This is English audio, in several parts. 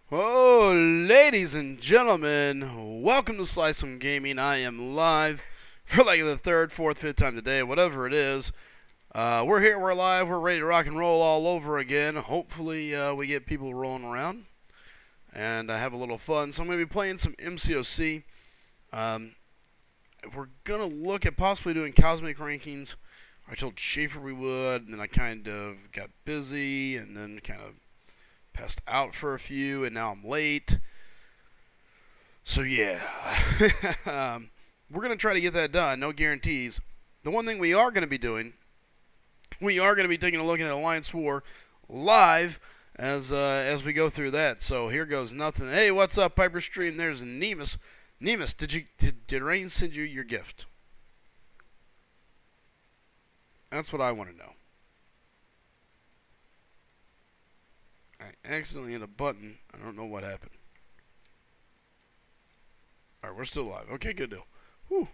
Oh, ladies and gentlemen, welcome to SlycemGaming. I am live for like the third, fourth, fifth time today, whatever it is. We're here, we're live, we're ready to rock and roll all over again. Hopefully, we get people rolling around and have a little fun. So I'm going to be playing some MCOC. We're going to look at possibly doing cosmic rankings. I told Schaefer we would, and then I kind of got busy, and then kind of passed out for a few, and now I'm late. So yeah, we're going to try to get that done. No guarantees. The one thing we are going to be doing, we are going to be taking a look at Alliance War live as we go through that. So here goes nothing. Hey, what's up, Piper Stream? There's Nemus. Nemus, did Rain send you your gift? That's what I want to know. I accidentally hit a button. I don't know what happened. Alright, we're still live. Okay, good deal. Whew.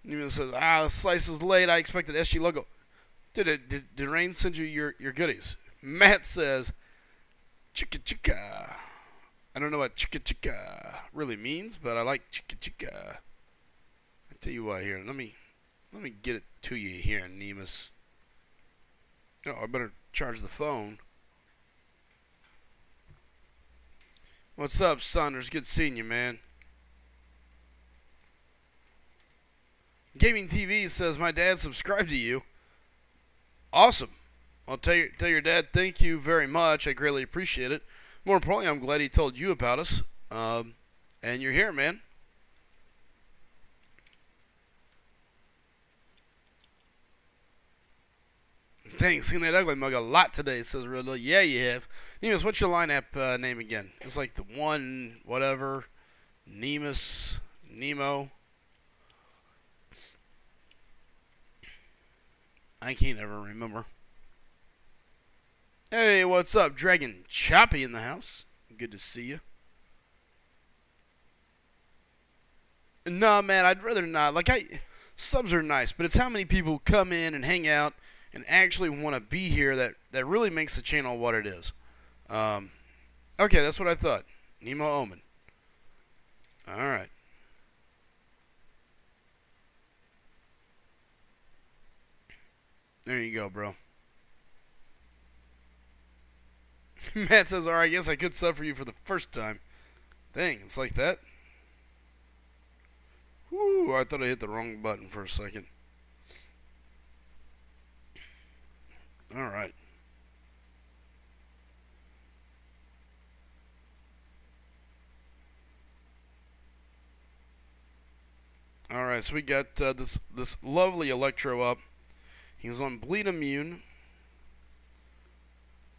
Neiman says, the slice is late. I expected SG logo. Did Rain send you your goodies? Matt says, chicka chicka. I don't know what chicka chicka really means, but I like chicka chicka. I tell you what here. Let me get it to you here, Nemus. Oh, I better charge the phone. What's up, Saunders? Good seeing you, man. Gaming TV says my dad subscribed to you. Awesome. I'll tell your dad thank you very much. I greatly appreciate it. More importantly, I'm glad he told you about us. And you're here, man. Dang, seen that ugly mug a lot today, says Riddle. Yeah, you have. Nemus, what's your lineup name again? It's like the one, whatever. Nemus, Nemo. I can't ever remember. Hey, what's up? Dragon Choppy in the house. Good to see you. Nah, man, I'd rather not. Like, subs are nice, but it's how many people come in and hang out and actually want to be here that really makes the channel what it is. Okay, that's what I thought. Nemo Omen. Alright. There you go, bro. Matt says, alright, I guess I could sub for you for the first time. Dang, it's like that? Whoo, I thought I hit the wrong button for a second. Alright. Alright, so we got this lovely Electro up. He's on Bleed Immune.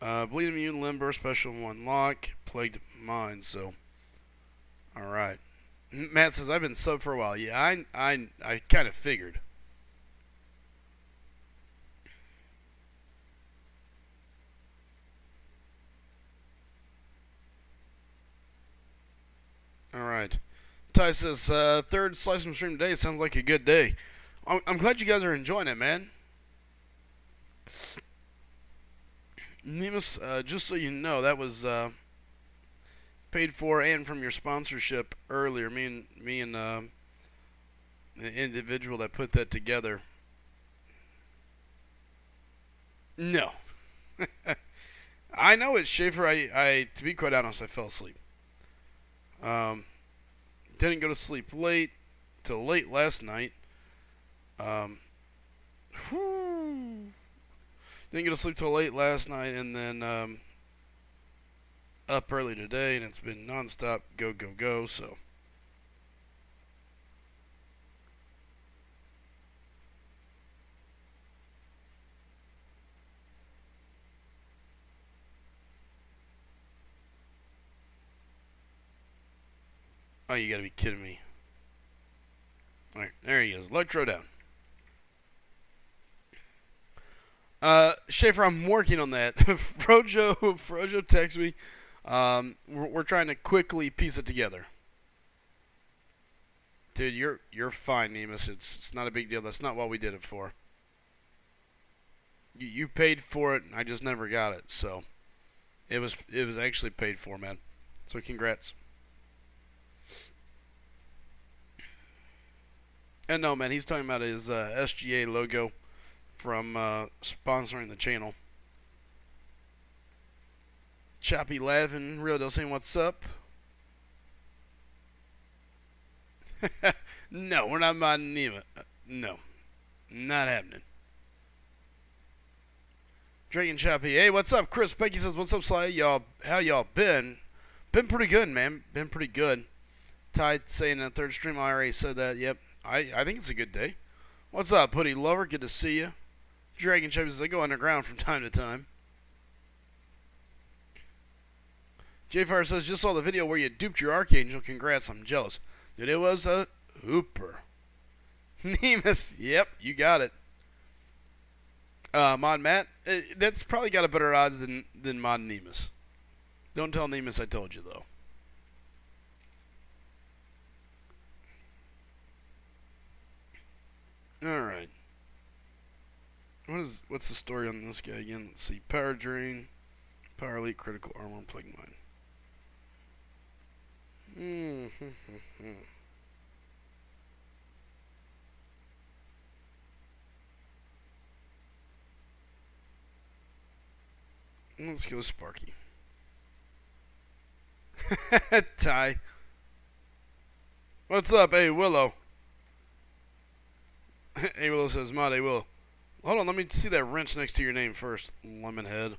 Bleed Immune, Limber, Special 1 Lock, Plagued Mind, so. Alright. Matt says, I've been sub for a while. Yeah, I kind of figured. Alright. Ty says, third Slycem stream today. Sounds like a good day. I'm glad you guys are enjoying it, man. Nemus, just so you know, that was paid for and from your sponsorship earlier. Me and the individual that put that together. No. I know it's Schaefer. I to be quite honest, I fell asleep. Didn't go to sleep till late last night. Didn't get to sleep till late last night, and then up early today, and it's been nonstop go, go, go, so. Oh, you gotta be kidding me. Alright, there he is. Electro down. Schaefer, I'm working on that. FroJo texts me. We're trying to quickly piece it together. Dude, you're fine, Nemus. It's not a big deal. That's not what we did it for. You paid for it, and I just never got it, so. It was actually paid for, man. So congrats. And no, man, he's talking about his SGA logo from sponsoring the channel. Choppy laughing, Real Deal saying what's up. No, we're not modding Nima. No, not happening. Drake and Choppy, hey, what's up? Chris Becky says, what's up, Sly? Y'all, how y'all been? Been pretty good, man. Been pretty good. Ty saying that third stream, I already said that. Yep, I think it's a good day. What's up, Putty Lover? Good to see you. Dragon Choppy says, I go underground from time to time. J-Fire says, just saw the video where you duped your Archangel. Congrats, I'm jealous. Dude, it was a hooper. Nemus, yep, you got it. Mod Matt, that's probably got a better odds than Mod Nemus. Don't tell Nemus I told you, though. Alright. What's the story on this guy again? Let's see. Power Drain, Power Elite, Critical Armor, Plague Mine. Let's go Sparky. Ty. What's up, hey Willow? Hey Willow says, Mod, hey Willow. Hold on, let me see that wrench next to your name first, Lemonhead.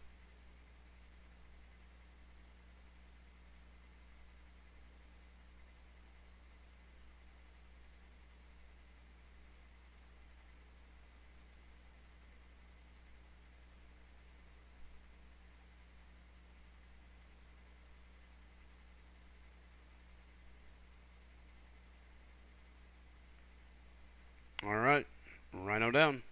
Alright, Rhino down.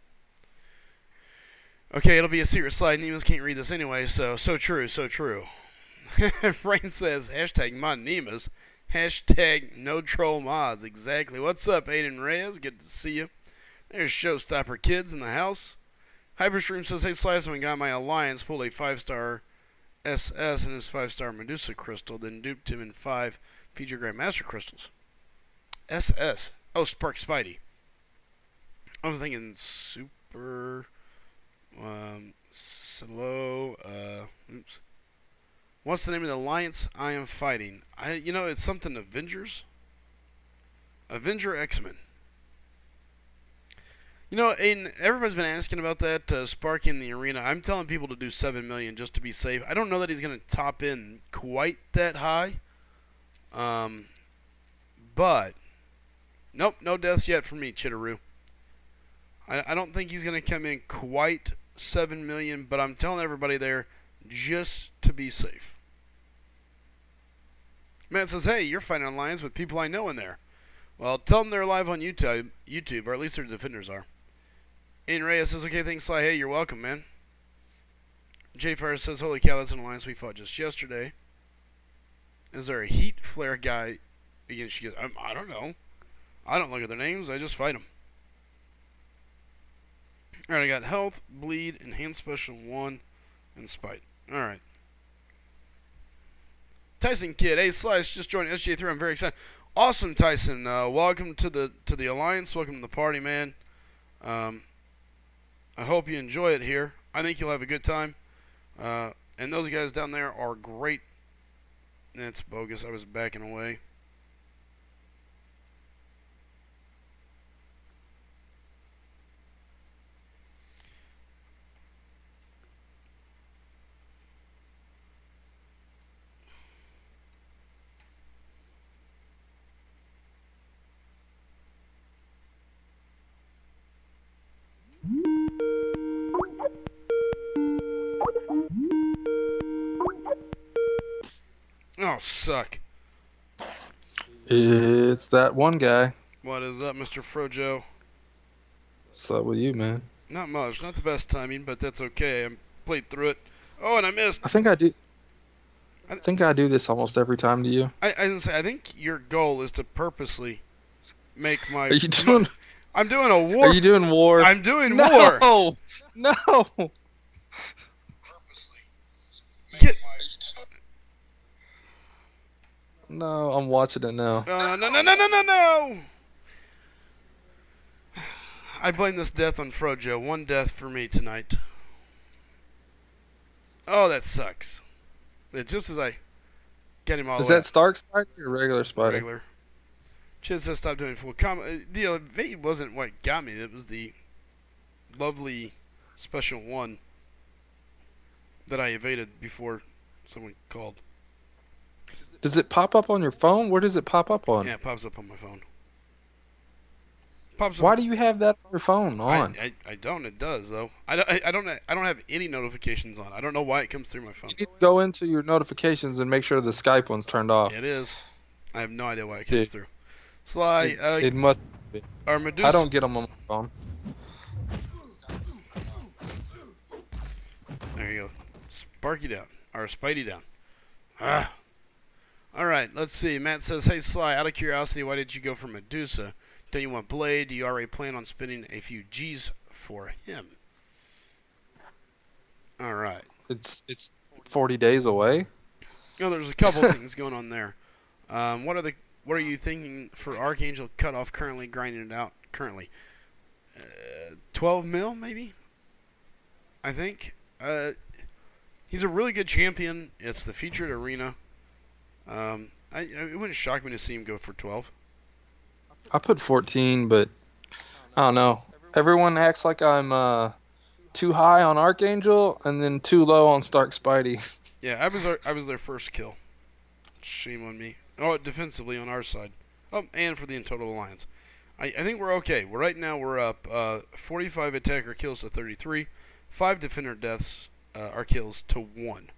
Okay, it'll be a secret slide. Nemus can't read this anyway, so true, so true. Rain says, hashtag mod Nemus, hashtag no troll mods. Exactly. What's up, Aiden Reyes? Good to see you. There's Showstopper Kids in the house. Hyperstream says, hey, Slycem got my alliance, pulled a 5-star SS in his 5-star Medusa crystal, then duped him in 5 Feature Grandmaster crystals. SS. Oh, Spark Spidey. I was thinking super slow. Oops. What's the name of the alliance I am fighting? It's something Avengers. Avenger X-Men. Aiden, everybody's been asking about that Spark in the arena. I'm telling people to do 7 million just to be safe. I don't know that he's going to top in quite that high. But nope, no deaths yet for me, Chitteroo. I don't think he's going to come in quite 7 million, but I'm telling everybody there just to be safe. Matt says, hey, you're fighting alliance with people I know in there. Well, tell them they're live on YouTube, or at least their defenders are. Ian Reyes says, okay, thanks, Sly. Hey, you're welcome, man. J-Fire says, holy cow, that's an alliance we fought just yesterday. Is there a heat flare guy against you? I don't know. I don't look at their names. I just fight them. Alright, I got health, bleed, enhanced special 1, and spite. Alright. Tyson Kid, hey Slice, just joined SJ3. I'm very excited. Awesome, Tyson. Welcome to the alliance. Welcome to the party, man. I hope you enjoy it here. I think you'll have a good time. And those guys down there are great. That's bogus. I was backing away. Oh, suck. It's that one guy. What is up, Mr. FroJo? What's up with you, man? Not much. Not the best timing, but that's okay. I played through it. Oh, and I missed. I think I do. I think I do this almost every time to you. I didn't say. I think your goal is to purposely make my. Are you doing? I'm doing a war. Are you doing war? I'm doing war. No. No. Get. No, I'm watching it now. No. I blame this death on FroJo. One death for me tonight. Oh, that sucks. Just as I get him all Is the way that Stark Spider or regular Spider? regular. Chid says stop doing full combat. The evade wasn't what got me. It was the lovely special one that I evaded before someone called. Does it pop up on your phone? Where does it pop up on? Yeah, it pops up on my phone. Pops up. Why do you have that on your phone on? I don't. It does though. I don't have any notifications on. I don't know why it comes through my phone. You need to go into your notifications and make sure the Skype one's turned off. It is. I have no idea why it comes through. Sly, it must be. Our Medusa. I don't get them on my phone. There you go. Sparky down. Or Spidey down. Ah. Alright, let's see. Matt says, hey Sly, out of curiosity, why did you go for Medusa? Don't you want Blade? Do you already plan on spending a few G's for him? Alright. It's 40 days away. No, there's a couple things going on there. What are you thinking for Archangel cutoff currently, grinding it out currently? 12 mil, maybe? I think. He's a really good champion. It's the featured arena. It wouldn't shock me to see him go for 12. I put 14, but I don't know. Everyone acts like I'm too high on Archangel and then too low on Stark Spidey. Yeah, I was their first kill. Shame on me. Oh, defensively on our side. Oh, and for the in total alliance. I think we're okay. Right now we're up 45 attacker kills to 33, 5 defender deaths our kills to 1.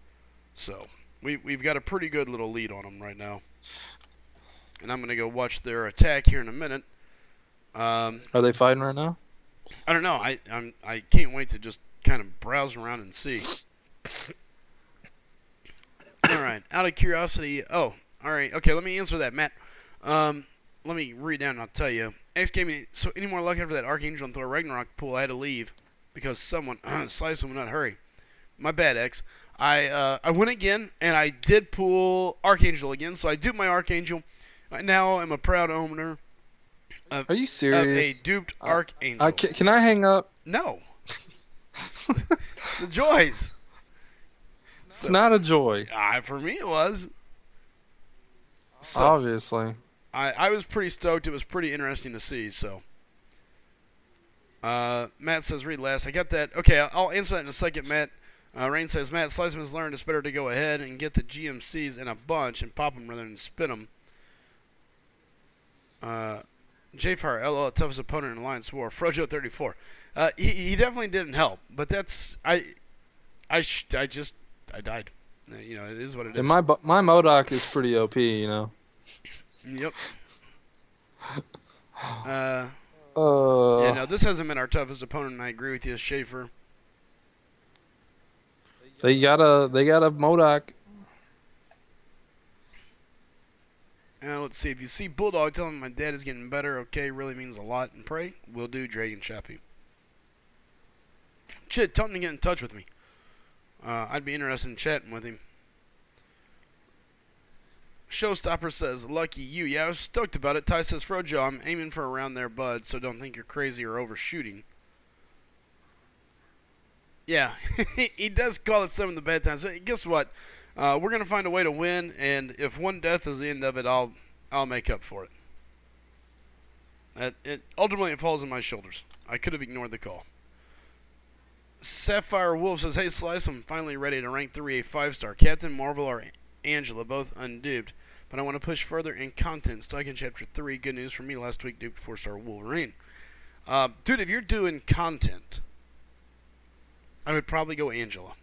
So we've got a pretty good little lead on them right now. And I'm gonna go watch their attack here in a minute. Are they fighting right now? I don't know. I can't wait to just kind of browse around and see. All right. Out of curiosity. Oh, all right. Okay. Let me answer that, Matt. Let me read down and I'll tell you. X gave me so any more luck after that Archangel and Thor Ragnarok pool. I had to leave because someone Slycem would not hurry. My bad, X. I went again and I did pull Archangel again. So I duped my Archangel. Now I'm a proud owner. Are you serious? Of a duped Archangel. Can I hang up? No. It's a joys. It's not a joy. For me, it was. So, obviously. I was pretty stoked. It was pretty interesting to see. So, Matt says, read last. I got that. Okay, I'll answer that in a second, Matt. Rain says, Matt, Slycem has learned it's better to go ahead and get the GMCs in a bunch and pop them rather than spin them. J-Fire, LL, toughest opponent in Alliance War. FroJo 34. He definitely didn't help, but that's I died. You know, it is what it is. And my MODOK is pretty OP, you know. Yep. Yeah, no, this hasn't been our toughest opponent, and I agree with you, Schaefer. They got a MODOK. Let's see. If you see Bulldog, tell him my dad is getting better. Okay, really means a lot. And pray. Will do, Dragon Chappie. Chid, tell him to get in touch with me. I'd be interested in chatting with him. Showstopper says, lucky you. Yeah, I was stoked about it. Ty says, FroJo, I'm aiming for around there, bud, so don't think you're crazy or overshooting. Yeah, he does call it some of the bad times. But guess what? We're going to find a way to win, and if one death is the end of it, I'll make up for it. Ultimately, it falls on my shoulders. I could have ignored the call. Sapphire Wolf says, hey, Slice, I'm finally ready to rank 3 a 5-star. Captain Marvel or Angela, both unduped, but I want to push further in content. Stuck in Chapter 3. Good news for me. Last week, duped 4-star Wolverine. Dude, if you're doing content, I would probably go Angela.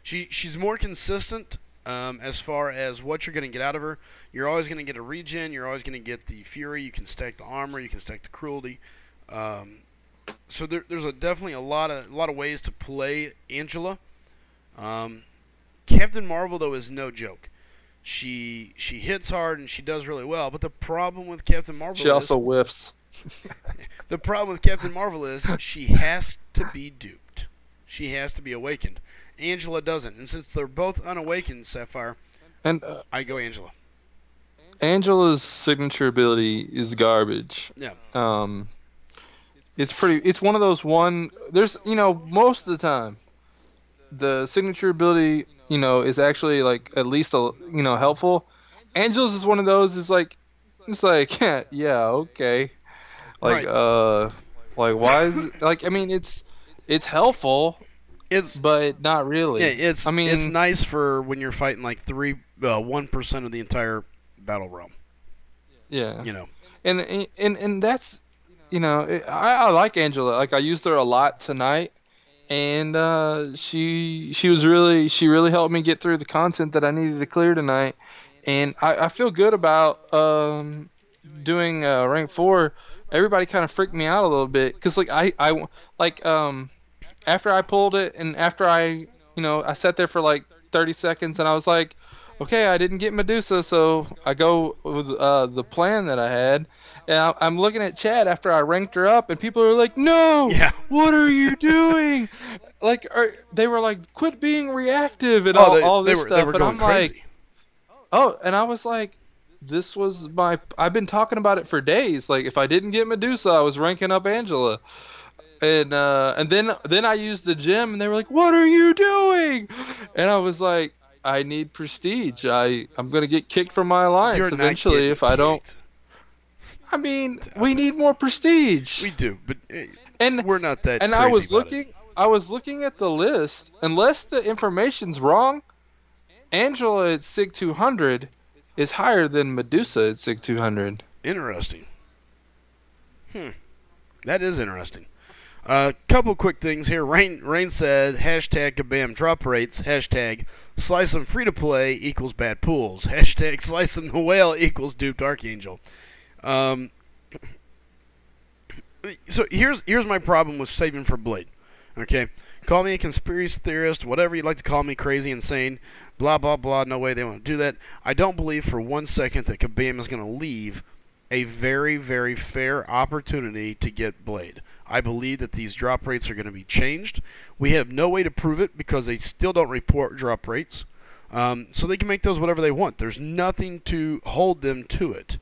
She's more consistent as far as what you're going to get out of her. You're always going to get a regen. You're always going to get the fury. You can stack the armor. You can stack the cruelty. So there's definitely a lot of ways to play Angela. Captain Marvel, though, is no joke. She hits hard and she does really well. But the problem with Captain Marvel she also whiffs. The problem with Captain Marvel is she has to be duped. She has to be awakened. Angela doesn't. And since they're both unawakened, Sapphire, And I go Angela. Angela's signature ability is garbage. Yeah. It's one of those there's, most of the time the signature ability, is actually like at least helpful. Angela's is one of those it's like yeah, okay. Like Right. like why is it, like, I mean, it's helpful, but not really. Yeah, it's I mean, it's nice for when you're fighting like 1% of the entire battle realm. yeah. You know. And that's, I like Angela. Like, I used her a lot tonight, and she really helped me get through the content that I needed to clear tonight. And I feel good about doing rank 4. Everybody kind of freaked me out a little bit because after I pulled it and after I sat there for like 30 seconds and I was like, okay, I didn't get Medusa, so I go with the plan that I had. And I'm looking at chat after I ranked her up, and people are like, "No, Yeah. what are you doing?" Like, they were like, "Quit being reactive," and all this stuff. They were and going I'm crazy. like, "Oh," and I was like, I've been talking about it for days. Like, if I didn't get Medusa, I was ranking up Angela. And then I used the gem, and they were like, "What are you doing?" And I was like, "I need prestige. I'm gonna get kicked from my alliance You're not eventually if I don't." kicked. I mean, we need more prestige. We do, but And we're not that. and crazy I was looking at the list. Unless the information's wrong, Angela at Sig 200 is higher than Medusa at Sig 200. Interesting. That is interesting. Couple quick things here. Rain said, hashtag Kabam drop rates, hashtag Slycem free to play equals bad pools, hashtag Slycem the whale equals duped Archangel. So here's my problem with saving for Blade. Okay, call me a conspiracy theorist, whatever you'd like to call me, crazy, insane, blah blah blah. No way they want to do that. I don't believe for 1 second that Kabam is going to leave a very very fair opportunity to get Blade. I believe that these drop rates are going to be changed. We have no way to prove it because they still don't report drop rates. So they can make those whatever they want. There's nothing to hold them to it.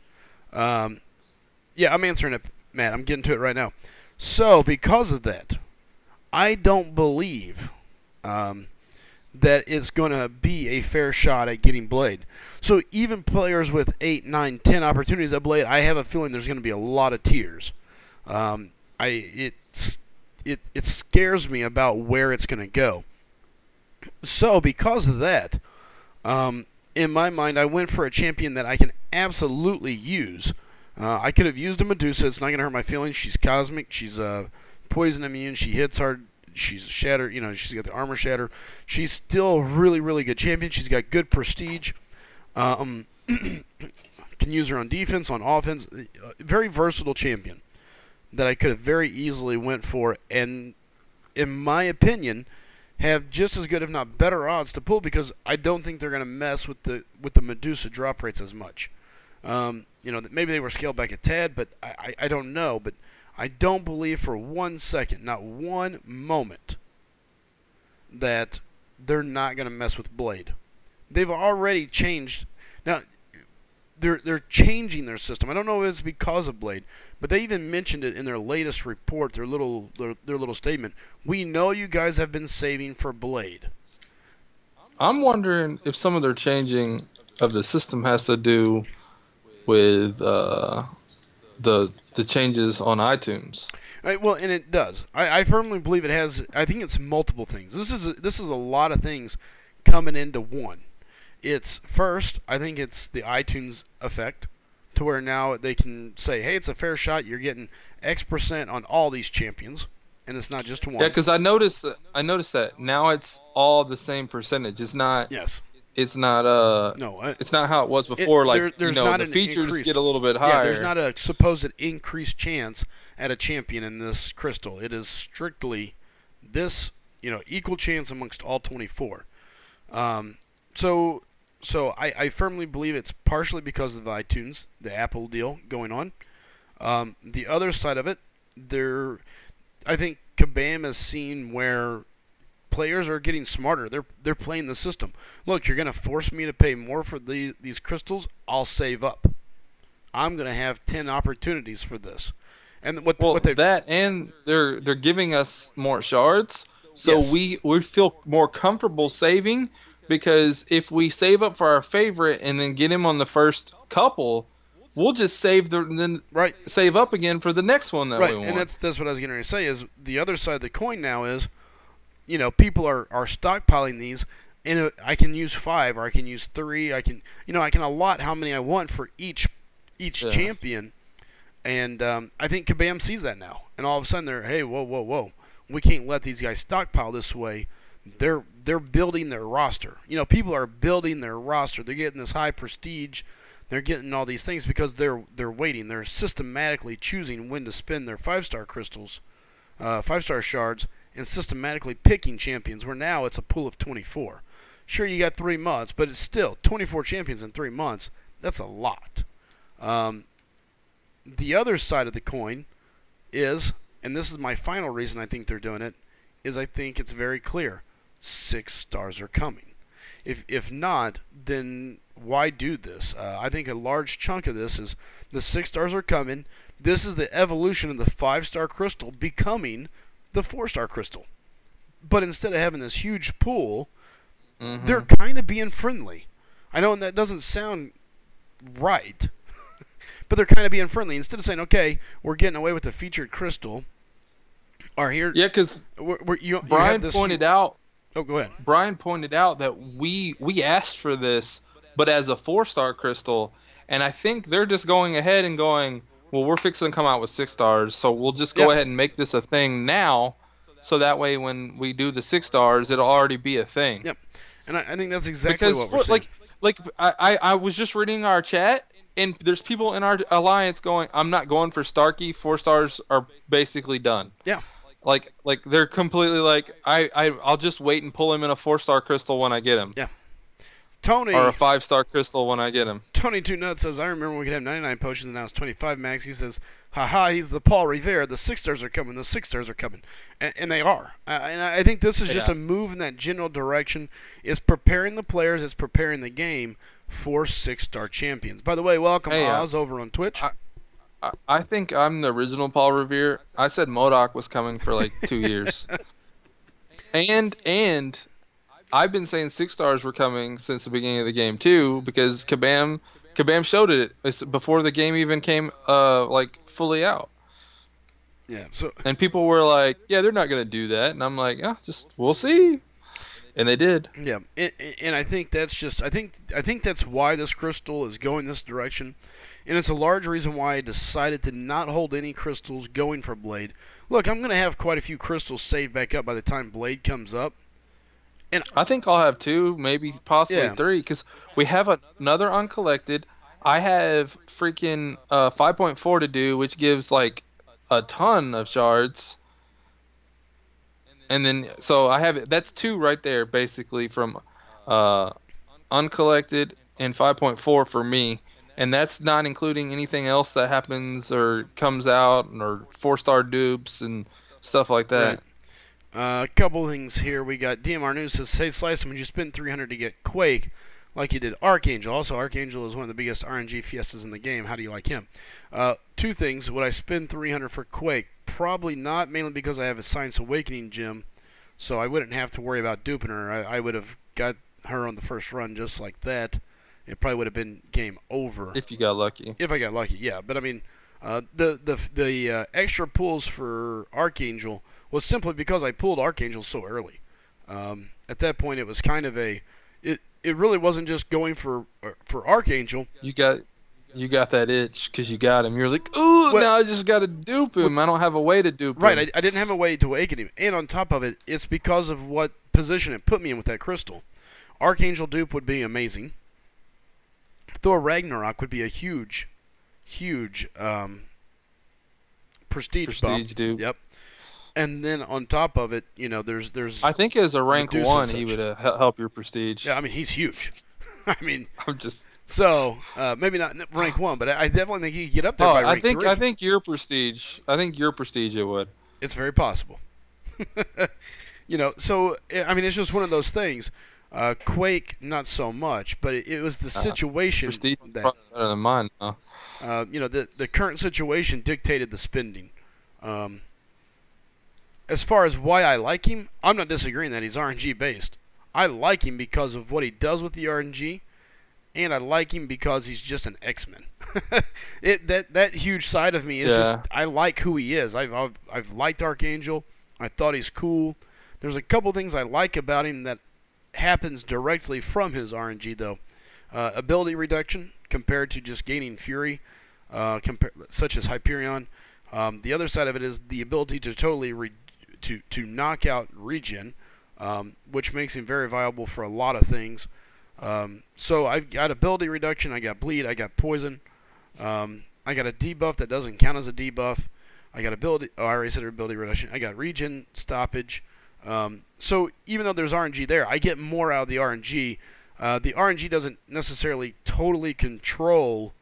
Yeah, I'm answering it, Matt. I'm getting to it right now. So, because of that, I don't believe that it's going to be a fair shot at getting Blade. So, even players with 8, 9, 10 opportunities at Blade, I have a feeling there's going to be a lot of tears. It scares me about where it's going to go. So, because of that, in my mind, I went for a champion that I can absolutely use. I could have used a Medusa. It's not going to hurt my feelings. She's cosmic. She's poison immune. She hits hard. She's shatter. She's got the armor shatter. She's still a really, really good champion. She's got good prestige. Can use her on defense, on offense. Very versatile champion that I could have very easily went for, and in my opinion, have just as good, if not better, odds to pull because I don't think they're going to mess with the Medusa drop rates as much. Maybe they were scaled back a tad, but I don't know. But I don't believe for 1 second, not one moment, that they're not going to mess with Blade. They've already changed. Now, they're changing their system. I don't know if it's because of Blade, but they even mentioned it in their latest report, their little statement. We know you guys have been saving for Blade. I'm wondering if some of their changing of the system has to do with the changes on iTunes. Well, and it does. I firmly believe it has. I think it's multiple things. This is a lot of things coming into one. It's first, I think it's the iTunes effect, to where now they can say, hey, it's a fair shot. You're getting X% on all these champions, and it's not just one. Yeah, because I noticed that now it's all the same percentage. It's not. Yes. It's not. No. It's not how it was before. There's not the features get a little bit Yeah, higher. there's not a supposed increased chance at a champion in this crystal. It is strictly this, equal chance amongst all 24. So I firmly believe it's partially because of iTunes, the Apple deal going on. The other side of it, I think Kabam has seen where players are getting smarter. They're playing the system. Look, you're going to force me to pay more for these crystals. I'll save up. I'm going to have 10 opportunities for this. And what that and they're giving us more shards, so yes. we feel more comfortable saving, because if we save up for our favorite and then get him on the first couple, we'll just save save up again for the next one that we want. And that's what I was getting ready to say. Is the other side of the coin now is, people are stockpiling these, and I can use 5 or I can use 3. I can allot how many I want for each champion. And I think Kabam sees that now, and all of a sudden they're, hey, whoa, we can't let these guys stockpile this way. They're building their roster. People are building their roster. They're getting this high prestige. They're getting all these things because they're waiting. They're systematically choosing when to spend their 5-star crystals, 5-star shards, and systematically picking champions. Where now it's a pool of 24. Sure, you got 3 months, but it's still 24 champions in 3 months. That's a lot. The other side of the coin is, and this is my final reason I think they're doing it, is I think it's very clear. 6 stars are coming. If not, then why do this? I think a large chunk of this is the 6 stars are coming. This is the evolution of the 5-star crystal becoming the 4-star crystal. But instead of having this huge pool, they're kind of being friendly. I know that doesn't sound right, but they're kind of being friendly. Instead of saying, okay, we're getting away with the featured crystal, or here... Yeah, because Brian pointed out... Oh, go ahead. Brian pointed out that we asked for this, but as a 4-star crystal, and I think they're just going ahead and going, well, we're fixing to come out with 6 stars, so we'll just go ahead and make this a thing now, so that way when we do the 6 stars, it'll already be a thing. Yep, and I think that's exactly what we're saying. I was just reading our chat, and there's people in our alliance going, I'm not going for Starkey. 4 stars are basically done. Yeah. Like they're completely like, I'll just wait and pull him in a 4-star crystal when I get him. Yeah. Tony. Or a 5-star crystal when I get him. Tony Two Nuts says, I remember we could have 99 potions and now it's 25 max. He says, haha, he's the Paul Revere. The 6 stars are coming. The 6 stars are coming. And they are. And I think this is just a move in that general direction. It's preparing the players. It's preparing the game for 6-star champions. By the way, welcome, Oz, over on Twitch. I think I'm the original Paul Revere. I said MODOK was coming for like 2 years. And I've been saying 6 stars were coming since the beginning of the game too, because Kabam showed it before the game even came fully out. Yeah. And people were like, yeah, they're not going to do that. And I'm like, yeah, we'll see. And they did. Yeah. And I think that's just I think that's why this crystal is going this direction. And it's a large reason why I decided to not hold any crystals going for Blade. Look, I'm going to have quite a few crystals saved back up by the time Blade comes up. And I think I'll have 2, maybe possibly 3, because we have another Uncollected. I have freaking 5.4 to do, which gives like a ton of shards. And then, so I have that's 2 right there, basically, from Uncollected and 5.4 for me. And that's not including anything else that happens or comes out, or 4-star dupes and stuff like that. Right. A couple things here. We got DMR News says, hey, Slycem, would you spend 300 to get Quake like you did Archangel? Also, Archangel is one of the biggest RNG fiestas in the game. How do you like him? 2 things. Would I spend 300 for Quake? Probably not, mainly because I have a Science Awakening gem, so I wouldn't have to worry about duping her. I would have got her on the first run just like that. It probably would have been game over. If you got lucky. If I got lucky, yeah. But I mean, the extra pulls for Archangel was simply because I pulled Archangel so early. At that point, it was kind of it really wasn't just going for Archangel. You got that itch because you got him. You're like, ooh, now I just got to dupe him. I don't have a way to dupe him. Right, I didn't have a way to awaken him. And on top of it, it's because of what position it put me in with that crystal. Archangel dupe would be amazing. Thor Ragnarok would be a huge prestige bump. Dupe. Yep. And then on top of it, there's. I think as a rank Medusa 1, he would help your prestige. Yeah, I mean he's huge. I mean, I'm just so maybe not rank 1, but I definitely think he could get up there by rank 3. I think your prestige. It would. It's very possible. So I mean, it's just one of those things. Quake, not so much, but it was the situation Prestige is that probably better than mine now. the current situation dictated the spending. Um, as far as why I like him, I'm not disagreeing that he's RNG based. I like him because of what he does with the RNG, and I like him because he's just an X-Men. that huge side of me is just I like who he is. I've liked Archangel. I thought he's cool. There's a couple things I like about him that happens directly from his RNG though. Ability reduction compared to just gaining Fury, such as Hyperion. The other side of it is the ability to totally to knock out regen, which makes him very viable for a lot of things. So I've got ability reduction, I got bleed, I got poison, I got a debuff that doesn't count as a debuff. I got ability. Oh, I already said ability reduction. I got regen stoppage. So even though there's RNG there, I get more out of the RNG. The RNG doesn't necessarily totally control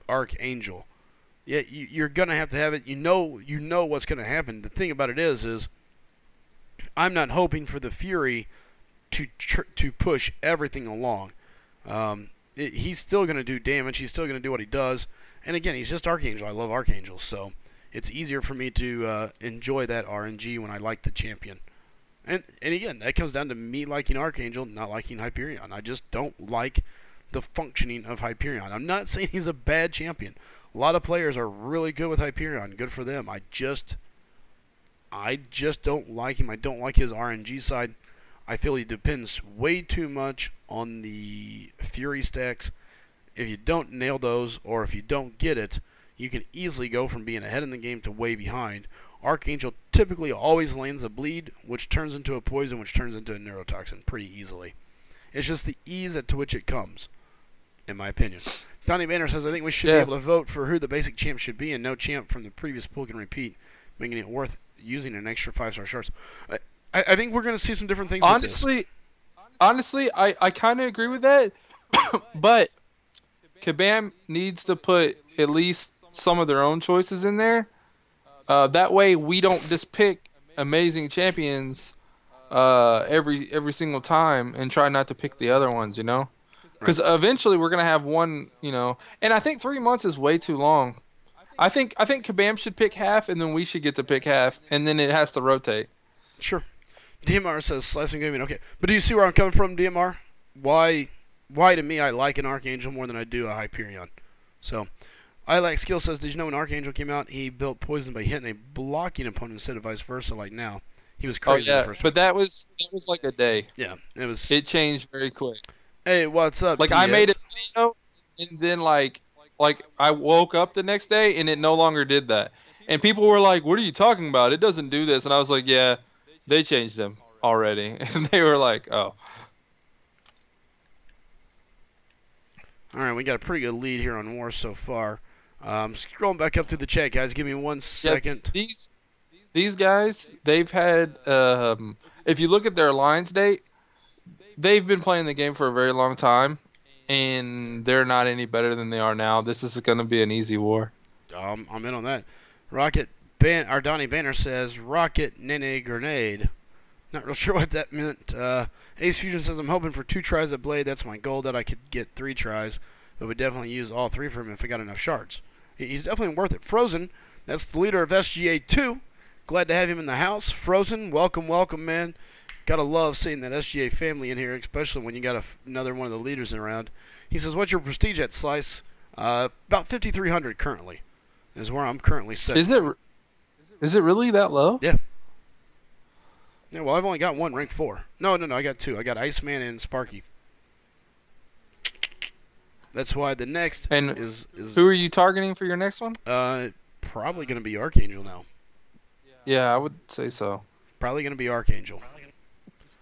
Archangel. Yeah, you're gonna have to have it. You know what's gonna happen. The thing about it is I'm not hoping for the Fury to push everything along. He's still gonna do damage. He's still gonna do what he does. And again, he's just Archangel. I love Archangel, so it's easier for me to enjoy that RNG when I like the champion. And again, that comes down to me liking Archangel, not liking Hyperion. I just don't like the functioning of Hyperion. I'm not saying he's a bad champion. A lot of players are really good with Hyperion. Good for them. I just don't like him. I don't like his RNG side. I feel he depends way too much on the Fury stacks. If you don't nail those, or if you don't get it, you can easily go from being ahead in the game to way behind. Archangel typically always lands a bleed, which turns into a poison, which turns into a neurotoxin pretty easily. It's just the ease to which it comes, in my opinion. Donnie Banner says, I think we should be able to vote for who the basic champ should be, and no champ from the previous pool can repeat, making it worth using an extra 5-star shards. I think we're going to see some different things with this. Honestly, I kind of agree with that, but Kabam needs to put at least some of their own choices in there. That way we don't just pick amazing champions every single time and try not to pick the other ones, you know? Because eventually we're going to have one, you know. And I think 3 months is way too long. I think Kabam should pick half, and then we should get to pick half, and then it has to rotate. Sure. DMR says SlycemGaming. Okay, but do you see where I'm coming from, DMR? Why to me I like an Archangel more than I do a Hyperion? So, I like Skill says, did you know when Archangel came out, he built poison by hitting a blocking opponent instead of vice versa like now? He was crazy the first but that was like a day. Yeah, it changed very quick. Hey, what's up, Like, DS? I made a video, and then, like I woke up the next day, and it no longer did that. And people were like, what are you talking about? It doesn't do this. And I was like, yeah, they changed them already. And they were like, oh. All right, we got a pretty good lead here on War so far. Scrolling back up to the chat, guys. Give me 1 second. Yeah, these guys, they've had, if you look at their alliance date, they've been playing the game for a very long time, and they're not any better than they are now. This is going to be an easy war. I'm in on that. Donnie Banner says, Rocket Nene Grenade. Not real sure what that meant. Ace Fusion says, I'm hoping for 2 tries at Blade. That's my goal, that I could get 3 tries. But would definitely use all 3 for him if I got enough shards. He's definitely worth it. Frozen, that's the leader of SGA 2. Glad to have him in the house. Frozen, welcome, man. Gotta love seeing that SGA family in here, especially when you got another one of the leaders around. He says, what's your prestige at, Slice? About 5,300 currently is where I'm currently set. Is it really that low? Yeah. Yeah, well, I've only got one rank 4. No, I got 2. I got Iceman and Sparky. That's why the next is who are you targeting for your next one? Probably going to be Archangel now. Yeah, I would say so. Probably going to be Archangel.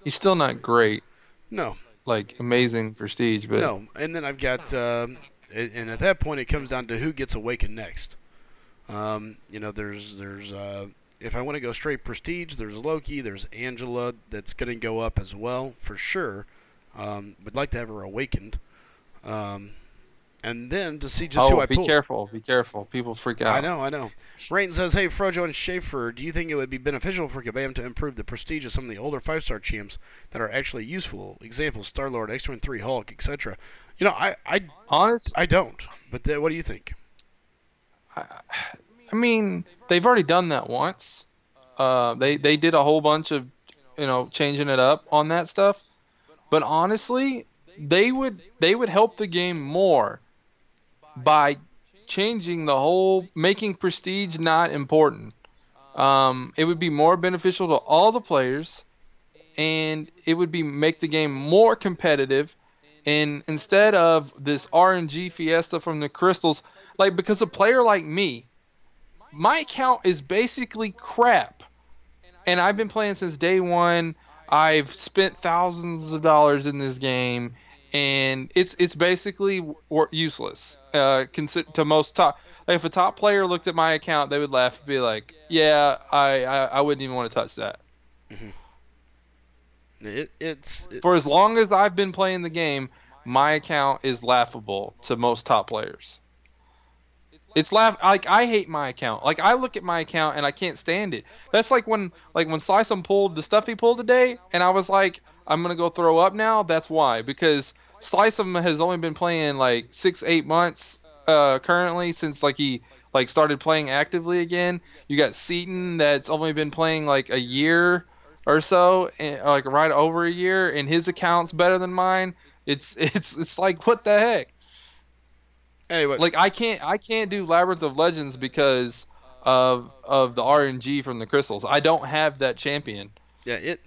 He's still not great. No. Like, amazing prestige, but... No, and then I've got... and at that point, it comes down to who gets Awakened next. You know, there's if I want to go straight prestige, there's Loki, there's Angela that's going to go up as well, for sure. Would like to have her Awakened. and then to see just who I be pulled. careful. Be careful. People freak out. I know. Rain says, hey, FroJo and Schaefer, do you think it would be beneficial for Kabam to improve the prestige of some of the older 5-star champs that are actually useful? Example, Star-Lord, X-23, Hulk, etc. You know, I don't. But what do you think? I mean, they've already done that once. They did a whole bunch of, changing it up on that stuff. But honestly, they would help the game more by changing the whole, making prestige not important. It would be more beneficial to all the players, and it would make the game more competitive. And instead of this RNG fiesta from the crystals, because a player like me, my account is basically crap, and I've been playing since day one. I've spent thousands of dollars in this game, and it's basically useless. To most top, if a top player looked at my account, they would laugh and be like, "Yeah, I wouldn't even want to touch that." Mm-hmm. For as long as I've been playing the game, my account is laughable to most top players. It's I hate my account. I look at my account and I can't stand it. That's when Slycem pulled the stuff he pulled today, and I was like, I'm gonna go throw up now. That's why, because Slycem has only been playing 6-8 months currently since he started playing actively again. You got Seaton that's only been playing a year or so, right over a year, and his account's better than mine. It's what the heck. Anyway, I can't do Labyrinth of Legends because of the RNG from the crystals. I don't have that champion. Yeah, it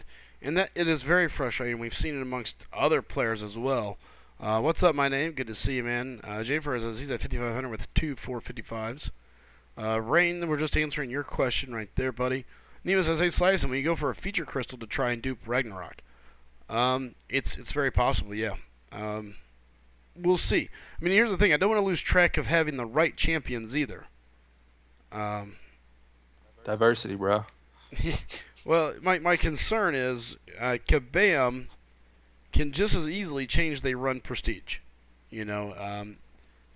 is very frustrating. We've seen it amongst other players as well. What's up, my name? Good to see you, man. Schaefer says he's at 5,500 with 2 455s. Rain, we're just answering your question right there, buddy. Neva says, hey, Slycem, when you go for a feature crystal to try and dupe Ragnarok, it's very possible, yeah. We'll see. I mean, here's the thing. I don't want to lose track of having the right champions either. Diversity, bro. Well, my concern is Kabam can just as easily change they run Prestige.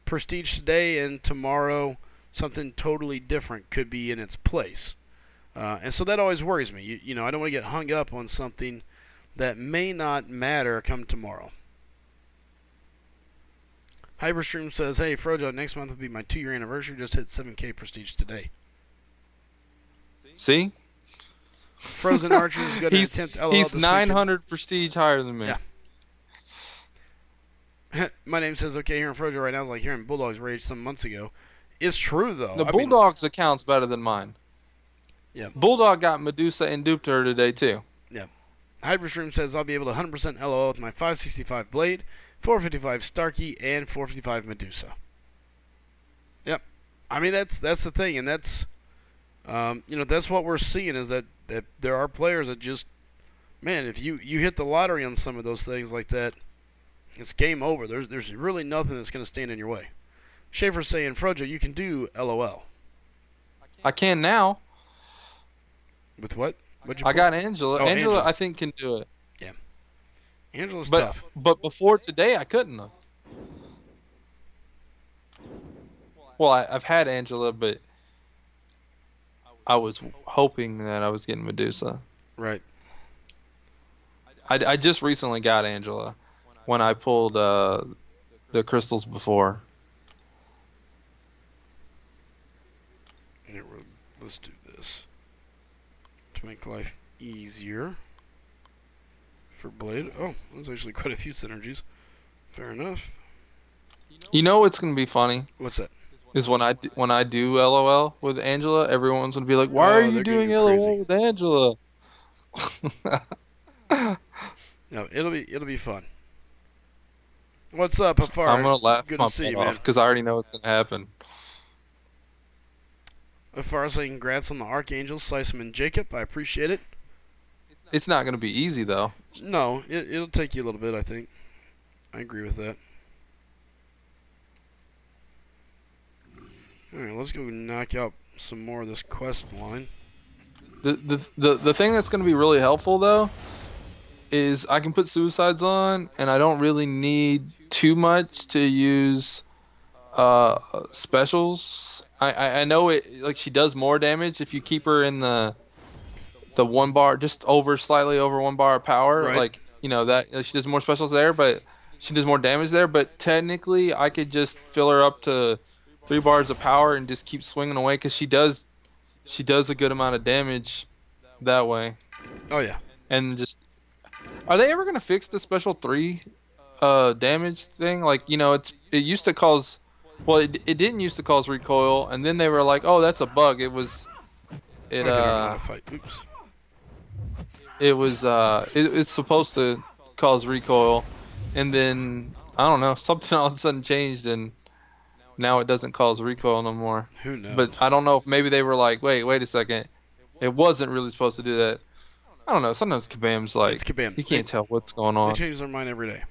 Prestige today and tomorrow, something totally different could be in its place. And so that always worries me. I don't want to get hung up on something that may not matter come tomorrow. Hyperstream says, hey, FroJo, next month will be my 2-year anniversary. Just hit 7K Prestige today. See? Frozen Archer's going to attempt LOL He's this 900 weekend. Prestige higher than me. Yeah. My name says, okay, hearing FroJo right now is like hearing Bulldog's rage some months ago. It's true, though. The Bulldog's account's better than mine. Yeah. Bulldog got Medusa and duped her today, too. Yeah. Hyperstream says, I'll be able to 100% LOL with my 565 Blade, 455 Starkey, and 455 Medusa. Yep. I mean, that's the thing, and that's, that's what we're seeing is that there are players that just, man, if you hit the lottery on some of those things like that, it's game over. There's really nothing that's going to stand in your way. Schaefer's saying, FroJo, you can do LOL. I can now. With what? I got Angela. Oh, Angela, I think, can do it. Yeah. Angela's tough. But before today, I couldn't have. Well, I've had Angela, but I was hoping that I was getting Medusa. Right. I just recently got Angela when I pulled the crystals before. Here, let's do this. To make life easier for Blade. Oh, there's actually quite a few synergies. Fair enough. You know what's going to be funny? What's that? Is when I do LOL with Angela, everyone's going to be like, why are you doing LOL with Angela? No, it'll be fun. What's up, Afar? I'm going to laugh Good my to see you, butt man. off because I already know what's going to happen. Afar saying congrats on the Archangels, Slycem and Jacob. I appreciate it. It's not going to be easy, though. No, it'll take you a little bit, I think. I agree with that. Alright, let's go knock out some more of this quest line. The thing that's going to be really helpful, though, is I can put suicides on, and I don't really need too much to use specials. I know it, like, she does more damage if you keep her in the 1 bar, just over, slightly over 1 bar of power. Right. Like, that she does more specials there, but she does more damage there. But technically, I could just fill her up to 3 bars of power and just keep swinging away, because she does a good amount of damage that way. Oh yeah. And just, are they ever gonna fix the special 3 damage thing? Like, it used to cause, well, it didn't used to cause recoil, and then they were like, oh, that's a bug. It's supposed to cause recoil, and then I don't know, something all of a sudden changed, and now it doesn't cause recoil no more. Who knows? But I don't know if maybe they were like, wait a second, it wasn't really supposed to do that. I don't know. Sometimes Kabam's like, It's Kabam. You can't tell what's going on. They change their mind every day.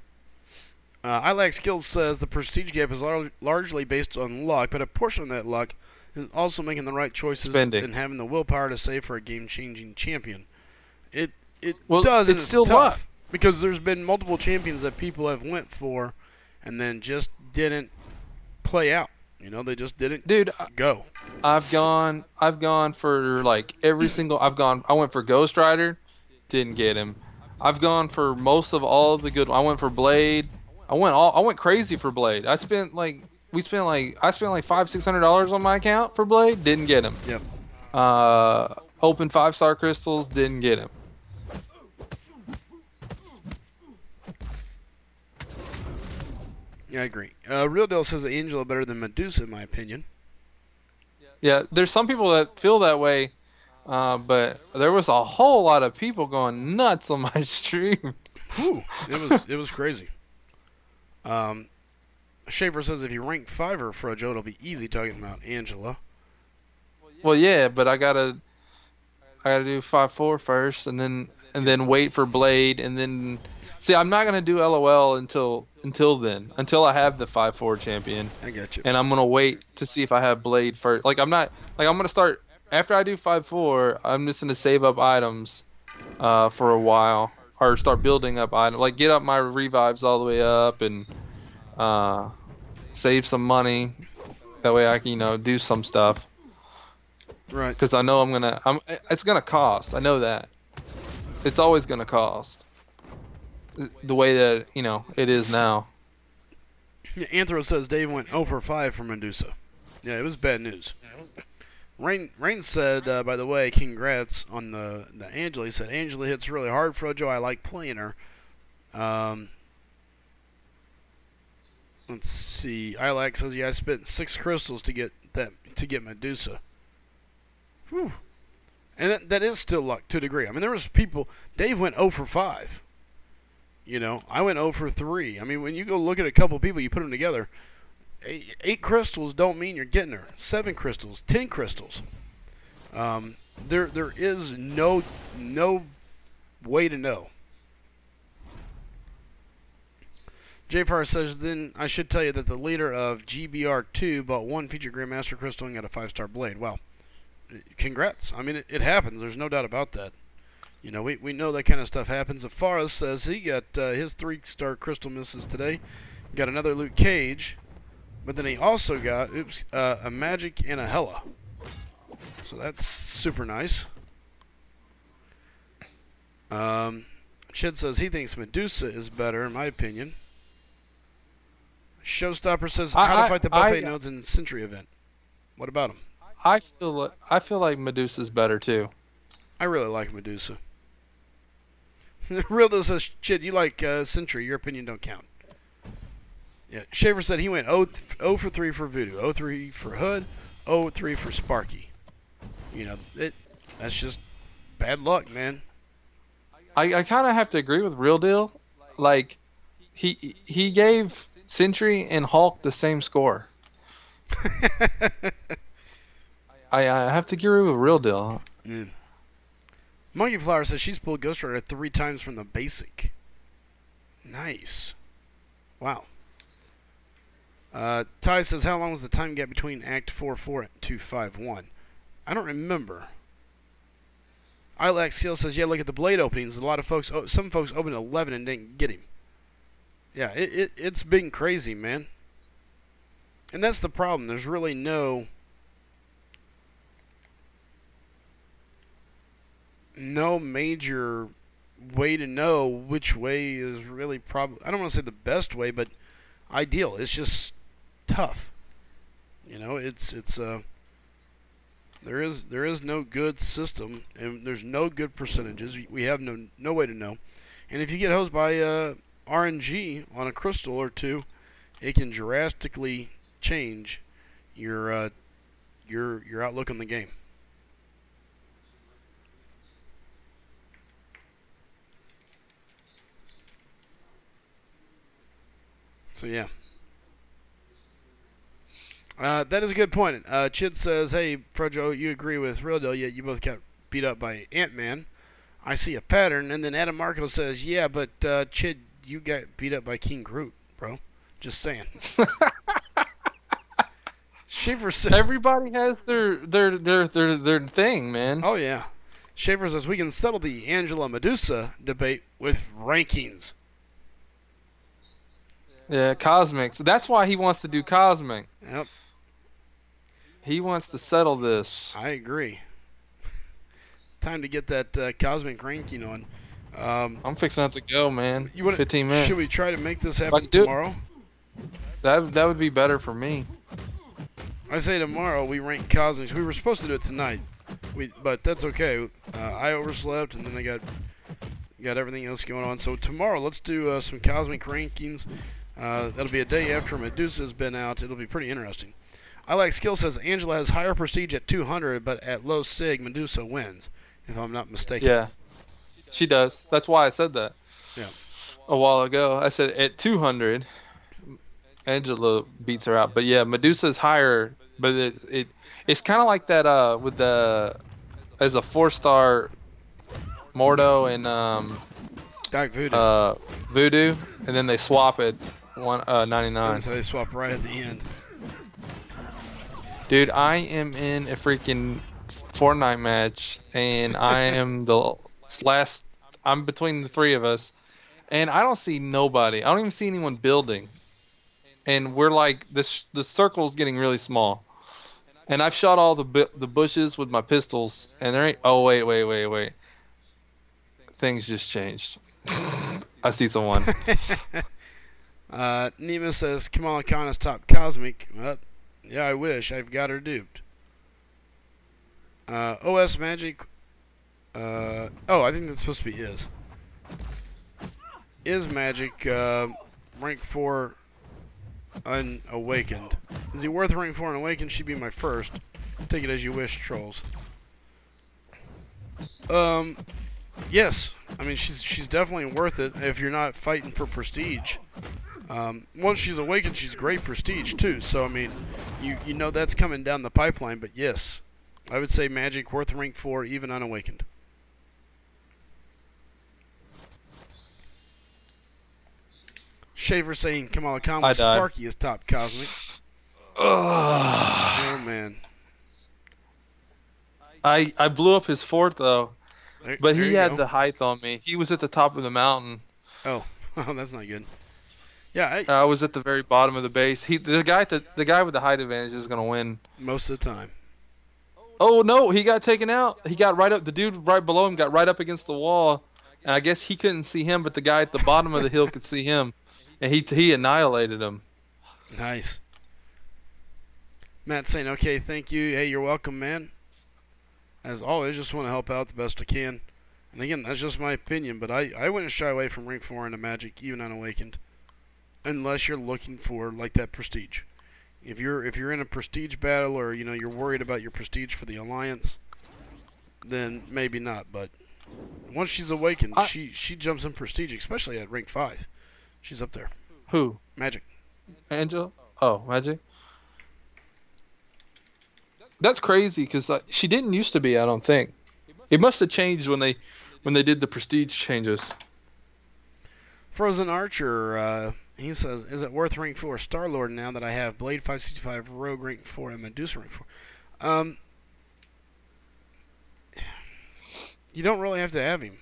I Like Skills says the prestige gap is largely based on luck, but a portion of that luck is also making the right choices Spending. and having the willpower to save for a game-changing champion. It Well, does, and it's still tough, luck. because there's been multiple champions that people have went for and then just didn't play out. They just didn't go. I've gone for like every single. I went for Ghost Rider, didn't get him. I've gone for most of all the good. I went for Blade. I went crazy for Blade. I spent like $500-600 on my account for Blade, didn't get him. Yep. Open 5-star crystals, didn't get him. Yeah, I agree. Real Deal says Angela better than Medusa, in my opinion. Yeah, there's some people that feel that way, but there was a whole lot of people going nuts on my stream. Whew, it was crazy. Schaefer says if you rank 5er FroJo, it'll be easy talking about Angela. Well, yeah, but I gotta do 5-4 first, and then wait for Blade, and then see. I'm not gonna do LOL until I have the 5-4 champion. I got you. And I'm gonna wait to see if I have Blade first. I'm gonna start after I do 5-4. I'm just gonna save up items for a while, or start building up items. Like, get up my revives all the way up, and save some money. That way I can do some stuff. Right. Because I know it's gonna cost. I know that. It's always gonna cost. The way that it is now. Yeah, Anthro says Dave went 0 for 5 for Medusa. Yeah, it was bad news. Rain said, by the way, congrats on the Angela. He said Angela hits really hard, FroJo. I like playing her. Let's see. Ilac says, yeah, I spent 6 crystals to get Medusa. Whew. And that is still luck to a degree. I mean, there was people. Dave went 0 for 5. I went 0 for 3. I mean, when you go look at a couple people, you put them together. 8 crystals don't mean you're getting her. 7 crystals, 10 crystals. There is no way to know. JFR says, then I should tell you that the leader of GBR2 bought 1 feature Grandmaster crystal and got a 5-star blade. Wow. Congrats. I mean, it happens. There's no doubt about that. We know that kind of stuff happens. Afaris says he got his 3-star crystal misses today. Got another Luke Cage. But then he also got a Magic and a Hella. So that's super nice. Chid says he thinks Medusa is better, in my opinion. Showstopper says how to fight the buffet nodes in Sentry event. What about him? I feel like Medusa's better too. I really like Medusa. Real does says, Chid, you like Sentry. Your opinion don't count. Yeah, Schaefer said he went 0 for 3 for Voodoo, 0 3 for Hood, 0 3 for Sparky. That's just bad luck, man. I kind of have to agree with Real Deal. Like, he gave Sentry and Hulk the same score. I have to agree with Real Deal. Mm. Monkey Flower says she's pulled Ghost Rider 3 times from the basic. Nice. Wow. Ty says, how long was the time gap between Act 4-4 and 2-5-1? I don't remember. Ilac Seal says, yeah, look at the blade openings. A lot of folks, some folks opened 11 and didn't get him. Yeah, it's been crazy, man. And that's the problem. There's really no major way to know which way is really probably, I don't want to say the best way, but ideal. It's just tough. You know, there is no good system, and there's no good percentages. We have no way to know. And if you get hosed by RNG on a crystal or two, it can drastically change your outlook on the game. So yeah. That is a good point. Chid says, hey, FroJo, you agree with FroJo, yet you both got beat up by Ant-Man. I see a pattern. And then Adam Marco says, yeah, but Chid, you got beat up by King Groot, bro. Just saying. Schaefer says, everybody has their thing, man. oh, yeah. Schaefer says, we can settle the Angela Medusa debate with rankings. Yeah, Cosmic. So that's why he wants to do Cosmic. Yep. He wants to settle this. I agree. Time to get that Cosmic ranking on. I'm fixing to have to go, man. 15 minutes. Should we try to make this happen tomorrow? That would be better for me. I say tomorrow we rank Cosmics. We were supposed to do it tonight, but that's okay. I overslept, and then I got everything else going on. So tomorrow, let's do some Cosmic rankings. That'll be a day after Medusa's been out. It'll be pretty interesting. I Like Skill says Angela has higher prestige at 200, but at low sig, Medusa wins, if I'm not mistaken. Yeah, she does. That's why I said that. Yeah. A while ago, I said at 200, Angela beats her out. But yeah, Medusa's higher, but it's kind of like that with the as a 4-star Mordo and Dark Voodoo. Voodoo, and then they swap at 99. So they swap right at the end. Dude, I am in a freaking Fortnite match, and I am the last. I'm between the three of us, and I don't see nobody. I don't even see anyone building, and we're like the circle's getting really small. And I've shot all the bushes with my pistols, and there ain't. Oh wait. Things just changed. I see someone. Nima says Kamala Khan is top Cosmic. Well, yeah, I wish. I've got her duped. OS Magic. Oh, I think that's supposed to be Is. Is Magic rank 4 unawakened? Is he worth rank 4 unawakened? She'd be my first. Take it as you wish, trolls. Yes. I mean, she's definitely worth it if you're not fighting for prestige. Once she's awakened, she's great prestige too. So I mean, you know that's coming down the pipeline. But yes, I would say Magic worth rank 4 even unawakened. Schaefer saying Kamala Khan with Sparky is top Cosmic. Oh man. I blew up his fort though. But he had go. the height on me. He was at the top of the mountain. Oh, that's not good. Yeah, I was at the very bottom of the base. The guy with the height advantage is gonna win most of the time. Oh no, he got taken out. He got right up. The dude right below him got right up against the wall, and I guess he couldn't see him, but the guy at the bottom of the hill could see him, and he annihilated him. Nice. Matt saying, "Okay, thank you. Hey, you're welcome, man." As always, just want to help out the best I can. And again, that's just my opinion, but I wouldn't shy away from rank 4 into Magic, even unawakened, unless you're looking for like that prestige. If you're in a prestige battle, or you're worried about your prestige for the Alliance, then maybe not. But once she's awakened, she jumps in prestige, especially at rank 5. She's up there. Who? Magic. Angel? Oh, Magic. That's crazy because she didn't used to be. I don't think it must have changed when they did the prestige changes. Frozen Archer, he says, is it worth rank 4 Star-Lord now that I have Blade 565, Rogue rank 4, and Medusa rank 4? You don't really have to have him.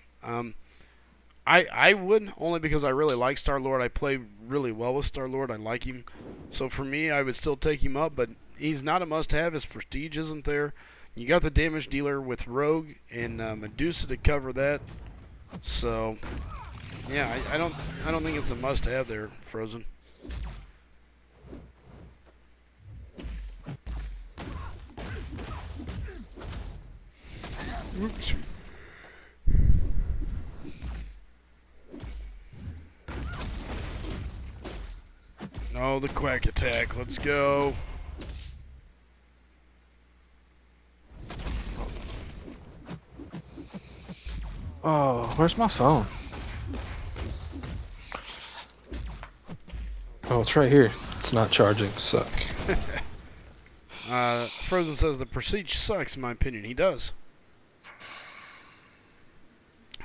I would, only because I really like Star-Lord. I play really well with Star-Lord. I like him. So for me, I would still take him up, but he's not a must-have. His prestige isn't there. You got the damage dealer with Rogue and Medusa to cover that. So yeah, I don't think it's a must-have there, Frozen. Oops. Oh, the quack attack. Let's go. Oh, where's my phone? Oh, it's right here. It's not charging. Suck. Frozen says the prestige sucks, in my opinion. He does.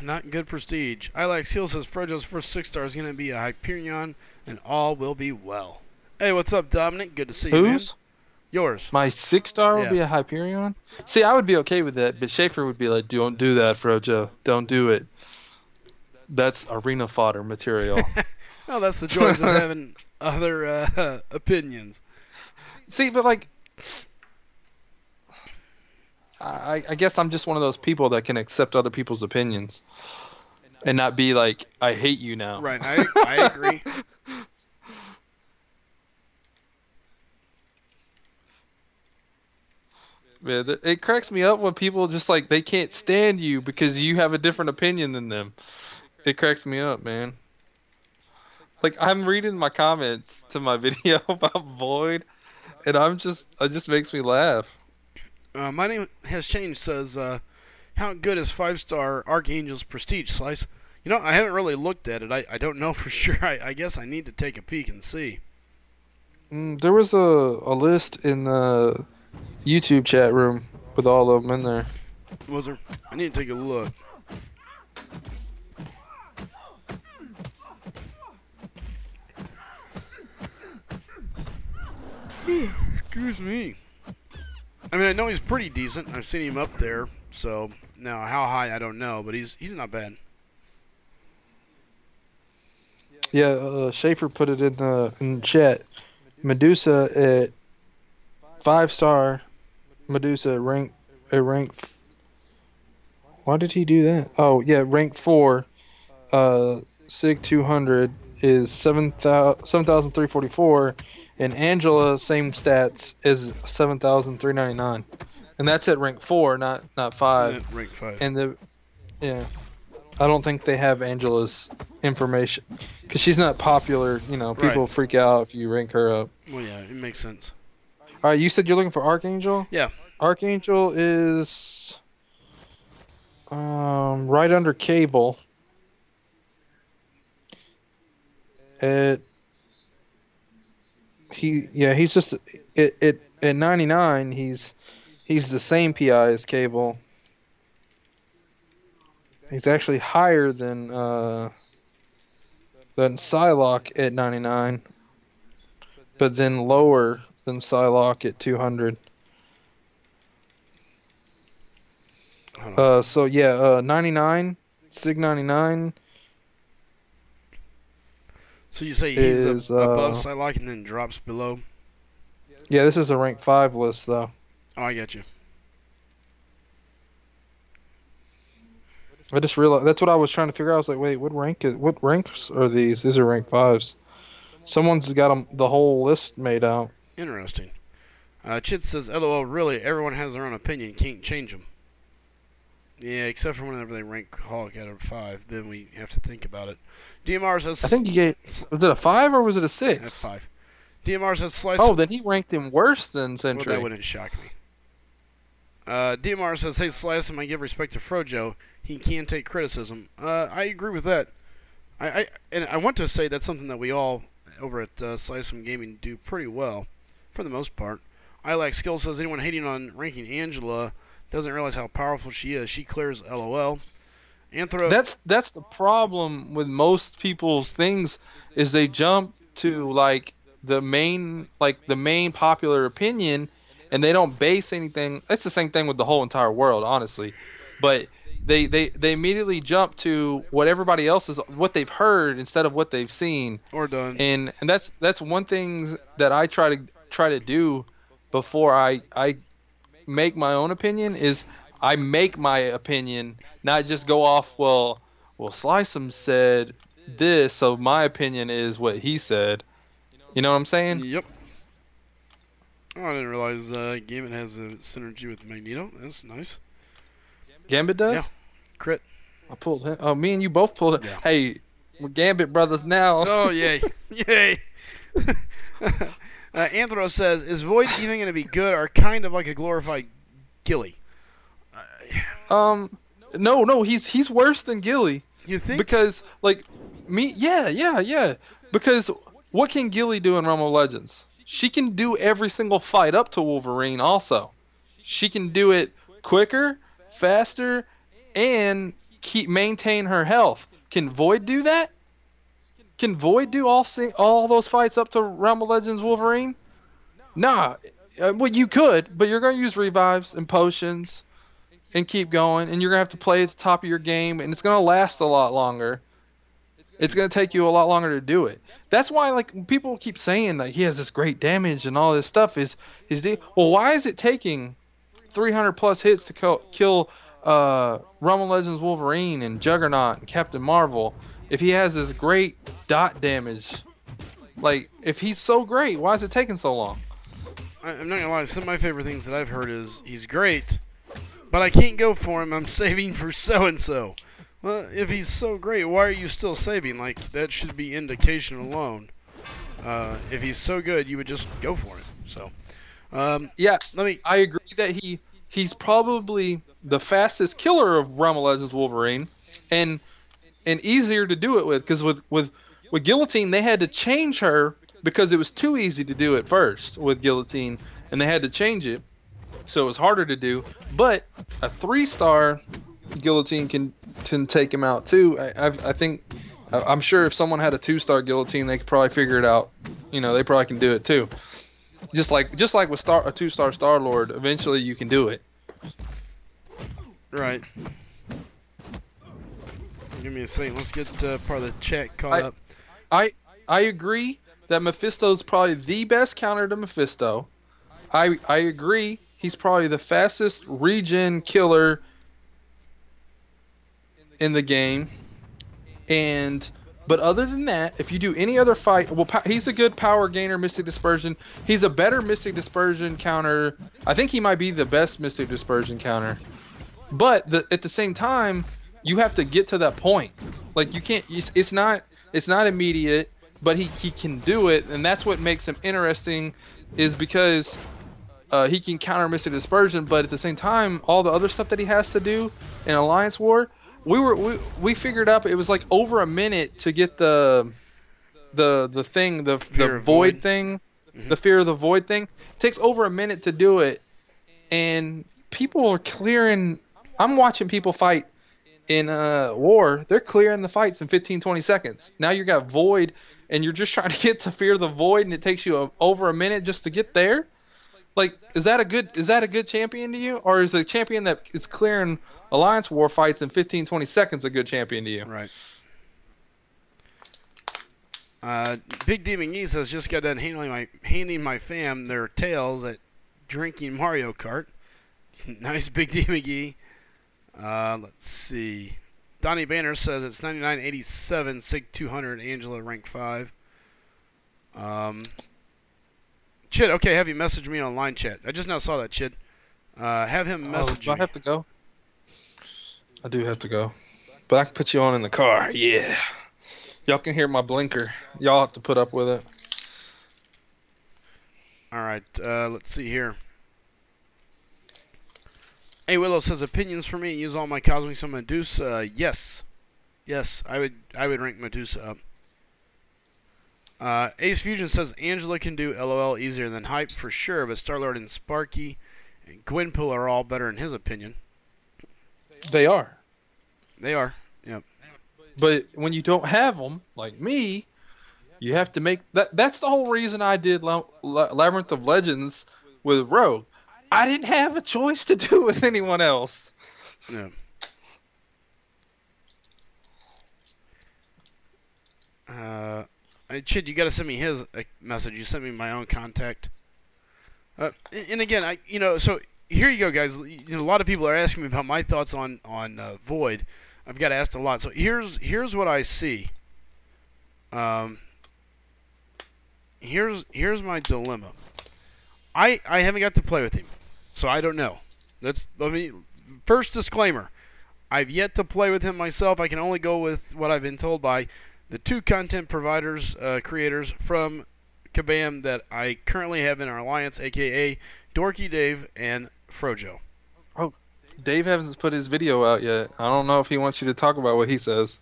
Not good prestige. I like Seal says FroJo's first 6-star is going to be a Hyperion, and all will be well. Hey, what's up, Dominic? Good to see you, man. Whose? Yours. My 6-star would be a Hyperion? See, I would be okay with that, but Schaefer would be like, don't do that, FroJo. Don't do it. That's arena fodder material. Well, that's the joys of having other opinions. See, but like, I guess I'm just one of those people that can accept other people's opinions and not be like, I hate you now. Right, I agree. Man, it cracks me up when people just like, they can't stand you because you have a different opinion than them. It cracks me up, man. Like, I'm reading my comments to my video about Void, and it just makes me laugh. My name has changed says, how good is 5-star Archangel's Prestige, Slice? You know, I haven't really looked at it. I don't know for sure. I guess I need to take a peek and see. There was a list in the YouTube chat room with all of them in there. Was there? I need to take a look. Excuse me. I mean, I know he's pretty decent. I've seen him up there. So now, how high I don't know, but he's not bad. Yeah, Schaefer put it in chat. Medusa at 5-star. Medusa rank. Why did he do that? Oh yeah, rank 4. Sig 200 is 7,344, and Angela same stats is 7,399, and that's at rank 4, not 5. Yeah, rank 5. And I don't think they have Angela's information because she's not popular. You know, people freak out if you rank her up. Well, yeah, it makes sense. All right, you said you're looking for Archangel? Yeah. Archangel is right under Cable. He's just at 99. He's the same PI as Cable. He's actually higher than Psylocke at 99, but then lower than Psylocke at 200. So yeah, 99, Sig 99. So you say he's above Psylocke and then drops below? Yeah, this is a rank 5 list though. Oh, I get you. I just realized that's what I was trying to figure out. I was like, wait, what ranks are these? These are rank 5s. Someone's got the whole list made out. Interesting. Chit says, LOL, really, everyone has their own opinion. Can't change them. Yeah, except for whenever they rank Hawk out of 5, then we have to think about it. DMR says... I think was it a 5 or was it a 6? That's 5. DMR says Slice... Oh, then he ranked him worse than Sentry. Well, that wouldn't shock me. DMR says, hey, Slycem, I give respect to FroJo. He can take criticism. I agree with that. And I want to say that's something that we all over at SlycemGaming do pretty well, for the most part. I like Skill says, anyone hating on ranking Angela doesn't realize how powerful she is. She clears LOL. Anthro. That's the problem with most people's things is they jump to like the main popular opinion, and they don't base anything. It's the same thing with the whole entire world, honestly. But they immediately jump to what everybody else is, what they've heard instead of what they've seen or done. And that's one thing that I try to do before I make my own opinion is I make my opinion, not just go off well Slycem said this, so my opinion is what he said. You know what I'm saying? Yep. Oh, I didn't realize Gambit has a synergy with Magneto. That's nice. Gambit does? Yeah. Crit. I pulled him. Oh, me and you both pulled it. Yeah. Hey, we're Gambit brothers now. Oh, yay. Yay. Anthro says, is Void even going to be good or kind of like a glorified Gilly? No, he's worse than Gilly. You think? Because, like, yeah. Because what can Gilly do in Realm of Legends? She can do every single fight up to Wolverine also. She can do it quicker, faster, and maintain her health. Can Void do that? Can Void do all those fights up to Realm of Legends Wolverine? Nah. Well, you could, but you're going to use revives and potions and keep going, and you're going to have to play at the top of your game, and it's going to last a lot longer. It's going to take you a lot longer to do it. That's why, like, people keep saying that he has this great damage and all this stuff. Well, why is it taking 300 plus hits to kill Realm of Legends Wolverine and Juggernaut and Captain Marvel if he has this great dot damage? Like, if he's so great, why is it taking so long? I'm not going to lie. Some of my favorite things that I've heard is he's great, but I can't go for him. I'm saving for so-and-so. Well, if he's so great, why are you still saving? Like, that should be indication alone. If he's so good, you would just go for it. So, yeah, I agree that he's probably the fastest killer of Realm of Legends Wolverine, and easier to do it with, because with Guillotine they had to change her because it was too easy to do it first with Guillotine, and they had to change it, so it was harder to do. But a 3-star Guillotine can take him out too. I'm sure if someone had a 2-star Guillotine, they could probably figure it out. You know, they probably can do it too. Just like with a 2-star Star-Lord, eventually you can do it. Right. Give me a second. Let's get part of the chat caught up. I agree that Mephisto's probably the best counter to Mephisto. I agree he's probably the fastest regen killer in the game. But other than that, if you do any other fight, well, he's a good power gainer, Mystic Dispersion. He's a better Mystic Dispersion counter. I think he might be the best Mystic Dispersion counter. But at the same time, you have to get to that point. Like, you can't. It's not immediate, but he can do it, and that's what makes him interesting. Is because he can counter Mystic Dispersion, but at the same time, all the other stuff that he has to do in Alliance War. We figured out it was like over a minute to get the thing, the void thing, the fear of the void thing. It takes over a minute to do it, and people are clearing. I'm watching people fight in war. They're clearing the fights in 15-20 seconds. Now you got void, and you're just trying to get to fear the void, and it takes you over a minute just to get there. Like, is that a good champion to you, or is a champion that is clearing Alliance War fights in 15-20 seconds a good champion to you? Right. Big D McGee says, just got done handing my fam their tails at drinking Mario Kart. Nice, Big D McGee. Let's see. Donnie Banner says it's 99.87, Sig 200, Angela rank 5. Chid, okay, have you message me on line chat. I just now saw that, Chid. Have him message do me. I have to go? I do have to go. But I can put you on in the car. Yeah. Y'all can hear my blinker. Y'all have to put up with it. All right, let's see here. Hey, Willow says, opinions for me. Use all my cosmics on Medusa. Yes. Yes, I would rank Medusa up. Ace Fusion says Angela can do LOL easier than Hype for sure, but Star-Lord and Sparky and Gwenpool are all better in his opinion. They are. They are. Yep. But when you don't have them, like me, you have to make that. That's the whole reason I did Labyrinth of Legends with Rogue. I didn't have a choice to do it with anyone else. Yeah. Chid, you got to send me his message. You sent me my own contact. And again, so here you go, guys. A lot of people are asking me about my thoughts on Void. I've got asked a lot. So here's what I see. Here's my dilemma. I haven't got to play with him, so I don't know. First disclaimer. I've yet to play with him myself. I can only go with what I've been told by the two content providers, creators from Kabam that I currently have in our alliance, aka Dorky Dave and FroJo. Oh, Dave hasn't put his video out yet. I don't know if he wants you to talk about what he says.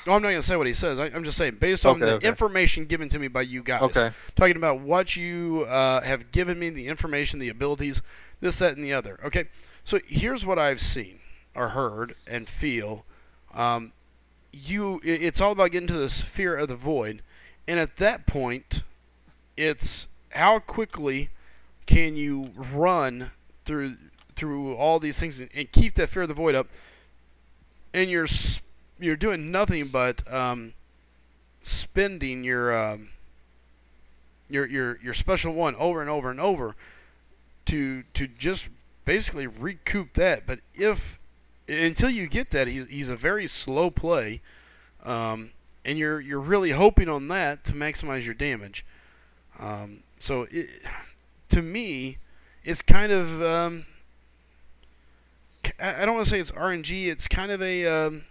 No, I'm not going to say what he says. I'm just saying, based on the information given to me by you guys. Okay. Talking about what you have given me, the information, the abilities, this, that, and the other. Okay. So here's what I've seen or heard and feel. It's all about getting to the sphere of the void. And at that point, it's how quickly can you run through all these things and keep that fear of the void up. And you're doing nothing but spending your special one over and over and over to just basically recoup that. But until you get that, he's a very slow play, and you're really hoping on that to maximize your damage. To me, it's kind of I don't want to say it's RNG. It's kind of a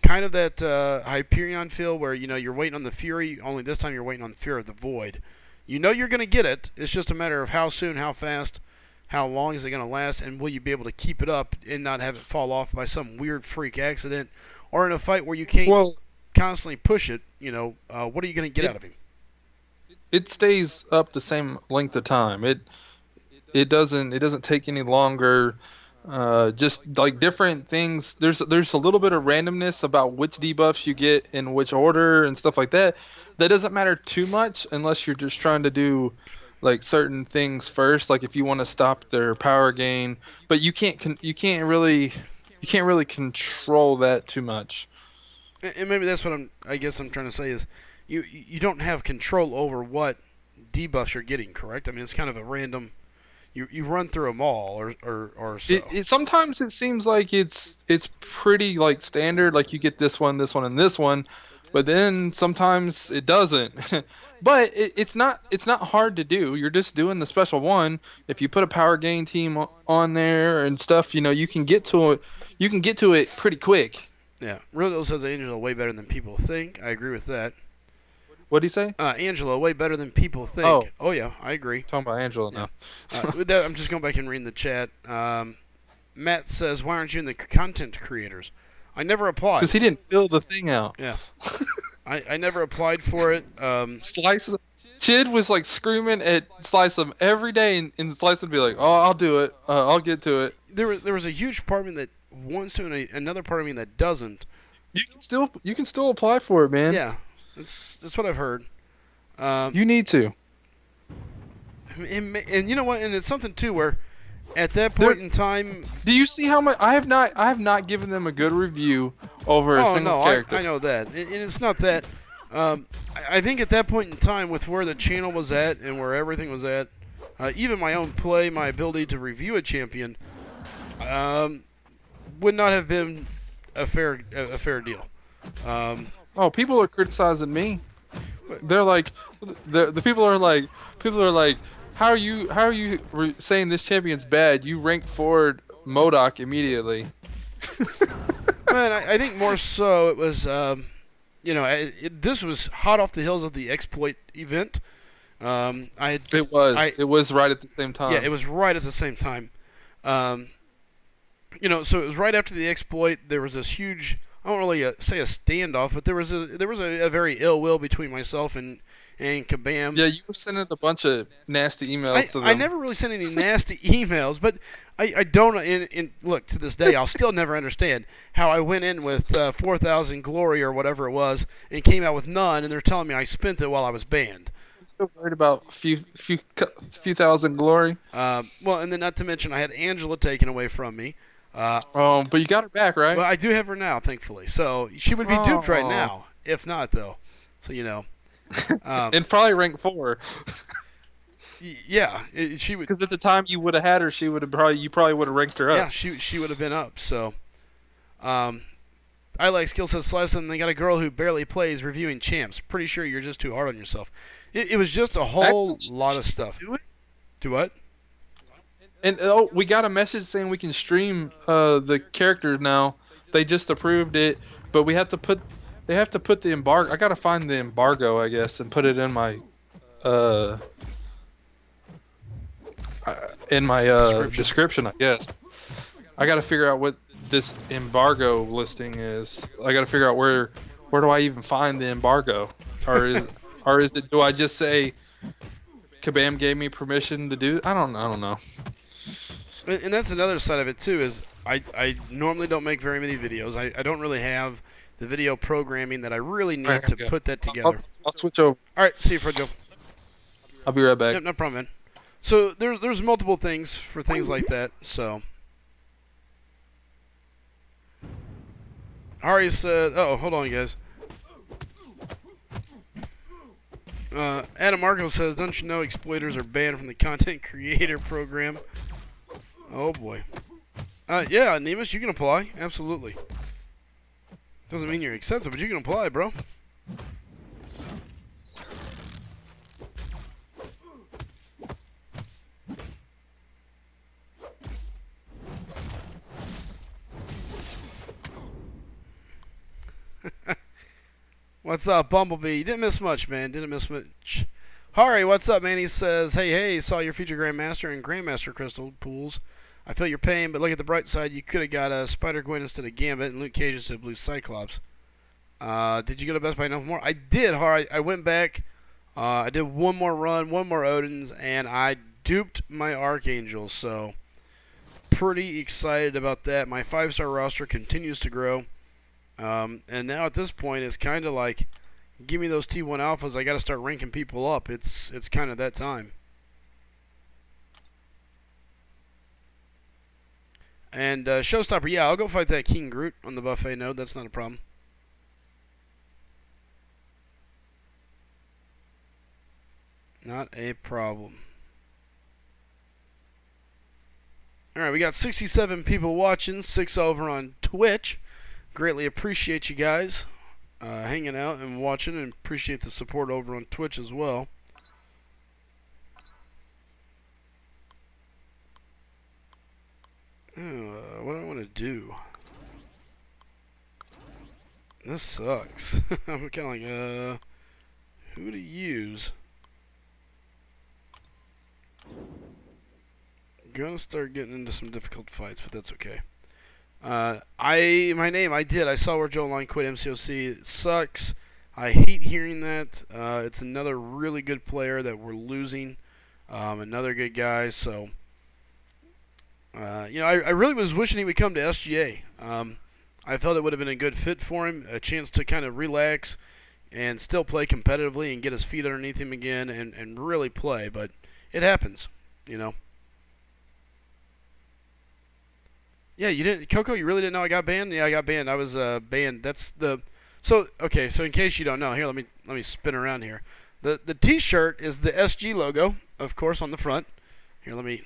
kind of that Hyperion feel where you're waiting on the Fury. Only this time you're waiting on Fear of the Void. You know you're going to get it. It's just a matter of how soon, how fast, how long is it going to last, and will you be able to keep it up and not have it fall off by some weird freak accident, or in a fight where you can't constantly push it. What are you going to get out of him? It stays up the same length of time. It doesn't take any longer. Just like different things. There's a little bit of randomness about which debuffs you get in which order and stuff like that. That doesn't matter too much unless you're just trying to do like certain things first. Like if you want to stop their power gain, but you can't really control that too much. And maybe that's what I guess I'm trying to say is you don't have control over what debuffs you're getting. Correct? I mean it's kind of a random. You run through them all, or so. Sometimes it seems like it's pretty like standard, like you get this one, and this one, but then sometimes it doesn't. But it's not hard to do. You're just doing the special one. If you put a power gain team on there and stuff, you can get to it. You can get to it pretty quick. Yeah, Rodell says Angela way better than people think. I agree with that. What'd he say? Angela, way better than people think. Oh yeah, I agree. Talking about Angela now. I'm just going back and reading the chat. Matt says, why aren't you in the content creators? I never applied. Because he didn't fill the thing out. Yeah. I never applied for it. Chid was like screaming at Slycem every day, and Slycem would be like, "Oh, I'll do it. I'll get to it." There was a huge part of me that wants to, and another part of me that doesn't. You can still apply for it, man. Yeah. That's what I've heard. You need to. And you know what? And it's something too where, at that point in time, do you see how much I have not given them a good review over a single character? I know that, and it's not that. I think at that point in time, with where the channel was at and where everything was at, even my own play, my ability to review a champion, would not have been a fair deal. People are criticizing me. They're like, the people are like, how are you saying this champion's bad? You ranked forward MODOK immediately. Man, I think more so it was, this was hot off the heels of the exploit event. It was right at the same time. Yeah, it was right at the same time. So it was right after the exploit. There was this huge. I don't really say a standoff, but there was a very ill will between myself and Kabam. Yeah, you were sending a bunch of nasty emails to them. I never really sent any nasty emails, but I don't. And look, to this day, I'll still never understand how I went in with 4,000 glory or whatever it was and came out with none, and they're telling me I spent it while I was banned. I'm still worried about a few thousand glory. Well, and then not to mention I had Angela taken away from me. But you got her back, right? Well, I do have her now, thankfully. So she would be duped right now. if not though. So you know, And probably rank 4. Yeah, she would. Because at the time you would have had her, you probably would have ranked her up. Yeah, she would have been up. So, I like skill says Slycem. They got a girl who barely plays reviewing champs. Pretty sure you're just too hard on yourself. It was just a whole lot of stuff. Do what? And we got a message saying we can stream the characters now. They just approved it, but they have to put the embargo. I gotta find the embargo, I guess, and put it in my description, I guess. I gotta figure out what this embargo listing is. I gotta figure out where do I even find the embargo, or is it? Do I just say Kabam gave me permission to do? I don't know. And that's another side of it too. Is I normally don't make very many videos. I don't really have the video programming that I really need to put that together. I'll switch over. All right, see you, FroJo. I'll be right back. Yep, no problem, man. So there's multiple things for things like that. So Ari said, "Oh, hold on, guys." Adam Marco says, "Don't you know exploiters are banned from the content creator program?" Oh boy. Yeah, Nemus, you can apply. Absolutely. Doesn't mean you're accepted, but you can apply, bro. What's up, Bumblebee? You didn't miss much, man. Didn't miss much. Hari, what's up, man? He says, hey, saw your future Grandmaster and Grandmaster Crystal pools. I feel your pain, but look at the bright side. You could have got a Spider-Gwen instead of Gambit and Luke Cage instead of Blue Cyclops. Did you go to Best Buy enough more? I did, Hari. I went back. I did one more run, one more Odins, and I duped my Archangel. So, pretty excited about that. My 5-star roster continues to grow. And now at this point, it's kind of like, give me those T1 alphas. I got to start ranking people up. It's kind of that time. And Showstopper, yeah, I'll go fight that King Groot on the buffet node. That's not a problem. Not a problem. Alright, we got 67 people watching, 6 over on Twitch. Greatly appreciate you guys hanging out and watching, and appreciate the support over on Twitch as well. What do I want to do? This sucks. I'm kind of like, who to use? Gonna start getting into some difficult fights, but that's okay. I saw where Joe Line quit MCOC. It sucks. I hate hearing that. It's another really good player that we're losing. Another good guy. So, you know, I really was wishing he would come to SGA. I felt it would have been a good fit for him, a chance to kind of relax and still play competitively and get his feet underneath him again and really play. But it happens, you know. Yeah, you didn't, Coco. You really didn't know I got banned? Yeah, I got banned. I was banned. That's the. So okay. So in case you don't know, here let me spin around here. The T-shirt is the SG logo, of course, on the front. Here, let me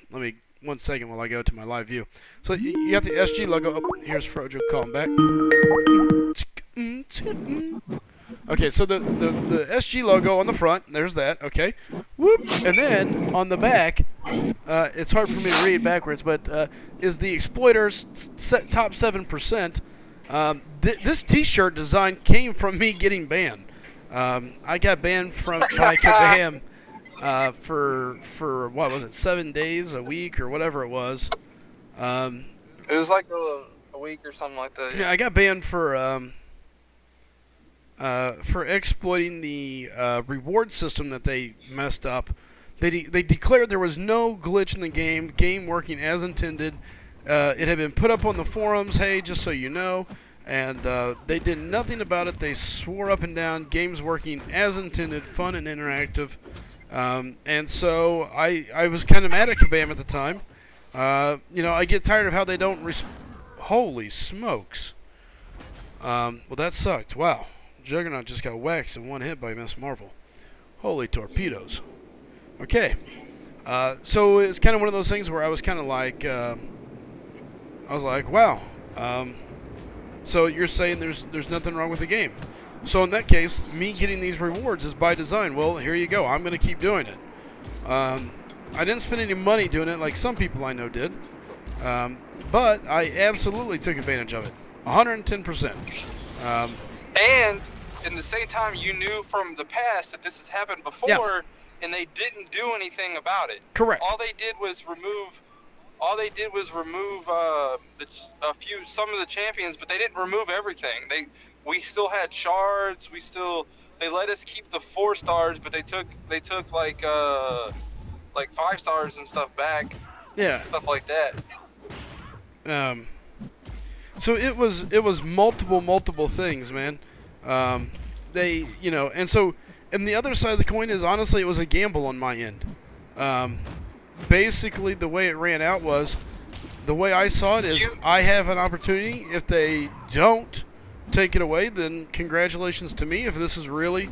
1 second while I go to my live view. So you got the SG logo. Oh, here's FroJo calling back. Okay, so the SG logo on the front, there's that, okay. Whoop, and then on the back, it's hard for me to read backwards, but is the Exploiters top 7%. This T-shirt design came from me getting banned. I got banned by Kabam for what was it, 7 days, a week, or whatever it was. It was like a week or something like that. Yeah, I got banned for exploiting the reward system that they messed up. They declared there was no glitch in the game working as intended. It had been put up on the forums, hey, just so you know, and they did nothing about it. They swore up and down, game's working as intended, fun and interactive. And so I was kind of mad at Kabam at the time. You know, I get tired of how they don't holy smokes. Well, that sucked. Wow. Juggernaut just got waxed in one hit by Miss Marvel. Holy torpedoes. Okay. So it's kind of one of those things where I was kind of like, wow. So you're saying there's nothing wrong with the game. So in that case, me getting these rewards is by design. Well, here you go. I'm going to keep doing it. I didn't spend any money doing it like some people I know did. But I absolutely took advantage of it. 110%. And in the same time, you knew from the past that this has happened before, yeah. And they didn't do anything about it. Correct. All they did was remove some of the champions, but they didn't remove everything. We still had shards. They let us keep the 4 stars, but they took like 5 stars and stuff back. Yeah. Stuff like that. So it was multiple things, man. They, you know, and the other side of the coin is, honestly, it was a gamble on my end. Basically, the way it ran out was, the way I saw it is, I have an opportunity. If they don't take it away, then congratulations to me. If this is really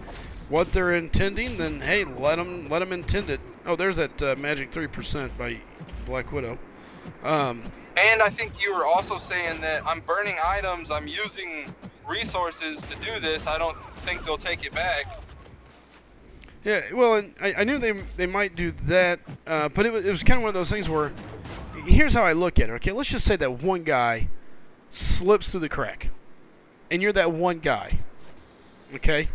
what they're intending, then hey, let them intend it. Oh, there's that magic 3% by Black Widow. And I think you were also saying that I'm burning items, I'm using resources to do this. I don't think they'll take it back. Yeah, well, and I knew they might do that, but it was kind of one of those things where, here's how I look at it. Okay, let's just say that one guy slips through the crack, and you're that one guy. Okay,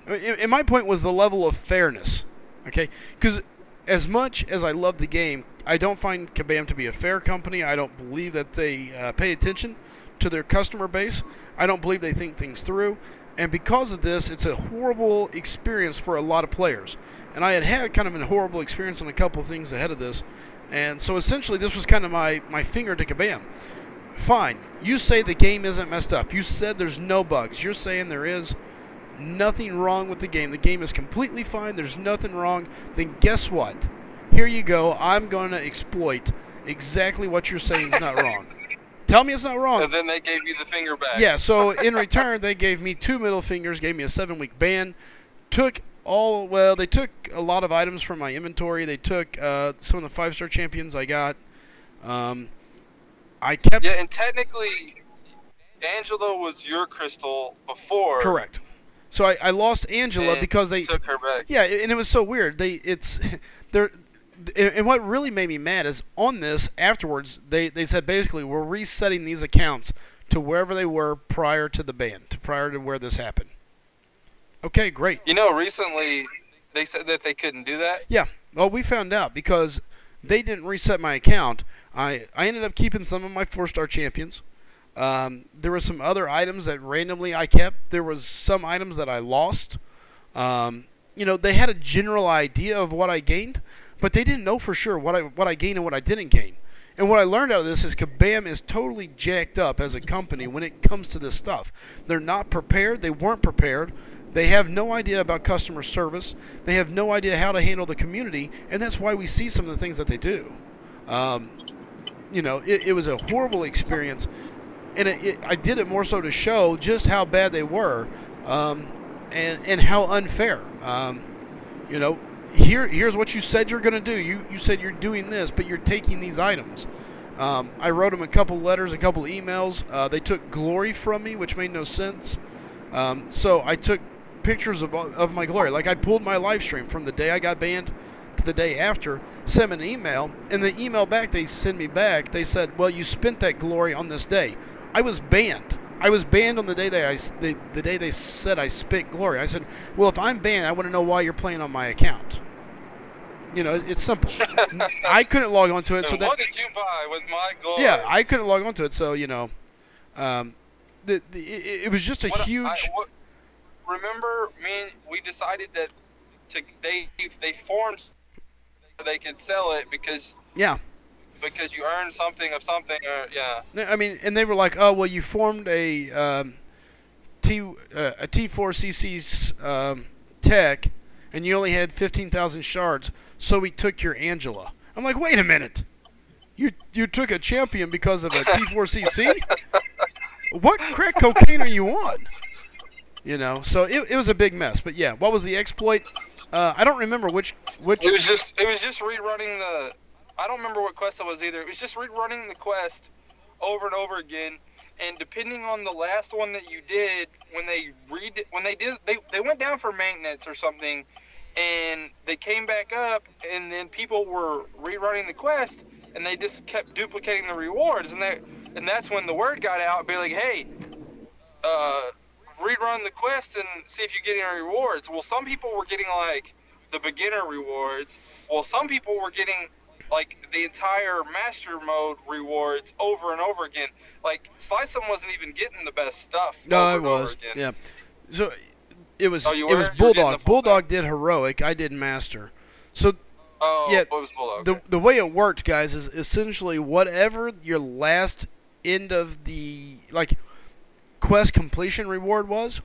and my point was the level of fairness. Okay, because as much as I love the game, I don't find Kabam to be a fair company. I don't believe that they pay attention to their customer base. I don't believe they think things through. And because of this, it's a horrible experience for a lot of players. And I had kind of a horrible experience on a couple of things ahead of this. And so essentially this was kind of my finger to Kabam. Fine, you say the game isn't messed up. You said there's no bugs. You're saying there is nothing wrong with the game. The game is completely fine. There's nothing wrong. Then guess what? Here you go. I'm going to exploit exactly what you're saying is not wrong. Tell me it's not wrong. And then they gave you the finger back. Yeah, so in return, they gave me 2 middle fingers, gave me a 7-week ban, they took a lot of items from my inventory. They took some of the 5-star champions I got. I kept... Yeah, and technically, Angela was your crystal before. Correct. So I lost Angela because they... took her back. Yeah, and it was so weird. And what really made me mad is on this, afterwards, they said basically we're resetting these accounts to wherever they were prior to the ban, prior to where this happened. Okay, great. You know, recently they said that they couldn't do that? Yeah. Well, we found out because they didn't reset my account. I ended up keeping some of my 4-star champions. There were some other items that randomly I kept. There was some items that I lost. You know, they had a general idea of what I gained, but they didn't know for sure what I gained and what I didn't gain. And what I learned out of this is Kabam is totally jacked up as a company when it comes to this stuff. They're not prepared. They weren't prepared. They have no idea about customer service. They have no idea how to handle the community, and that's why we see some of the things that they do. You know, it was a horrible experience, and I did it more so to show just how bad they were, and how unfair. You know, here's what you said you're going to do. You said you're doing this, but you're taking these items. I wrote them a couple letters, a couple emails. They took glory from me, which made no sense. So I took pictures of my glory. Like, I pulled my live stream from the day I got banned to the day after, sent them an email, and the email back they sent me back, they said, well, you spent that glory on this day. I was banned. I was banned on the day the day they said I spent glory. I said, well, if I'm banned, I want to know why you're playing on my account. You know, it's simple. I couldn't log onto it. So what did you buy with my glory? Yeah, I couldn't log onto it, so, you know, it was just a huge... remember, we decided that they formed so they could sell it because... Yeah. Because you earned something of something, or yeah. I mean, and they were like, "Oh, well, you formed a T4CC's tech, and you only had 15,000 shards, so we took your Angela." I'm like, "Wait a minute, you took a champion because of a T4CC? What crack cocaine are you on?" You know, so it was a big mess. But yeah, what was the exploit? I don't remember which. It was just rerunning the. I don't remember what quest it was either. It was just rerunning the quest over and over again, and depending on the last one that you did, they went down for maintenance or something, and they came back up, and then people were rerunning the quest, and they just kept duplicating the rewards, and that's when the word got out, be like, hey, rerun the quest and see if you get any rewards. Well, some people were getting like the beginner rewards. Well, some people were getting like the entire master mode rewards over and over again. Like Slycem wasn't even getting the best stuff. No, it was. Yeah. So it was. Oh, it was Bulldog. Bulldog did heroic. I did master. So yeah, it was Bulldog. Okay. The way it worked, guys, is essentially whatever your last end of the quest completion reward was.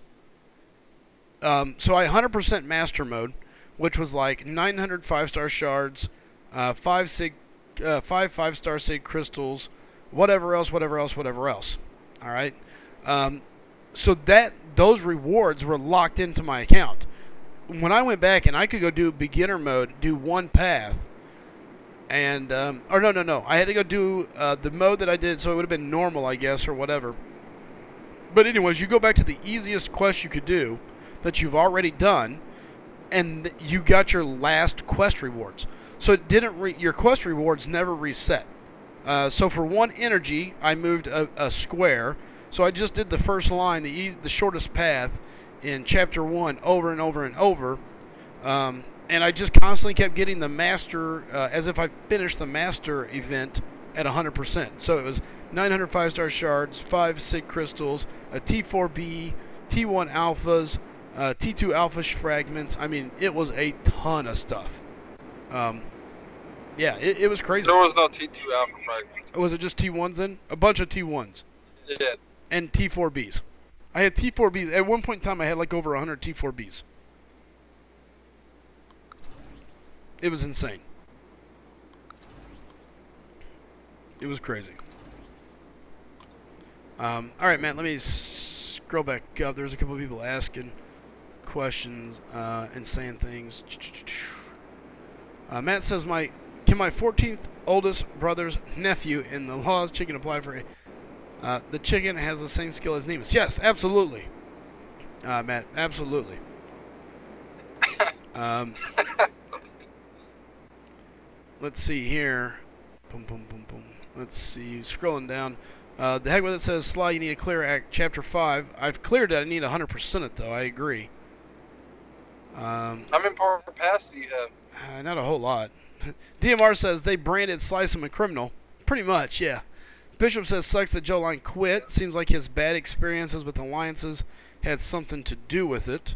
So I 100% master mode, which was like 900 5-star shards, 5 5-star sig crystals, whatever else. All right. So those rewards were locked into my account. When I went back and I could go do beginner mode, do one path, and or no, I had to go do the mode that I did, so it would have been normal, I guess, or whatever. But anyways, you go back to the easiest quest you could do that you've already done, and you got your last quest rewards. So it didn't your quest rewards never reset. So for 1 energy, I moved a square. So I just did the first line, the shortest path in chapter 1 over and over and over. And I just constantly kept getting the master, as if I finished the master event at 100%. So it was 900 5-star shards, 5 sig crystals, a T4B, T1 alphas, T2 alpha fragments. I mean, it was a ton of stuff. Yeah, it was crazy. There was no T2 alpha fragments. Was it just T1s then? A bunch of T1s. Yeah. And T4Bs. I had T4Bs. At one point in time, I had like over 100 T4Bs. It was insane. It was crazy. All right, Matt, let me scroll back up. There's a couple of people asking questions and saying things. Matt says, can my 14th oldest brother's nephew in the Law's Chicken apply for the chicken has the same skill as Nemus? Yes, absolutely. Matt, absolutely. Let's see here. Boom, boom, boom, boom. Let's see. Scrolling down. The heck with it says, Sly, you need to clear Act Chapter 5. I've cleared it. I need 100% it, though. I agree. How many power pass do you have? Not a whole lot. DMR says they branded Slycem a criminal. Pretty much, yeah. Bishop says, sucks that Joe Line quit. Seems like his bad experiences with alliances had something to do with it.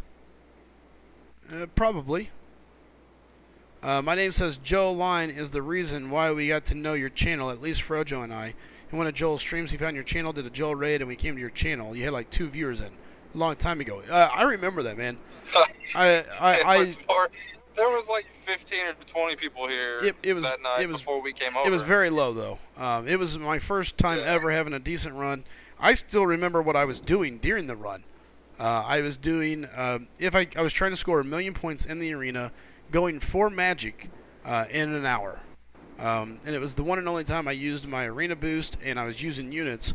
Probably. My name says Joe Line is the reason why we got to know your channel, at least FroJo and I. In one of Joel's streams, he found your channel, did a Joel raid, and we came to your channel. You had like 2 viewers in. A long time ago. I remember that, man. There was like 15 or 20 people here that night before we came over. It was very low, though. It was my first time ever having a decent run. I still remember what I was doing during the run. I was doing, I was trying to score 1 million points in the arena, going for magic in an hour. And it was the one and only time I used my arena boost, and I was using units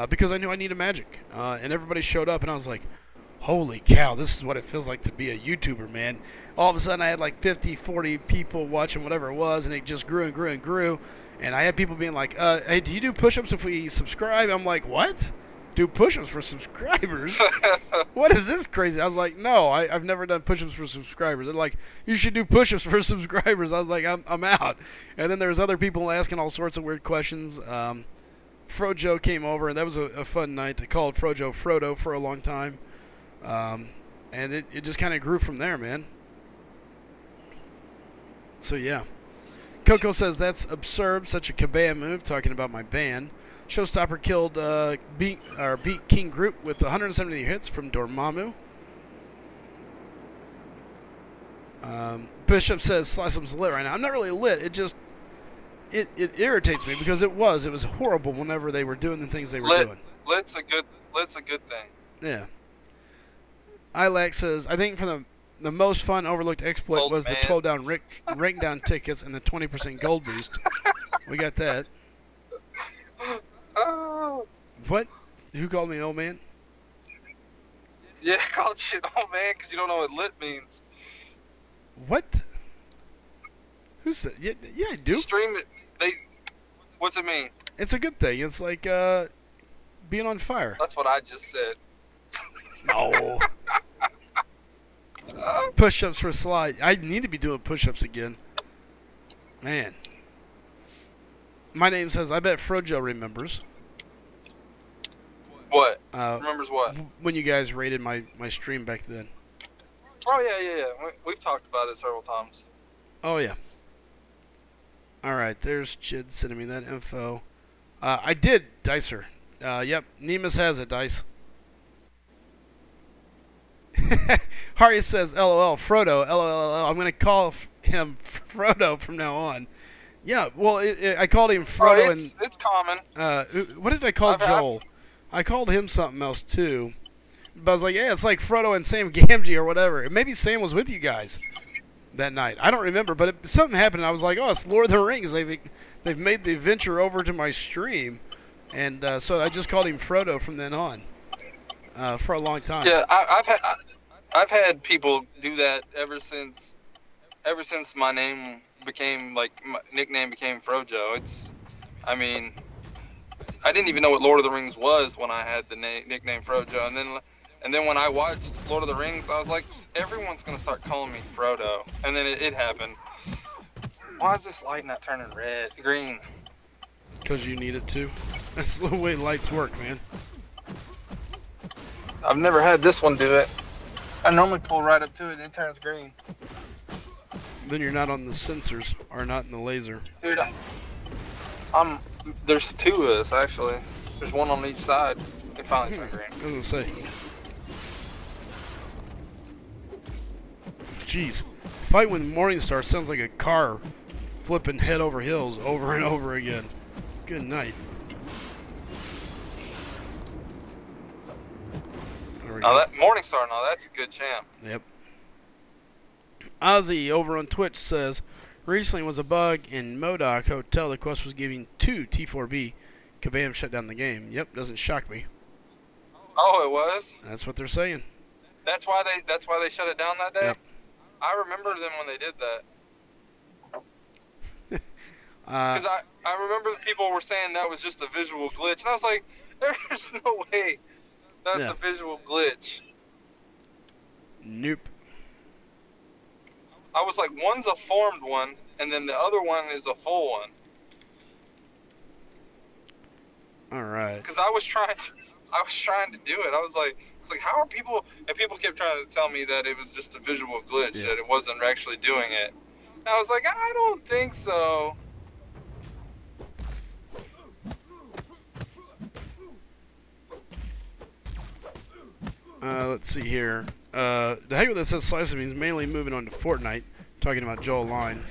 because I knew I needed magic. And everybody showed up, and I was like, holy cow, this is what it feels like to be a YouTuber, man. All of a sudden, I had like 50, 40 people watching whatever it was, and it just grew and grew and grew. And I had people being like, hey, do you do push-ups if we subscribe? I'm like, what? Do push-ups for subscribers? What is this crazy? I was like, no, I've never done push-ups for subscribers. They're like, you should do push-ups for subscribers. I was like, I'm out. And then there was other people asking all sorts of weird questions. FroJo came over, and that was a fun night. I called FroJo Frodo for a long time. And it just kind of grew from there, man. So, yeah. Coco says, that's absurd, such a Kabea move, talking about my ban. Showstopper killed beat King Groot with 170 hits from Dormammu. Bishop says Slycem's lit right now. I'm not really lit. It irritates me because it was horrible whenever they were doing the things they were doing. Lit's a good thing. Yeah. Ilax says, I think for the most fun overlooked exploit Old was man. the 12 down rank down tickets and the 20% gold boost. We got that. Oh. What? Who called me an old man? Yeah, I called you an old man because you don't know what lit means. What? Who said? Yeah, I do. Stream it. What's it mean? It's a good thing. It's like being on fire. That's what I just said. No. Push-ups for Sly. I need to be doing push-ups again. Man. My name says, I bet FroJo remembers. What? Remembers what? When you guys rated my stream back then. Oh, yeah. We've talked about it several times. Oh, yeah. Alright, there's Chid sending me that info. I did, Dicer. Yep, Nemus has it, Dice. Harry says, LOL, FroJo, LOL, I'm going to call him FroJo from now on. Yeah, well, I called him FroJo. It's common. What did I call Joel? I called him something else, too. But I was like, yeah, it's like FroJo and Sam Gamgee or whatever. Maybe Sam was with you guys that night. I don't remember, but something happened, and I was like, oh, it's Lord of the Rings. They've made the venture over to my stream. And so I just called him FroJo from then on for a long time. Yeah, I've had people do that ever since my name became, like, my nickname became FroJo. I mean, I didn't even know what Lord of the Rings was when I had the nickname FroJo, and then when I watched Lord of the Rings, I was like, everyone's gonna start calling me Frodo, and then it happened. Why is this light not turning green? Because you need it to. That's the way lights work, man. I've never had this one do it. I normally pull right up to it and it turns green. Then you're not on the sensors, or not in the laser. Dude, there's two of us, actually. There's one on each side. It finally turned green. I was going to say. Jeez. Fight with Morningstar sounds like a car flipping head over heels over and over again. Good night. That Morningstar, that's a good champ. Yep. Ozzy over on Twitch says, recently was a bug in Modoc Hotel. The quest was giving 2 T4B. Kabam shut down the game. Yep, doesn't shock me. Oh, it was? That's what they're saying. That's why they shut it down that day? Yep. I remember them when they did that. Because I remember people were saying that was just a visual glitch, and I was like, there's no way that's a visual glitch. Nope. I was like, one's a formed one, and then the other one is a full one. All right. Because I was trying to do it. I was like, how are people? And people kept trying to tell me that it was just a visual glitch, that it wasn't actually doing it. And I was like, I don't think so. Let's see here. The heck with that says Slycem means mainly moving on to Fortnite, talking about Joel Line.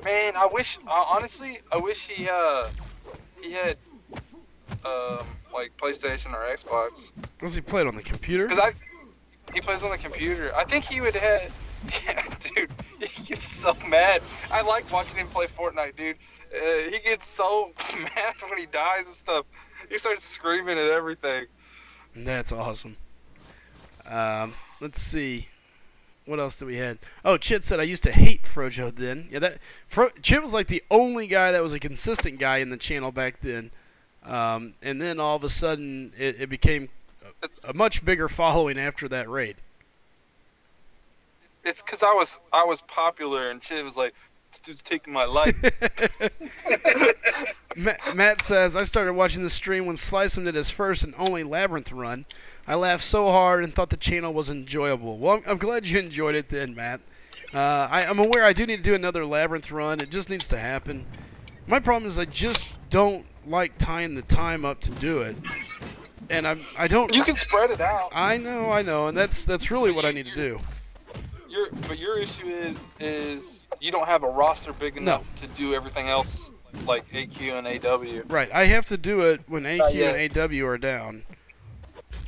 Man, I wish, honestly, he had, like PlayStation or Xbox. Does he play it on the computer? Because he plays on the computer. I think he would have, yeah, dude, he gets so mad. I like watching him play Fortnite, dude. He gets so mad when he dies and stuff. He starts screaming at everything. That's awesome. Let's see. What else do we have? Oh, Chit said I used to hate FroJo then. Yeah, Chit was like the only guy that was a consistent guy in the channel back then. And then all of a sudden it became a much bigger following after that raid. It's because I was popular and Chit was like, this dude's taking my life. Matt says, I started watching the stream when Slycem did his first and only Labyrinth run. I laughed so hard and thought the channel was enjoyable. Well, I'm glad you enjoyed it then, Matt. I'm aware I do need to do another Labyrinth run. It just needs to happen. My problem is I just don't like tying the time up to do it. And I don't... You can spread it out. I know, and that's really what I need to do. But your issue is you don't have a roster big enough to do everything else like AQ and AW. Right, I have to do it when AQ and AW are down.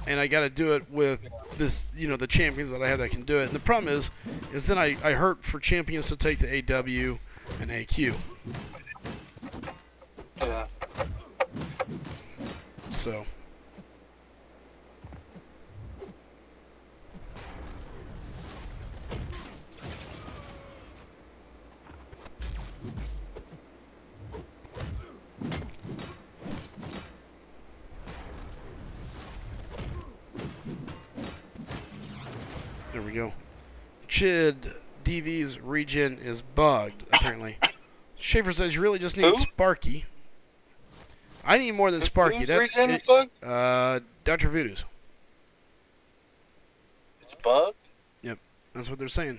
and I got to do it with this, the champions that I have that can do it. And the problem is then I hurt for champions to take the AW and AQ. Yeah. So. There we go. Chid DV's regen is bugged, apparently. Schaefer says you really just need Sparky. I need more than Sparky. Whose regen is bugged? Dr. Voodoo's. It's bugged? Yep, that's what they're saying.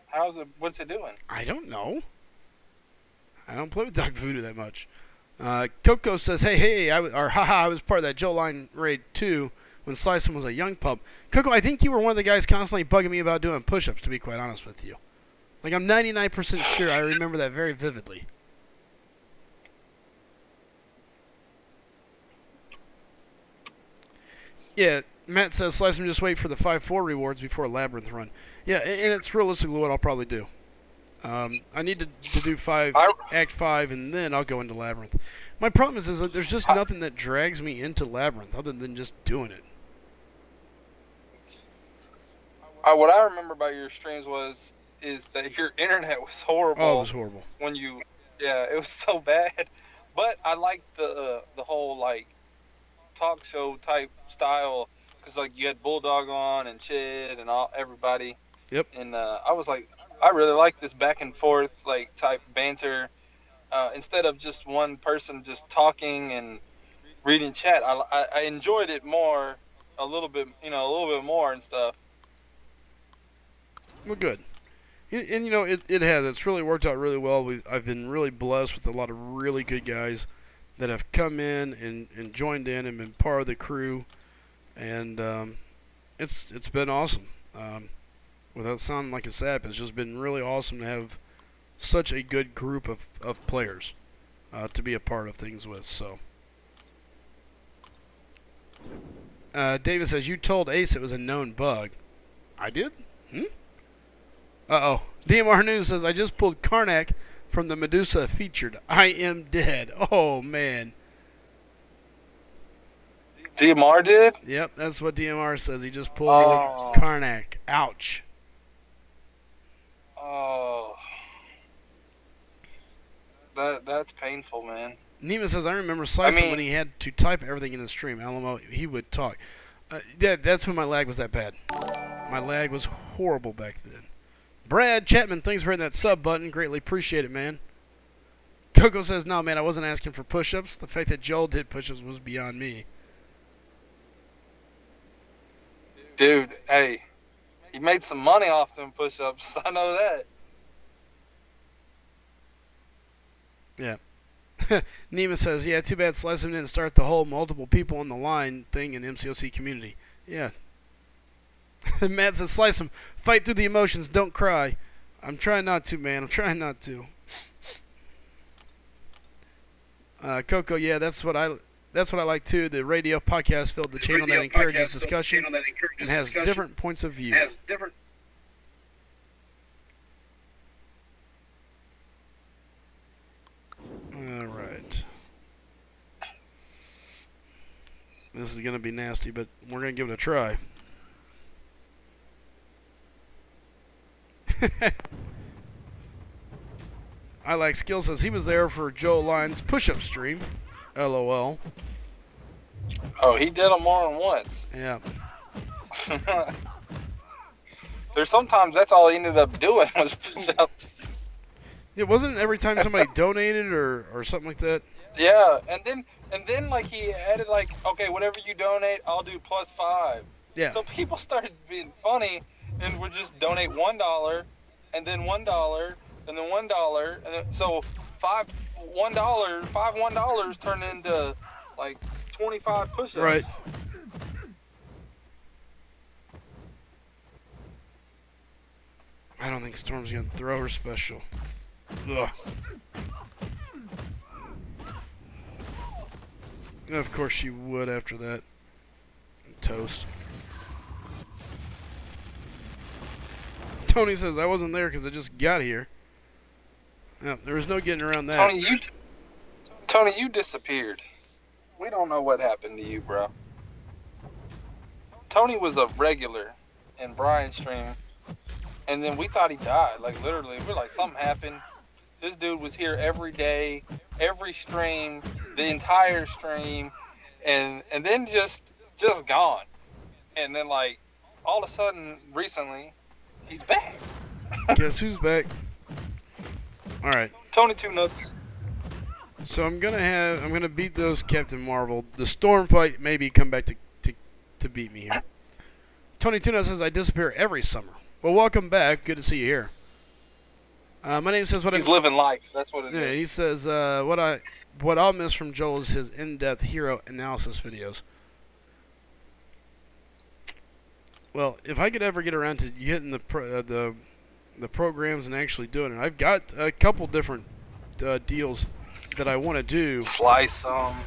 How's it? What's it doing? I don't know. I don't play with Dr. Voodoo that much. Coco says, hey, I was part of that Joe Line raid too when Slycem was a young pup. Coco, I think you were one of the guys constantly bugging me about doing push-ups, to be quite honest with you. Like, I'm 99% sure I remember that very vividly. Yeah, Matt says, Slycem, just wait for the 5-4 rewards before a Labyrinth run. Yeah, and it's realistically what I'll probably do. I need to do Act 5, and then I'll go into Labyrinth. My problem is that there's just nothing that drags me into Labyrinth other than just doing it. What I remember about your streams is that your internet was horrible. Oh, it was horrible. Yeah, it was so bad. But I liked the whole like talk show type style because like you had Bulldog on and Chid and everybody. Yep. And I was like, I really like this back and forth like type banter. Instead of just one person just talking and reading chat, I enjoyed it more, a little bit more and stuff. Well, good. And it has. It's really worked out really well. I've been really blessed with a lot of really good guys that have come in and joined in and been part of the crew, and it's been awesome. Without sounding like a sap, it's just been really awesome to have such a good group of players to be a part of things with. So, David says, you told Ace it was a known bug. I did? Uh-oh. DMR News says, I just pulled Karnak from the Medusa featured. I am dead. Oh, man. DMR did? Yep, that's what DMR says. He just pulled Karnak. Ouch. Oh. That's painful, man. Nima says, I remember Slycem when he had to type everything in his stream. LMO, he would talk. That's when my lag was that bad. My lag was horrible back then. Brad Chapman, thanks for hitting that sub button. Greatly appreciate it, man. Coco says, no, man, I wasn't asking for push-ups. The fact that Joel did push-ups was beyond me. Dude, hey, he made some money off them push-ups. I know that. Yeah. Nima says, yeah, too bad Slycem didn't start the whole multiple people on the line thing in MCOC community. Yeah. Matt says, Slycem, fight through the emotions, don't cry. I'm trying not to, man. I'm trying not to. Coco, yeah, that's what I like too. The radio podcast filled the channel that encourages discussion and has different points of view. All right. This is going to be nasty, but we're going to give it a try. I like Skill says he was there for Joe Lyons' push-up stream. LOL. Oh, he did them more than once. Yeah. There's sometimes that's all he ended up doing was push-ups. It wasn't every time somebody donated or something like that. Yeah, and then like he added like, okay, whatever you donate, I'll do +5. Yeah. So people started being funny and would just donate $1 and then $1 and then $1 and then, so five $1 turned into like 25 push-ups. Right. I don't think Storm's gonna throw her special. Ugh. And of course she would after that. toast. Tony says, I wasn't there because I just got here. Yeah, there was no getting around that. Tony, you disappeared. We don't know what happened to you, bro. Tony was a regular in Brian's stream, and then we thought he died. Like, literally, we're like, something happened. This dude was here every day, every stream, the entire stream, and then just gone. And then, like, all of a sudden, recently, he's back. Guess who's back? All right. Tony Two Nuts. So I'm gonna beat those Captain Marvel. The storm fight maybe come back to beat me here. Tony Two Nuts says I disappear every summer. Well, welcome back. Good to see you here. My name says what he's living life. That's what it is. He says what I'll miss from Joel is his in-depth hero analysis videos. Well, if I could ever get around to getting the programs and actually doing it, I've got a couple different deals that I want to do. Slice them.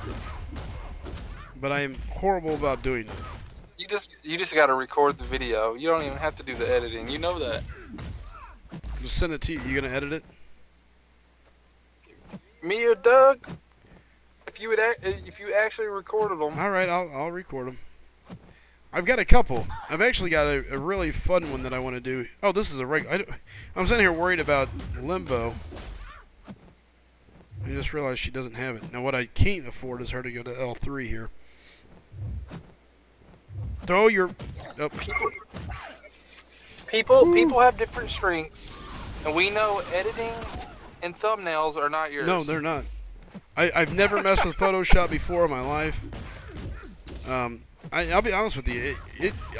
But I am horrible about doing it. You just got to record the video. You don't even have to do the editing. You know that. Just send it to you. You gonna edit it? Me or Doug? If you actually recorded them. All right, I'll record them. I've got a couple. I've actually got a really fun one that I want to do. Oh, this is a I'm sitting here worried about Limbo. I just realized she doesn't have it. Now, what I can't afford is her to go to L3 here. Throw your... Oh. People have different strengths, and we know editing and thumbnails are not yours. No, they're not. I've never messed with Photoshop before in my life. I'll be honest with you.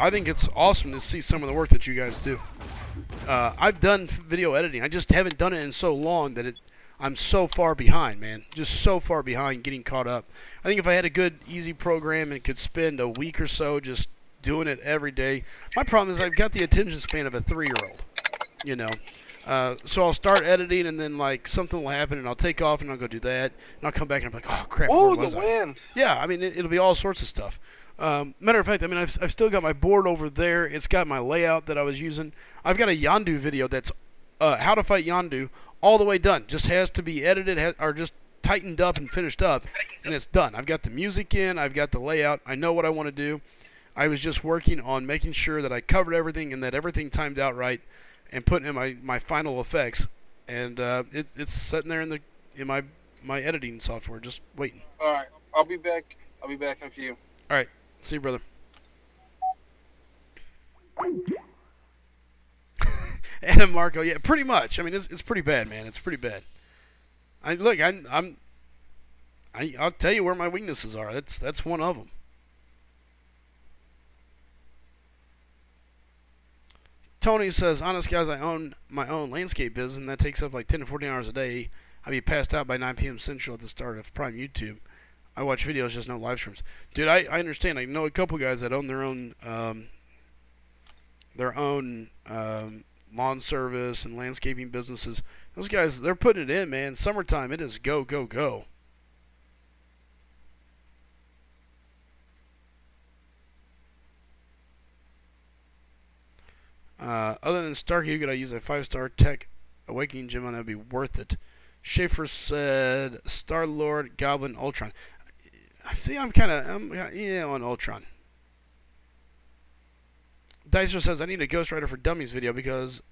I think it's awesome to see some of the work that you guys do. I've done video editing. I just haven't done it in so long that I'm so far behind, man. Just so far behind getting caught up. I think if I had a good, easy program and could spend a week or so just doing it every day. My problem is I've got the attention span of a 3-year-old, you know. So I'll start editing and then, like, something will happen and I'll take off and I'll go do that. And I'll come back and I'm like, oh, crap, where was I? Wind. Yeah, I mean, it'll be all sorts of stuff. Matter of fact, I mean, I've still got my board over there. It's got my layout that I was using. I've got a Yondu video that's how to fight Yondu all the way done. Just has to be edited or just tightened up and finished up, and it's done. I've got the music in. I've got the layout. I know what I want to do. I was just working on making sure that I covered everything and that everything timed out right and putting in my final effects. And it's sitting there in my editing software just waiting. All right. I'll be back in a few. All right. See you, brother. Adam Marco, yeah, pretty much. I mean, it's pretty bad, man. It's pretty bad. I'll tell you where my weaknesses are. That's one of them. Tony says, honest guys, I own my own landscape business, and that takes up like 10 to 14 hours a day. I'd be passed out by 9 p.m. Central at the start of Prime YouTube. I watch videos, just no live streams. Dude, I understand. I know a couple guys that own their own lawn service and landscaping businesses. Those guys, they're putting it in, man. Summertime, it is go, go, go. Other than Starkey, could I use a 5-star tech awakening gem on that would be worth it? Schaefer said Star-Lord, Goblin, Ultron. See, I'm on Ultron. Dicer says I need a Ghost Rider for Dummies video because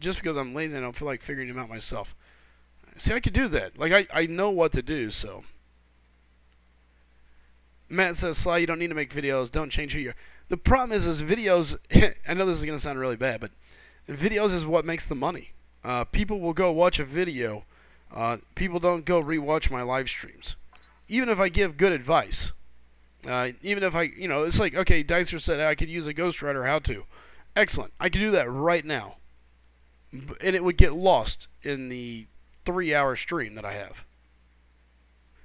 because I'm lazy, I don't feel like figuring them out myself. See, I could do that. Like I know what to do. So Matt says, Sly, you don't need to make videos. Don't change who you are. The problem is videos. I know this is gonna sound really bad, but videos is what makes the money. People will go watch a video. People don't go rewatch my live streams. Even if I give good advice, even if it's like, okay, Dicer said I could use a Ghost Rider, how to. Excellent. I could do that right now. And it would get lost in the 3-hour stream that I have.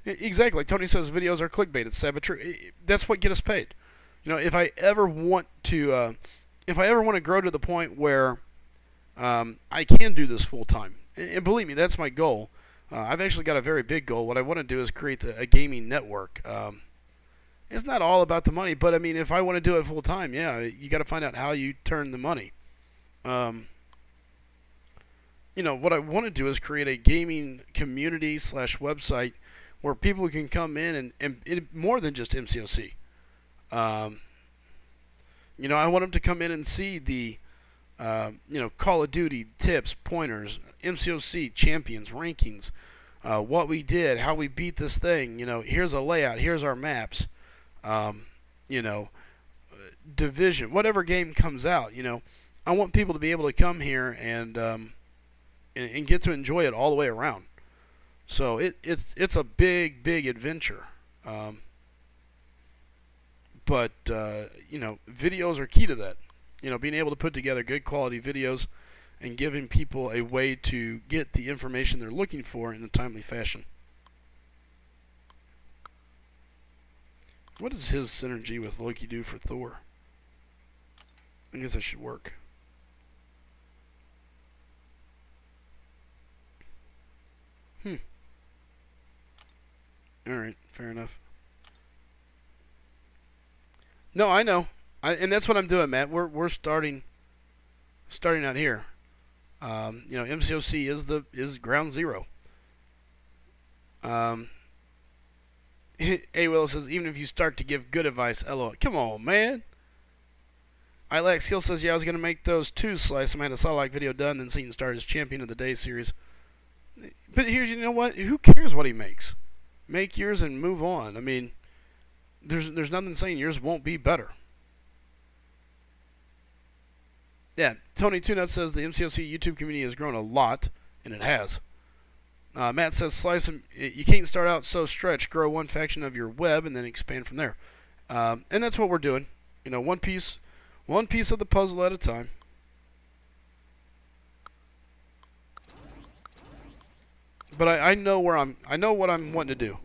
Exactly. Like Tony says, videos are clickbait. It's sad but true. That's what gets us paid. You know, if I ever want to grow to the point where I can do this full time, and believe me, that's my goal. I've actually got a very big goal. What I want to do is create a gaming network. it's not all about the money, but I mean, if I want to do it full time, yeah, you got to find out how you turn the money. You know, what I want to do is create a gaming community / website where people can come in and more than just MCOC. You know, I want them to come in and see the, you know, Call of Duty tips, pointers, MCOC champions, rankings, what we did, how we beat this thing. You know, here's a layout, here's our maps. You know, division, whatever game comes out. You know, I want people to be able to come here and get to enjoy it all the way around. So it's a big adventure. But you know, videos are key to that. You know, being able to put together good quality videos and giving people a way to get the information they're looking for in a timely fashion. What does his synergy with Loki do for Thor? I guess that should work. Alright, fair enough. No, I know. And that's what I'm doing, Matt. We're starting out here. You know, MCOC is ground zero. A Will says, even if you start to give good advice, LOL. Come on, man. Ilax Hill says, yeah, I was gonna make those too, Slycem. I had a Slycem video done, then Seaton started his Champion of the Day series. But here's, you know what? Who cares what he makes? Make yours and move on. I mean, there's nothing saying yours won't be better. Yeah, Tony Tunut says the MCOC YouTube community has grown a lot, and it has. Matt says, Slycem, you can't start out so stretched. Grow one faction of your web and then expand from there. And that's what we're doing. You know, one piece of the puzzle at a time. But I know where I know what I'm wanting to do.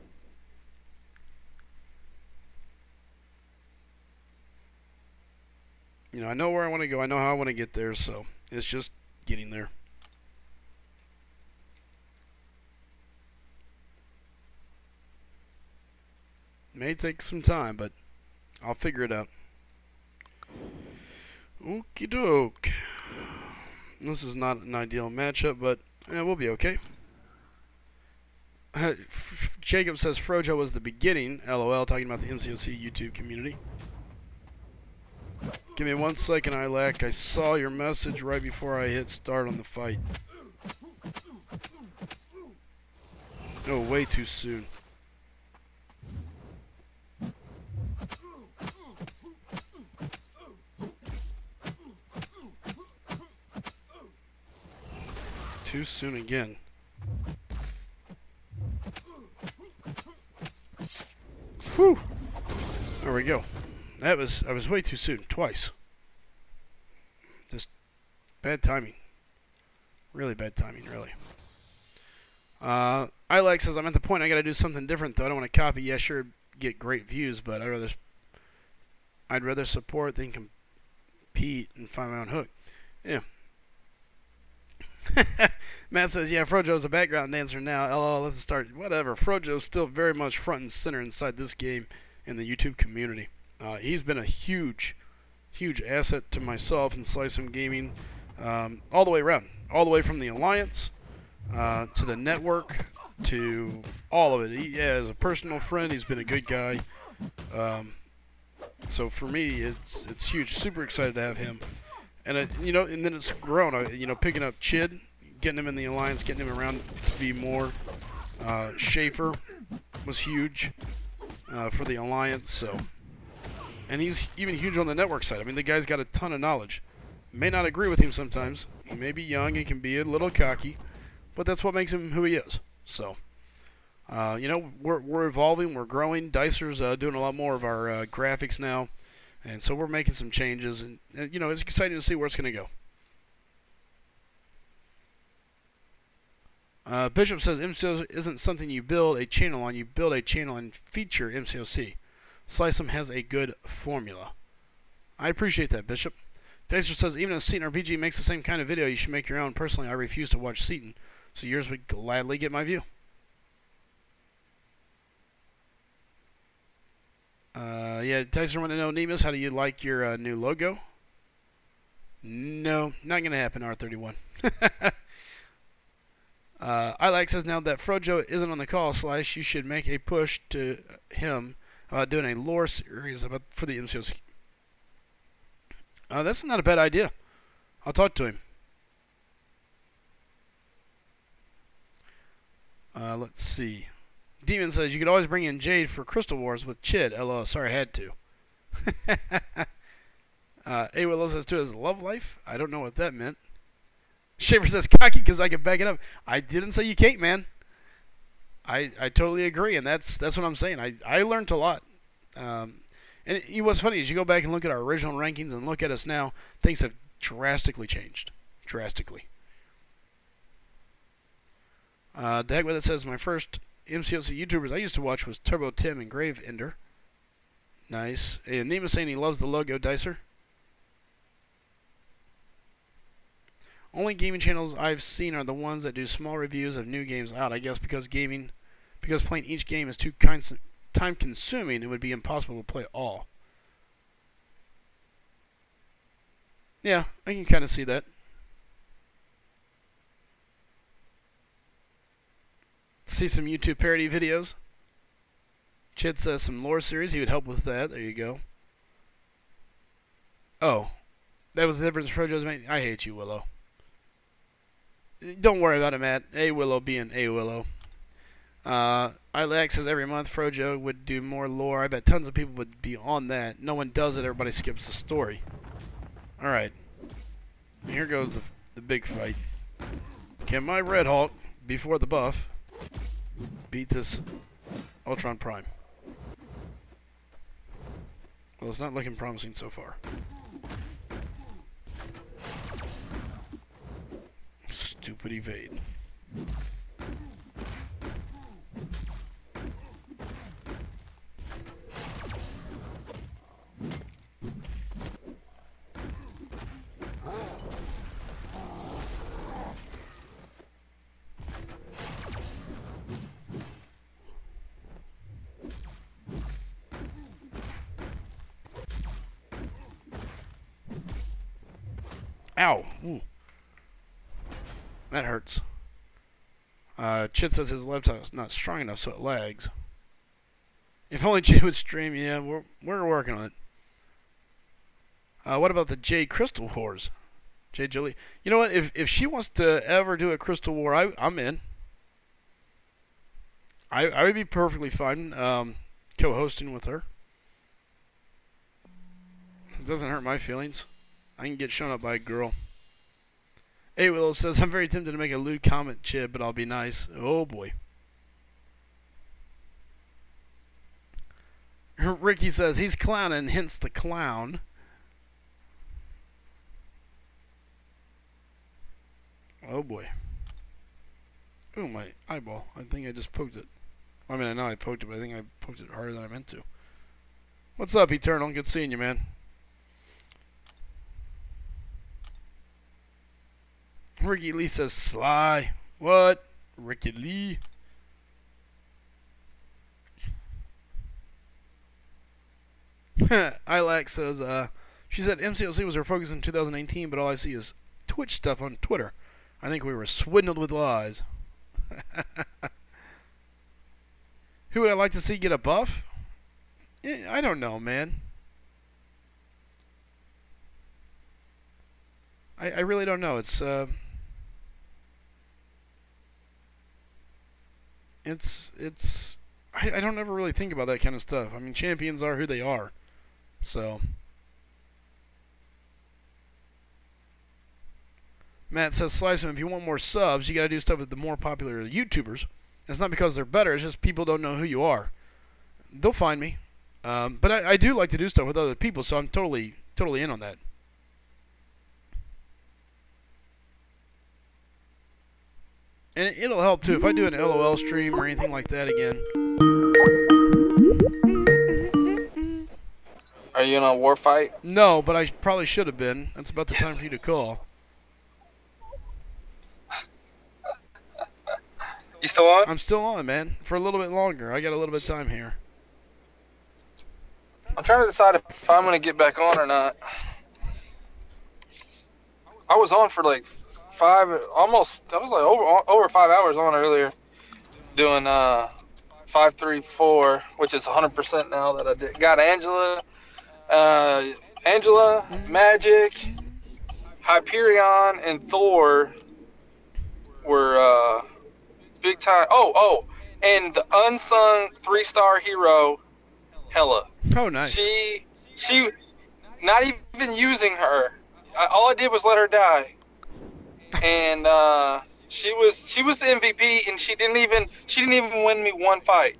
You know, I know where I want to go. I know how I want to get there. So it's just getting there. May take some time, but I'll figure it out. Okie doke. This is not an ideal matchup, but we'll be okay. Jacob says FroJo was the beginning. LOL, talking about the MCOC YouTube community. Give me 1 second, Ilac. I saw your message right before I hit start on the fight. Oh, way too soon. Too soon again. Whew. There we go. I was way too soon, twice. Just bad timing. Really bad timing, really. Ilac says, I'm at the point I gotta do something different though. I don't want to copy. Yeah, sure, get great views, but I'd rather support than compete and find my own hook. Yeah. Matt says, yeah, FroJo's a background dancer now. LOL, let's start. Whatever. FroJo's still very much front and center inside this game in the YouTube community. He's been a huge asset to myself and SlycemGaming all the way around. All the way from the Alliance to the network to all of it. As a personal friend, he's been a good guy. So for me, it's huge. Super excited to have him. And you know, and then it's grown. You know, picking up Chid, getting him in the Alliance, getting him around to be more. Schaefer was huge for the Alliance. So, and he's even huge on the network side. I mean, the guy's got a ton of knowledge. May not agree with him sometimes. He may be young. He can be a little cocky, but that's what makes him who he is. So, you know, we're evolving. We're growing. Dicer's doing a lot more of our graphics now. And so we're making some changes, and you know, it's exciting to see where it's going to go. Bishop says MCOC isn't something you build a channel on. You build a channel and feature MCOC. Slycem has a good formula. I appreciate that, Bishop. Dicer says, even if Seaton RPG makes the same kind of video, you should make your own. Personally, I refuse to watch Seaton, so yours would gladly get my view. Yeah, Tyson want to know, Nemus, how do you like your new logo? No, not going to happen, R31. Ilax says, now that FroJo isn't on the call, Slice, you should make a push to him about doing a lore series for the MCOC. That's not a bad idea. I'll talk to him. Let's see. Demon says, you could always bring in Jade for Crystal Wars with Chid. LO, sorry, I had to. A Willow says, to his love life? I don't know what that meant. Schaefer says, cocky because I can back it up. I didn't say you can't, man. I totally agree, and that's what I'm saying. I learned a lot. And what's funny is you go back and look at our original rankings and look at us now, things have drastically changed. Drastically. The heck with it says, my first MCOC YouTubers I used to watch was Turbo Tim and Grave Ender. Nice. And Nema's saying he loves the logo, Dicer. Only gaming channels I've seen are the ones that do small reviews of new games out. I guess because playing each game is too time consuming, it would be impossible to play all. Yeah, I can kind of see that. See some YouTube parody videos. Chid says some lore series. He would help with that. There you go. Oh, that was the difference FroJo's made. I hate you, Willow. Don't worry about it, Matt. A Willow being A Willow. Ilax says every month FroJo would do more lore. I bet tons of people would be on that. No one does it. Everybody skips the story. All right. Here goes the big fight. Can my Red Hulk, before the buff, beat this Ultron Prime? Well, it's not looking promising so far. Stupid evade. Ow. Ooh. That hurts. Chit says his laptop is not strong enough, so it lags. If only Jay would stream. Yeah, we're working on it. What about the Jay Crystal Wars? Jay Jolie. You know what? If she wants to ever do a Crystal War, I'm in. I would be perfectly fine co-hosting with her. It doesn't hurt my feelings. I can get shown up by a girl. A Willow says, I'm very tempted to make a lewd comment, Chib, but I'll be nice. Oh, boy. Ricky says, he's clowning, hence the clown. Oh, boy. Oh, my eyeball. I think I just poked it. I mean, I know I poked it, but I think I poked it harder than I meant to. What's up, Eternal? Good seeing you, man. Ricky Lee says, Sly. What? Ricky Lee. Ilax says, she said MCOC was her focus in 2019, but all I see is Twitch stuff on Twitter. I think we were swindled with lies. Who would I like to see get a buff? I don't know, man. I really don't know. I don't ever really think about that kind of stuff. I mean, champions are who they are. So. Matt says, Slycem, if you want more subs, you got to do stuff with the more popular YouTubers. It's not because they're better. It's just people don't know who you are. They'll find me. But I do like to do stuff with other people, so I'm totally in on that. And it'll help, too, if I do an LOL stream or anything like that again. Are you in a war fight? No, but I probably should have been. That's about the time for you to call. You still on? I'm still on, man. For a little bit longer. I got a little bit of time here. I'm trying to decide if I'm gonna get back on or not. I was on for like I was like over 5 hours on earlier doing 5-3-4, which is 100% now that I got uh, Angela, Magic, Hyperion, and Thor were big time. And the unsung 3-star hero, Hela. Oh, nice. She, not even using her. All I did was let her die, and she was the MVP, and she didn't even win me one fight.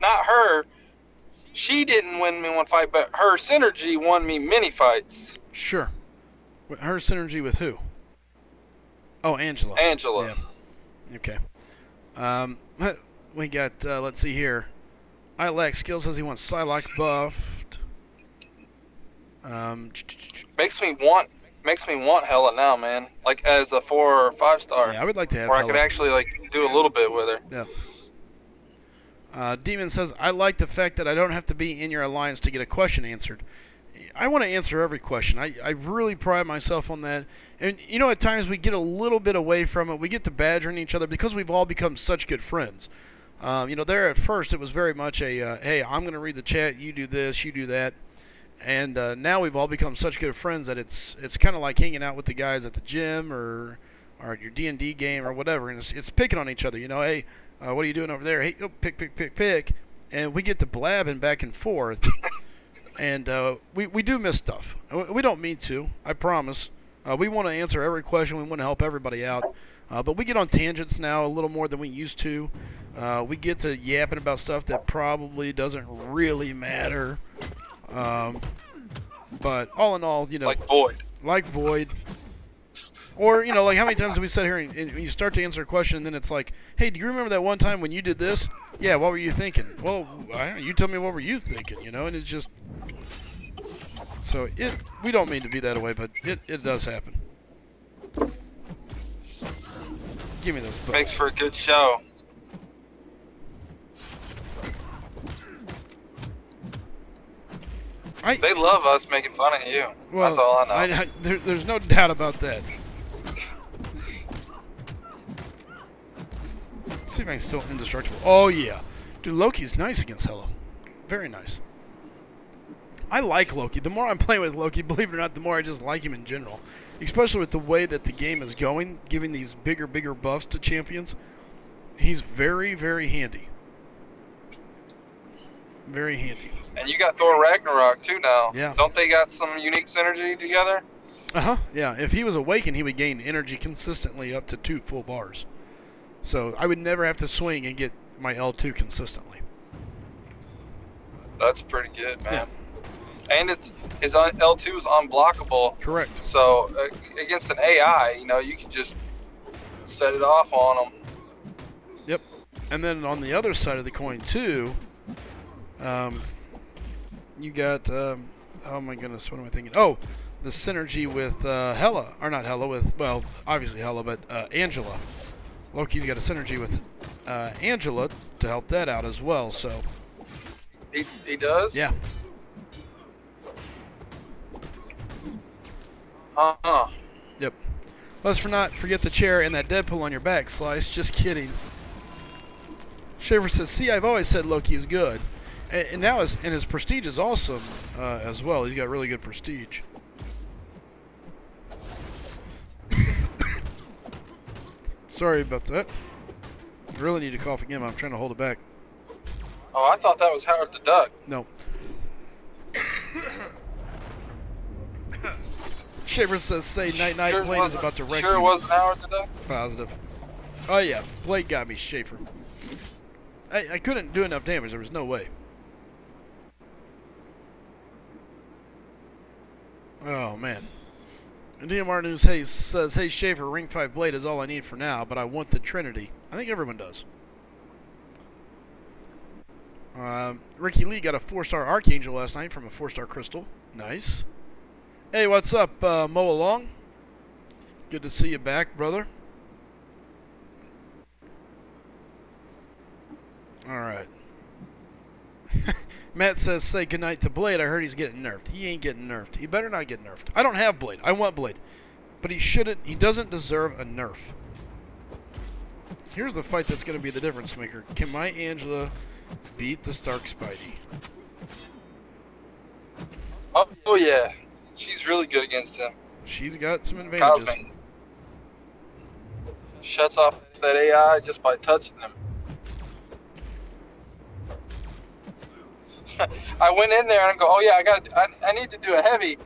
Not her. She didn't win me one fight, but her synergy won me many fights. Sure. Her synergy with who? Oh, Angela. Angela. Yeah. Okay. We got, let's see here. I lack skill says he wants Psylocke buffed. Makes me want Hela now, man. Like as a 4 or 5 star. Yeah, I would like to have Where Hela. I could actually like do a little bit with her. Yeah. Demon says, I like the fact that I don't have to be in your alliance to get a question answered. I want to answer every question. I really pride myself on that. And, you know, at times we get a little bit away from it. We get to badgering each other because we've all become such good friends. You know, there at first it was very much a, hey, I'm going to read the chat, you do this, you do that. And now we've all become such good friends that it's kind of like hanging out with the guys at the gym or at your D&D game or whatever. And it's picking on each other, you know, hey, what are you doing over there? Hey, oh, pick. And we get to blabbing back and forth. And we do miss stuff. We don't mean to, I promise. We want to answer every question. We want to help everybody out. But we get on tangents now a little more than we used to. We get to yapping about stuff that probably doesn't really matter. But all in all, you know. Like Void. Or, you know, like how many times have we sat here and you start to answer a question and then it's like, hey, do you remember that one time when you did this? Yeah, what were you thinking? Well, you tell me what were you thinking, you know, and it's just... So, we don't mean to be that way, but it does happen. Give me those bucks. Makes for a good show. They love us making fun of you. Well, that's all I know. There's no doubt about that. Let's see if I can still indestructible. Oh, yeah. Dude, Loki's nice against Hela. Very nice. I like Loki. The more I'm playing with Loki, believe it or not, the more I just like him in general. Especially with the way that the game is going, giving these bigger buffs to champions. He's very, very handy. Very handy. And you got Thor Ragnarok too now. Yeah. Don't they got some unique synergy together? Uh-huh. Yeah. If he was awakened, he would gain energy consistently up to 2 full bars. So I would never have to swing and get my L2 consistently. That's pretty good, man. Yeah. And his L2 is unblockable. Correct. So against an AI, you know, you can just set it off on him. Yep. And then on the other side of the coin too, you got oh my goodness, what am I thinking? Oh, the synergy with Hela, or not Hela, with, well, obviously Hela, but Angela. Loki's got a synergy with Angela to help that out as well. So he does. Yeah. Yep. Let's not forget the chair and that Deadpool on your back, Slice. Just kidding. Schaefer says, see, I've always said Loki is good. And now his prestige is awesome as well. He's got really good prestige. Sorry about that. I really need to cough again, but I'm trying to hold it back. Oh, I thought that was Howard the Duck. No. Schaefer says, say night-night, Sure Blade is about to wreck you. Sure it wasn't Howard the Duck? Positive. Oh, yeah. Blade got me, Schaefer. I couldn't do enough damage. There was no way. Oh, man. And DMR News says, hey, Schaefer, Ring 5 Blade is all I need for now, but I want the Trinity. I think everyone does. Ricky Lee got a 4-star Archangel last night from a 4-star Crystal. Nice. Hey, what's up, Mo Along? Good to see you back, brother. All right. Matt says, say goodnight to Blade. I heard he's getting nerfed. He ain't getting nerfed. He better not get nerfed. I don't have Blade. I want Blade. But he shouldn't. He doesn't deserve a nerf. Here's the fight that's going to be the difference maker. Can my Angela beat the Stark Spidey? Oh yeah. She's really good against him. She's got some advantages. Cosmic shuts off that AI just by touching him. I went in there and go, oh yeah, I need to do a heavy.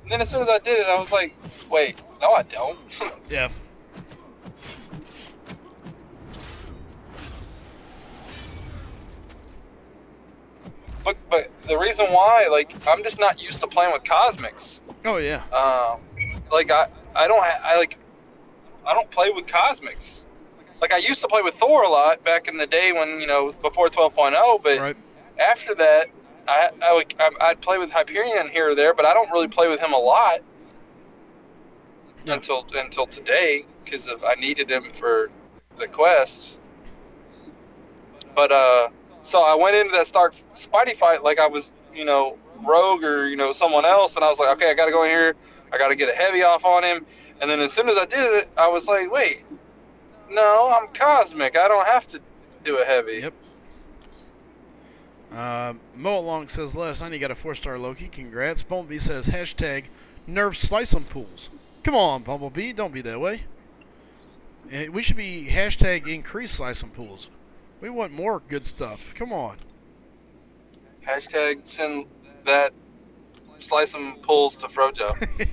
And then as soon as I did it, I was like, wait, no I don't. Yeah. But the reason why, like, I'm just not used to playing with Cosmics. Oh yeah. Like I don't play with Cosmics. Like I used to play with Thor a lot back in the day when, you know, before 12.0, but Right. after that I'd play with Hyperion here or there, but I don't really play with him a lot. Yeah. Until today, because I needed him for the quest. But so I went into that Stark Spidey fight like I was, you know, Rogue or, you know, someone else, and I was like, okay, I got to go in here, I got to get a heavy off on him, and then as soon as I did it, I was like, wait, no, I'm Cosmic, I don't have to do a heavy. Yep. Mo Long says, last night he got a 4-star Loki. Congrats. Bumblebee says, hashtag nerf Slycem pools. Come on, Bumblebee. Don't be that way. We should be hashtag increase Slycem pools. We want more good stuff. Come on. Hashtag send that Slycem pulls to FroJo.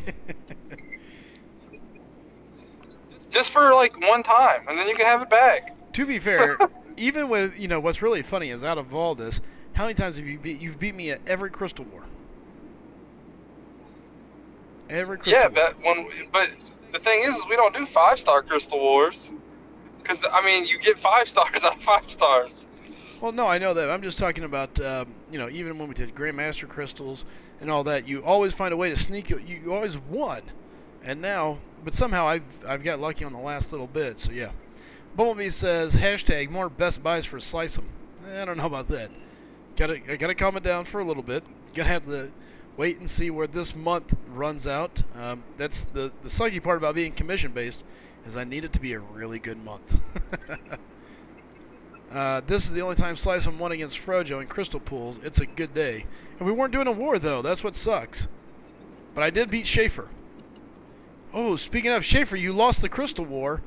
Just for like one time, and then you can have it back. To be fair, even with, you know, what's really funny is out of all this, how many times have you've beat me at every Crystal War? Every Crystal War. But the thing is we don't do 5-star Crystal Wars. Because, I mean, you get 5 stars out of 5 stars. Well, no, I know that. I'm just talking about, you know, even when we did Grandmaster Crystals and all that, you always find a way to sneak it. You always won. And now, but somehow I've got lucky on the last little bit, so yeah. Bumblebee says, hashtag more Best Buys for Slycem. I don't know about that. I gotta calm it down for a little bit. Gotta have to wait and see where this month runs out. That's the sucky part about being commission-based, is I need it to be a really good month. This is the only time Slycem won against FroJo in Crystal Pools. It's a good day. And we weren't doing a war, though. That's what sucks. But I did beat Schaefer. Oh, speaking of Schaefer, you lost the Crystal War.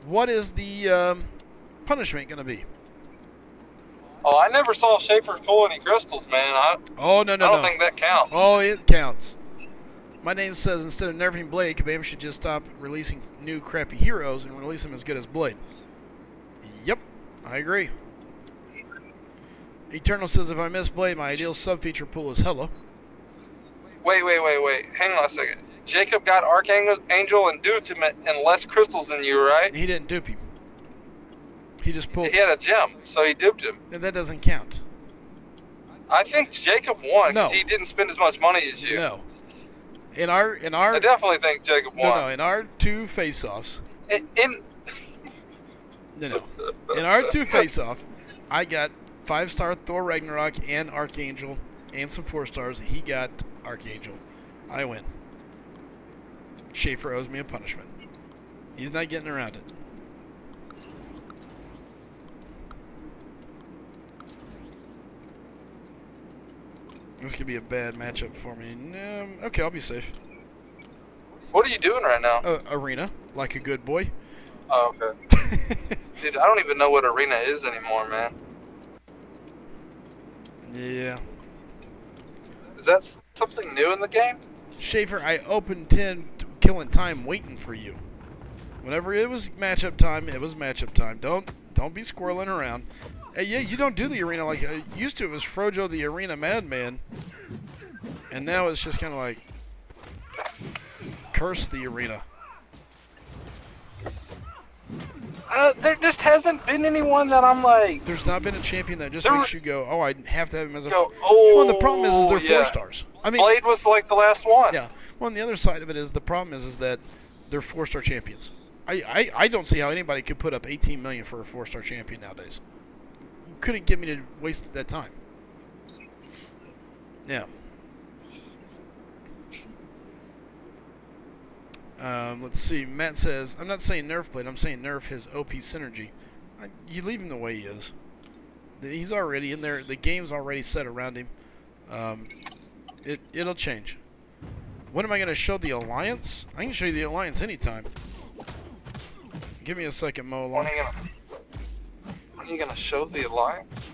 What is the punishment going to be? Oh, I never saw Schaefer pull any crystals, man. I don't think that counts. Oh, it counts. My name says instead of nerfing Blade, Kabam should just stop releasing new crappy heroes and release them as good as Blade. Yep, I agree. Eternal says if I miss Blade, my ideal sub-feature pool is Hella. Wait. Hang on a second. Jacob got Archangel and duped him and less crystals than you, right? He didn't dupe him. He just pulled. He had a gem, so he duped him. And that doesn't count. I think Jacob won because No. he didn't spend as much money as you. No. In our I definitely think Jacob won. No, in our 2 face-offs. In In our 2 face-off, I got 5-star Thor Ragnarok and Archangel and some 4 stars. He got Archangel. I win. Schaefer owes me a punishment. He's not getting around it. This could be a bad matchup for me. No, okay, I'll be safe. What are you doing right now? Arena, like a good boy. Oh, okay. Dude, I don't even know what arena is anymore, man. Yeah. Is that something new in the game? Schaefer, I opened 10 killing time waiting for you. Whenever it was matchup time, it was matchup time. Don't be squirreling around. Hey, yeah, you don't do the arena like used to. It was FroJo the arena madman, and now it's just kind of like curse the arena. There just hasn't been anyone that I'm like. There's not been a champion that just makes you go, oh, I have to have him as a. Oh, well, the problem is they're 4 stars. I mean, Blade was like the last one. Yeah. Well, and the other side of it is the problem is that they're 4-star champions. I don't see how anybody could put up 18 million for a 4-star champion nowadays. You couldn't get me to waste that time. Yeah. Let's see. Matt says, I'm not saying nerf Blade, I'm saying nerf his OP synergy. You leave him the way he is. He's already in there. The game's already set around him. It'll change. When am I going to show the Alliance? I can show you the Alliance anytime. Give me a second, Mo. When are you gonna show the Alliance?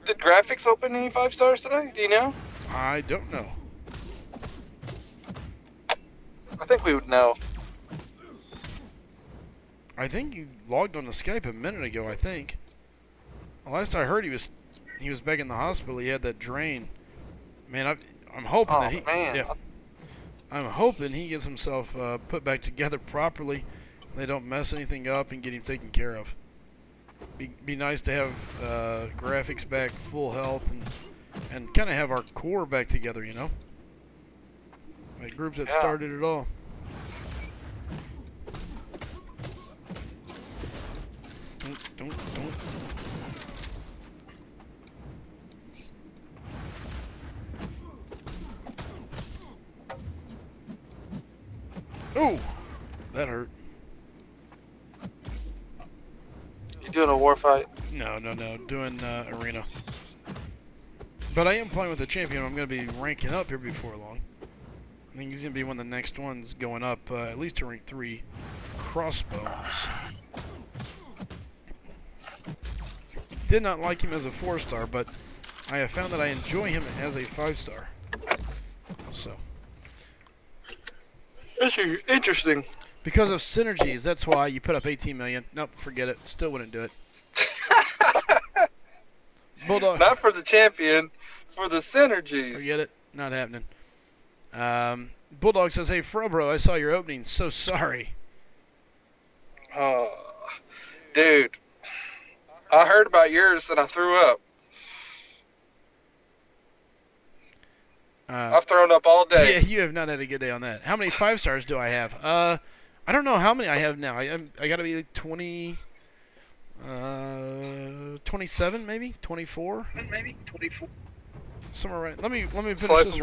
Did graphics open any 5 stars today? Do you know? I don't know. I think we would know. I think you logged on to Skype a minute ago, I think. Last I heard, he was back in the hospital. He had that drain. Man, I'm hoping that he... Man. Yeah. I'm hoping he gets himself put back together properly. They don't mess anything up and get him taken care of. Be nice to have graphics back, full health, and kind of have our core back together, you know? That group that started it all. Don't. Ooh, that hurt. You doing a war fight? No. Doing arena. But I am playing with a champion. I'm going to be ranking up here before long. I think he's going to be one of the next ones going up, at least to rank 3. Crossbones. Did not like him as a 4-star, but I have found that I enjoy him as a 5-star. So. Interesting. Because of synergies, that's why you put up 18 million. Nope, forget it. Still wouldn't do it. Bulldog. Not for the champion, for the synergies. Forget it. Not happening. Bulldog says, hey, FroBro, I saw your opening. So sorry. Oh, dude. I heard about yours and I threw up. I've thrown up all day. Yeah, you have not had a good day on that. How many 5-stars do I have? I don't know how many I have now. I got to be like 20, 27 maybe, 24. Maybe 24. Somewhere right. Let me finish Slice this.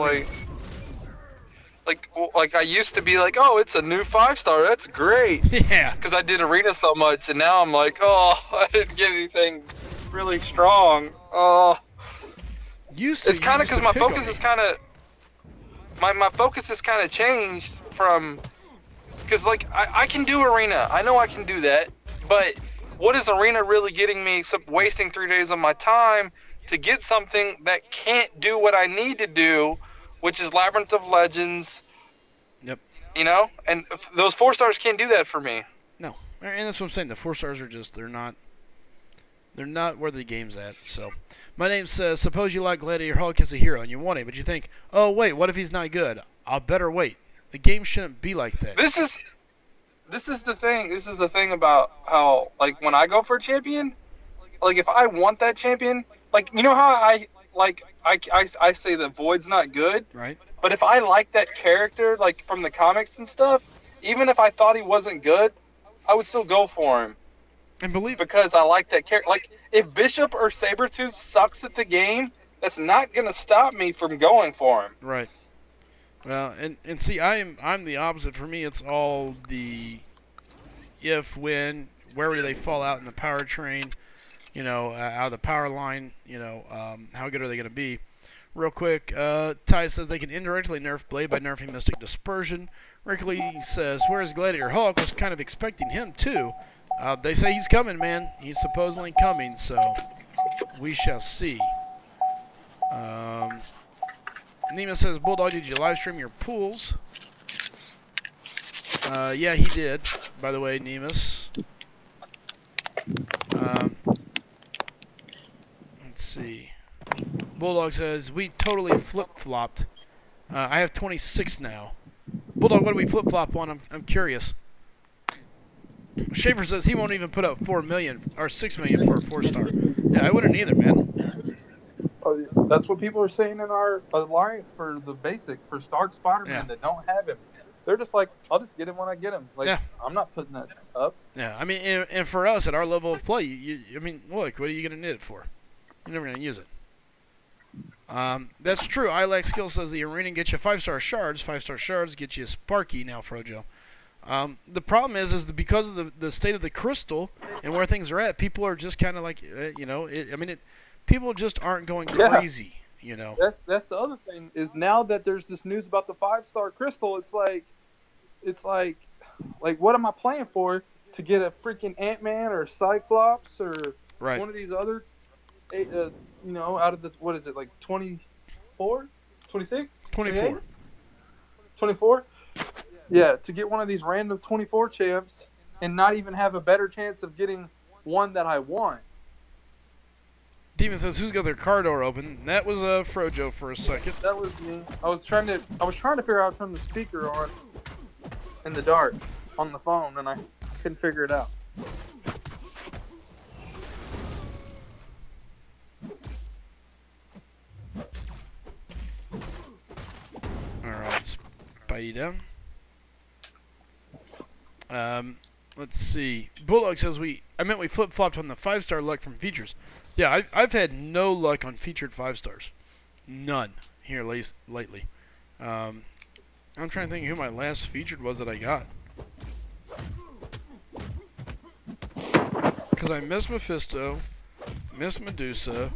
Like I used to be like, oh, it's a new 5-star. That's great. Yeah. Because I did arena so much, and now I'm like, oh, I didn't get anything really strong. Oh. It's kind of because my focus is kind of. My focus has kind of changed from, because like I can do arena, I know I can do that, but what is arena really getting me except wasting 3 days of my time to get something that can't do what I need to do, which is Labyrinth of Legends. Yep. You know, and those 4-stars can't do that for me. No, and that's what I'm saying. The 4-stars are just they're not where the game's at. So, my name says, suppose you like Gladiator Hulk as a hero and you want him, but you think, oh wait, what if he's not good? I'll better wait. The game shouldn't be like that. This is the thing. This is the thing about how, like, when I go for a champion, like if I want that champion, like, you know how I say that Void's not good, right? But if I like that character, like from the comics and stuff, even if I thought he wasn't good, I would still go for him. And because I like that character. Like, if Bishop or Sabretooth sucks at the game, that's not going to stop me from going for him. Right. Well, and see, I'm the opposite. For me, it's all the if, when, where do they fall out in the powertrain, you know, out of the power line, you know, how good are they going to be? Real quick, Ty says they can indirectly nerf Blade by nerfing Mystic Dispersion. Rickley says, where's Gladiator Hulk? Was kind of expecting him, too. They say he's coming, man. He's supposedly coming, so we shall see. Nima says, Bulldog, did you live stream your pools? Yeah, he did, by the way, Nemus. Let's see. Bulldog says, we totally flip-flopped. I have 26 now. Bulldog, what do we flip-flop on? I'm curious. Schaefer says he won't even put up 4 million or 6 million for a 4-star. Yeah, I wouldn't either, man. That's what people are saying in our alliance for the basic, for Stark Spider-Man that don't have him. they're just like, I'll just get him when I get him. Like, Yeah. I'm not putting that up. Yeah, I mean, and for us at our level of play, I mean, look, what are you going to knit it for? You're never going to use it. That's true. I Lack Skill says the arena gets you 5-star shards. 5-star shards get you a Sparky now, FroJo. The problem is that because of the state of the crystal and where things are at, people are just kind of like, people just aren't going crazy, you know. That's the other thing is now that there's this news about the 5-star crystal, it's like, what am I playing for? To get a freaking Ant-Man or Cyclops or Right. one of these other, out of the, what is it, like 24? 26? 24. 24? Yeah, to get one of these random 24 champs and not even have a better chance of getting one that I want. Demon says, "Who's got their car door open?" That was FroJo for a second. That was me. I was trying to figure out how to turn the speaker on in the dark on the phone, and I couldn't figure it out. All right, Spidey down. Let's see. Bulldog says we flip-flopped on the 5-star luck from features. Yeah, I've had no luck on featured 5-stars. None here lately. I'm trying to think who my last featured was that I got. Because I missed Mephisto, missed Medusa.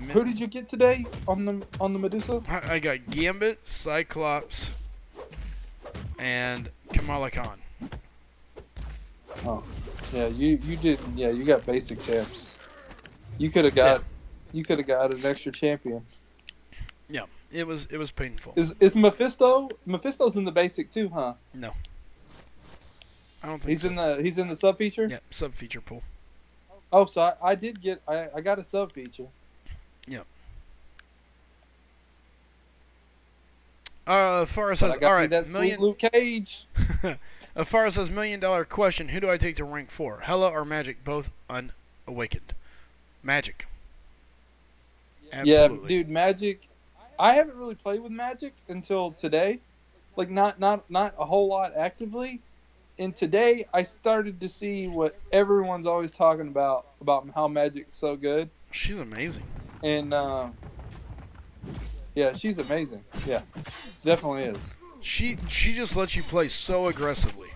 Who did you get today on the Medusa? I got Gambit, Cyclops, and Kamala Khan. Oh, yeah, you did. Yeah, you got basic champs. You could have got an extra champion. Yeah, it was painful. Is Mephisto's in the basic too, huh? No, I don't think so. He's in the sub feature. Yeah, sub feature pool. Oh, so I got a sub feature. Yeah. Farah says, all right, that sweet Luke Cage. Farah says, $1 million question. Who do I take to rank 4? Hela or Magic? Both unawakened. Magic. Absolutely. Yeah, dude, Magic. I haven't really played with Magic until today. Like, not a whole lot actively. And today, I started to see what everyone's always talking about how Magic's so good. She's amazing. And, yeah, she's amazing. Yeah, definitely is. She just lets you play so aggressively.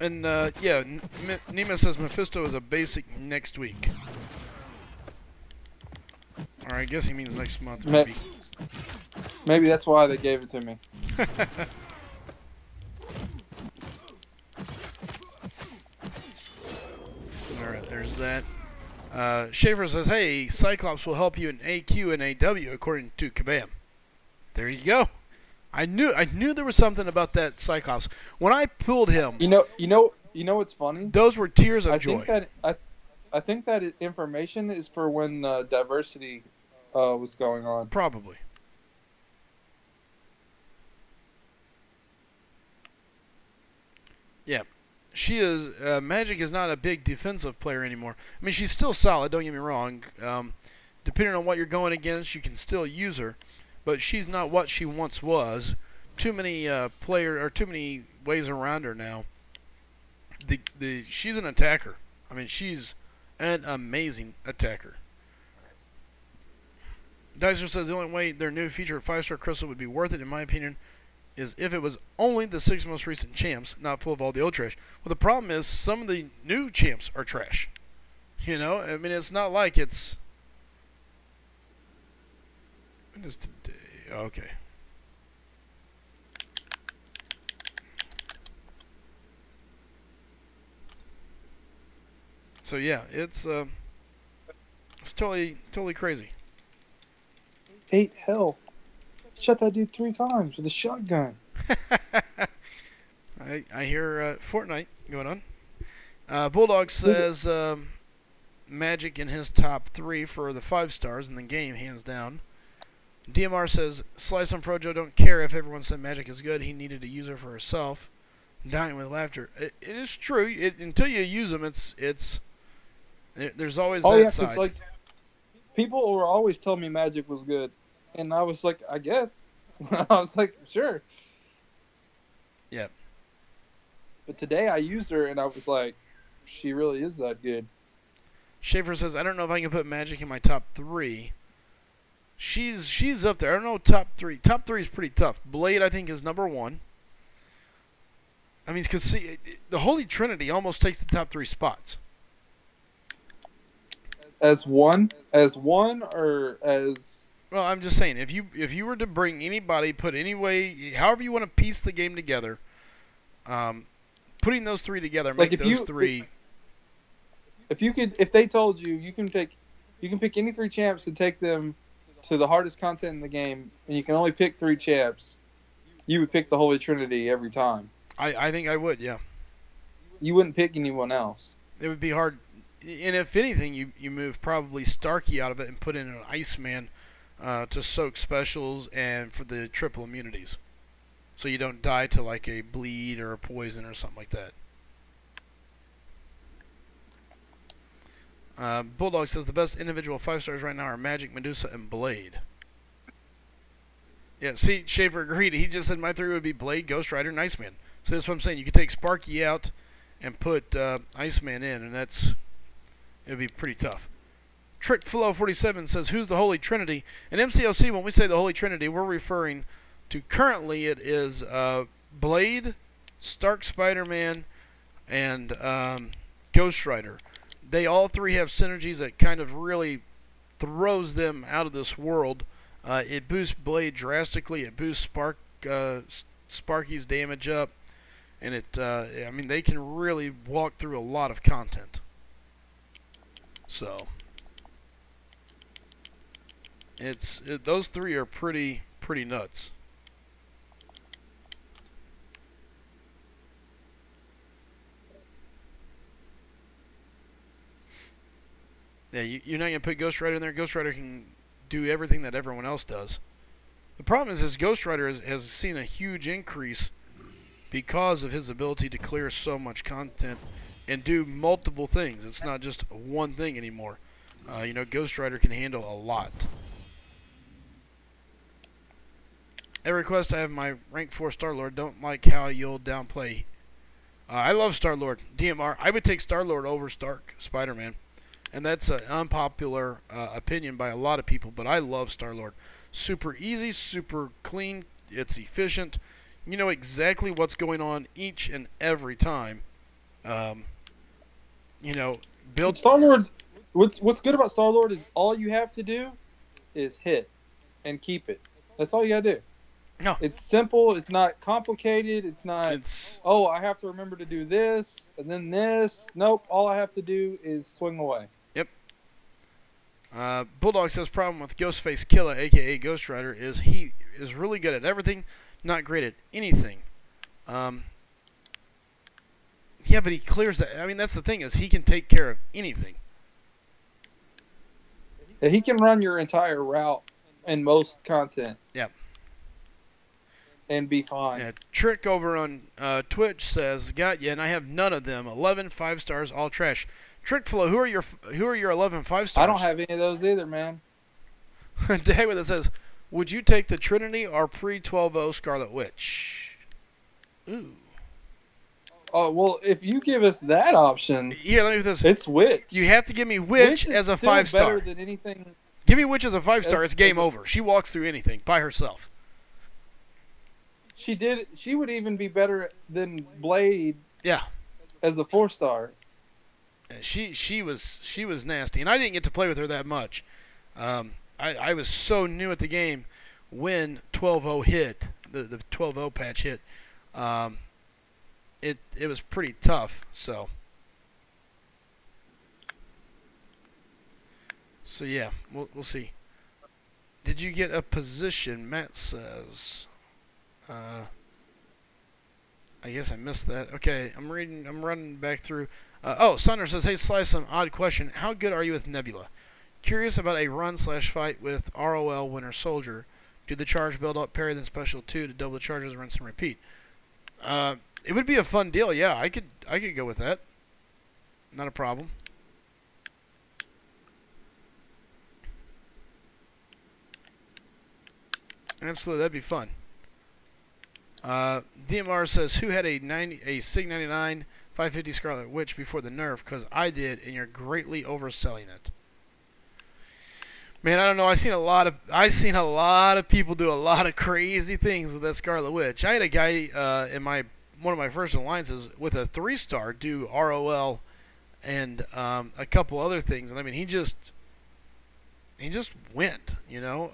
And, yeah, Nima says Mephisto is a basic next week. Or I guess he means next month, maybe. Maybe that's why they gave it to me. Alright, there's that. Schaefer says, hey, Cyclops will help you in AQ and AW according to Kabam. There you go. I knew there was something about that Cyclops. When I pulled him, you know what's funny? Those were tears of joy. I think that information is for when diversity was going on. Probably. Yeah. She is Magic is not a big defensive player anymore. I mean, she's still solid. Don't get me wrong. Depending on what you're going against, you can still use her, but she's not what she once was. Too many too many ways around her now. She's an attacker. I mean, she's an amazing attacker. Dicer says the only way their new feature of 5-star crystal would be worth it, in my opinion, is if it was only the 6 most recent champs, not full of all the old trash. Well, the problem is some of the new champs are trash. You know, I mean, it's not like it's... What is today? Okay. So yeah, it's totally crazy. 8 health. Shot that dude 3 times with a shotgun. I hear Fortnite going on. Bulldog says Magic in his top 3 for the 5 stars in the game, hands down. DMR says Slycem FroJo don't care if everyone said Magic is good. He needed to use her for herself. Dying with laughter. It is true. Until you use them, there's always that side. 'Cause, like, people were always telling me Magic was good, and I was like, I guess. I was like, sure. Yeah. But today I used her and I was like, she really is that good. Schaefer says, I don't know if I can put Magic in my top 3. She's up there. I don't know top 3. Top 3 is pretty tough. Blade, I think, is number 1. I mean, because see, the Holy Trinity almost takes the top 3 spots. As one, or as. Well, I'm just saying, if you were to bring anybody, put any way, however you want to piece the game together, putting those 3 together, make like those 3. If they told you you can pick any 3 champs and take them to the hardest content in the game, and you can only pick 3 champs, you would pick the Holy Trinity every time. I think I would, yeah. You wouldn't pick anyone else. It would be hard. And if anything, you move probably Starkey out of it and put in an Iceman to soak specials and for the triple immunities. So you don't die to like a bleed or a poison or something like that. Bulldog says the best individual 5 stars right now are Magic, Medusa, and Blade. Yeah, see, Schaefer agreed. He just said my 3 would be Blade, Ghost Rider, and Iceman. So that's what I'm saying. You could take Sparky out and put Iceman in, and it would be pretty tough. TrickFlow47 says, who's the Holy Trinity? In MCOC, when we say the Holy Trinity, we're referring to currently it is Blade, Stark Spider-Man, and Ghost Rider. They all 3 have synergies that kind of really throws them out of this world. It boosts Blade drastically. It boosts Sparky's damage up. And I mean, they can really walk through a lot of content. So, those 3 are pretty nuts. Yeah, you're not going to put Ghost Rider in there. Ghost Rider can do everything that everyone else does. The problem is Ghost Rider has seen a huge increase because of his ability to clear so much content and do multiple things. It's not just one thing anymore. Ghost Rider can handle a lot. At request, I have my rank 4 Star-Lord. Don't like how you'll downplay. I love Star-Lord. DMR. I would take Star-Lord over Stark Spider-Man. And that's an unpopular opinion by a lot of people, but I love Star-Lord. Super easy, super clean, it's efficient. You know exactly what's going on each and every time. Build Star-Lord. What's good about Star-Lord is all you have to do is hit and keep it. That's all you gotta do. No. It's simple. It's not complicated. It's not, I have to remember to do this and then this. Nope. All I have to do is swing away. Yep. Bulldog says problem with Ghostface Killer, a.k.a. Ghost Rider, is he is really good at everything, not great at anything. Yeah, but he clears that. I mean, that's the thing, is he can take care of anything. He can run your entire route in most content. Yep. And be fine. Yeah, Trick over on Twitch says, got ya, and I have none of them. 11 5 stars, all trash. Trickflow, who are your 11 5 stars? I don't have any of those either, man. David that says, would you take the Trinity or pre-12-0 Scarlet Witch? Ooh. Oh, well, if you give us that option, here, let me do this. It's Witch. You have to give me Witch as a 5 star. Better than anything. Give me Witch as a 5 star. It's game over. She walks through anything by herself. She would even be better than Blade. Yeah. As a 4 star. She was nasty, and I didn't get to play with her that much. I was so new at the game when 12-0 hit, the 12-0 patch hit. It was pretty tough. So yeah, we'll see. Did you get a position? Matt says. I guess I missed that. Okay, I'm running back through. Sunder says, hey, Slycem, odd question. How good are you with Nebula? Curious about a run/fight with ROL Winter Soldier. Do the charge build up, parry, then special 2 to double the charges, rinse and repeat? It would be a fun deal. Yeah, I could go with that. Not a problem. Absolutely, that'd be fun. DMR says, who had a Sig 99 550 Scarlet Witch before the nerf? Because I did, and you're greatly overselling it. Man, I don't know. I've seen a lot of people do a lot of crazy things with that Scarlet Witch. I had a guy in one of my first alliances with a 3-star do ROL and a couple other things, and I mean he just went. You know,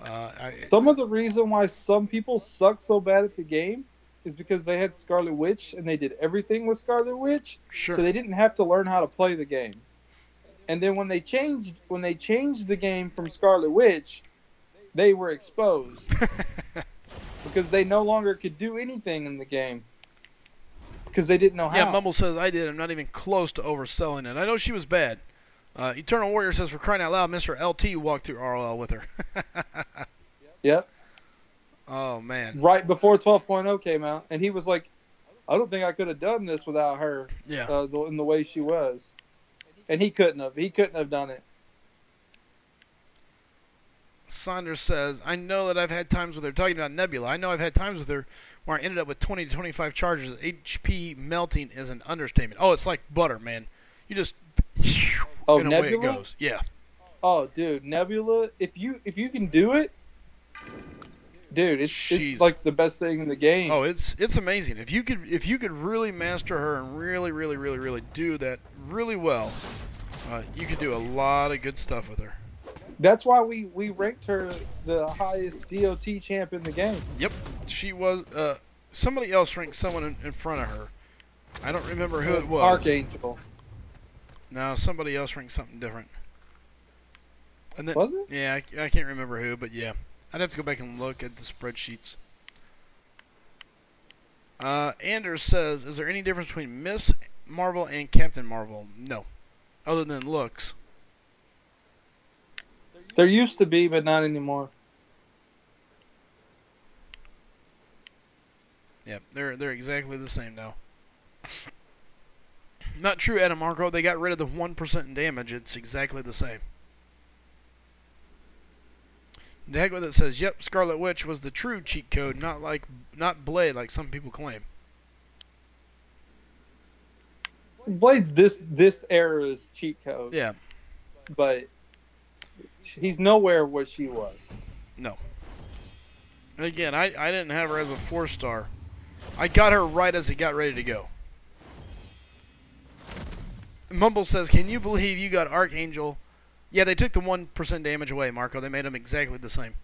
some of the reason why some people suck so bad at the game is because they had Scarlet Witch and they did everything with Scarlet Witch, sure. So they didn't have to learn how to play the game. And then when they changed the game from Scarlet Witch, they were exposed because they no longer could do anything in the game because they didn't know how. Yeah, Mumble says I did. I'm not even close to overselling it. I know she was bad. Eternal Warrior says, for crying out loud, Mr. LT walked through ROL with her. Yep. Oh man. Right before 12.0 came out, and he was like, "I don't think I could have done this without her." Yeah. In the way she was. And he couldn't have done it. Saunders says, I know that I've had times with her, talking about Nebula, I know I've had times with her where I ended up with 20 to 25 charges. HP melting is an understatement. Oh, it's like butter, man. You just... Oh, and Nebula? away it goes. Yeah. Oh, dude, Nebula, if you can do it, dude, it's like the best thing in the game. Oh, it's amazing. If you could really master her and really do that really well, you could do a lot of good stuff with her. That's why we ranked her the highest DOT champ in the game. Yep, she was. Somebody else ranked someone in front of her. I don't remember who it was. Archangel. No, somebody else ranked something different. And then, was it? Yeah, I can't remember who, but yeah. I'd have to go back and look at the spreadsheets. Anders says, is there any difference between Miss Marvel and Captain Marvel? No. Other than looks. There used to be, but not anymore. Yeah, they're exactly the same now. Not true, Adam Marco. They got rid of the 1% in damage. It's exactly the same. The heck with it says, yep, Scarlet Witch was the true cheat code, not Blade like some people claim. Blade's this era's cheat code. Yeah. But he's nowhere where she was. No. And again, I didn't have her as a 4-star. I got her right as it got ready to go. Mumble says, can you believe you got Archangel? Yeah, they took the 1% damage away, Marco. They made them exactly the same.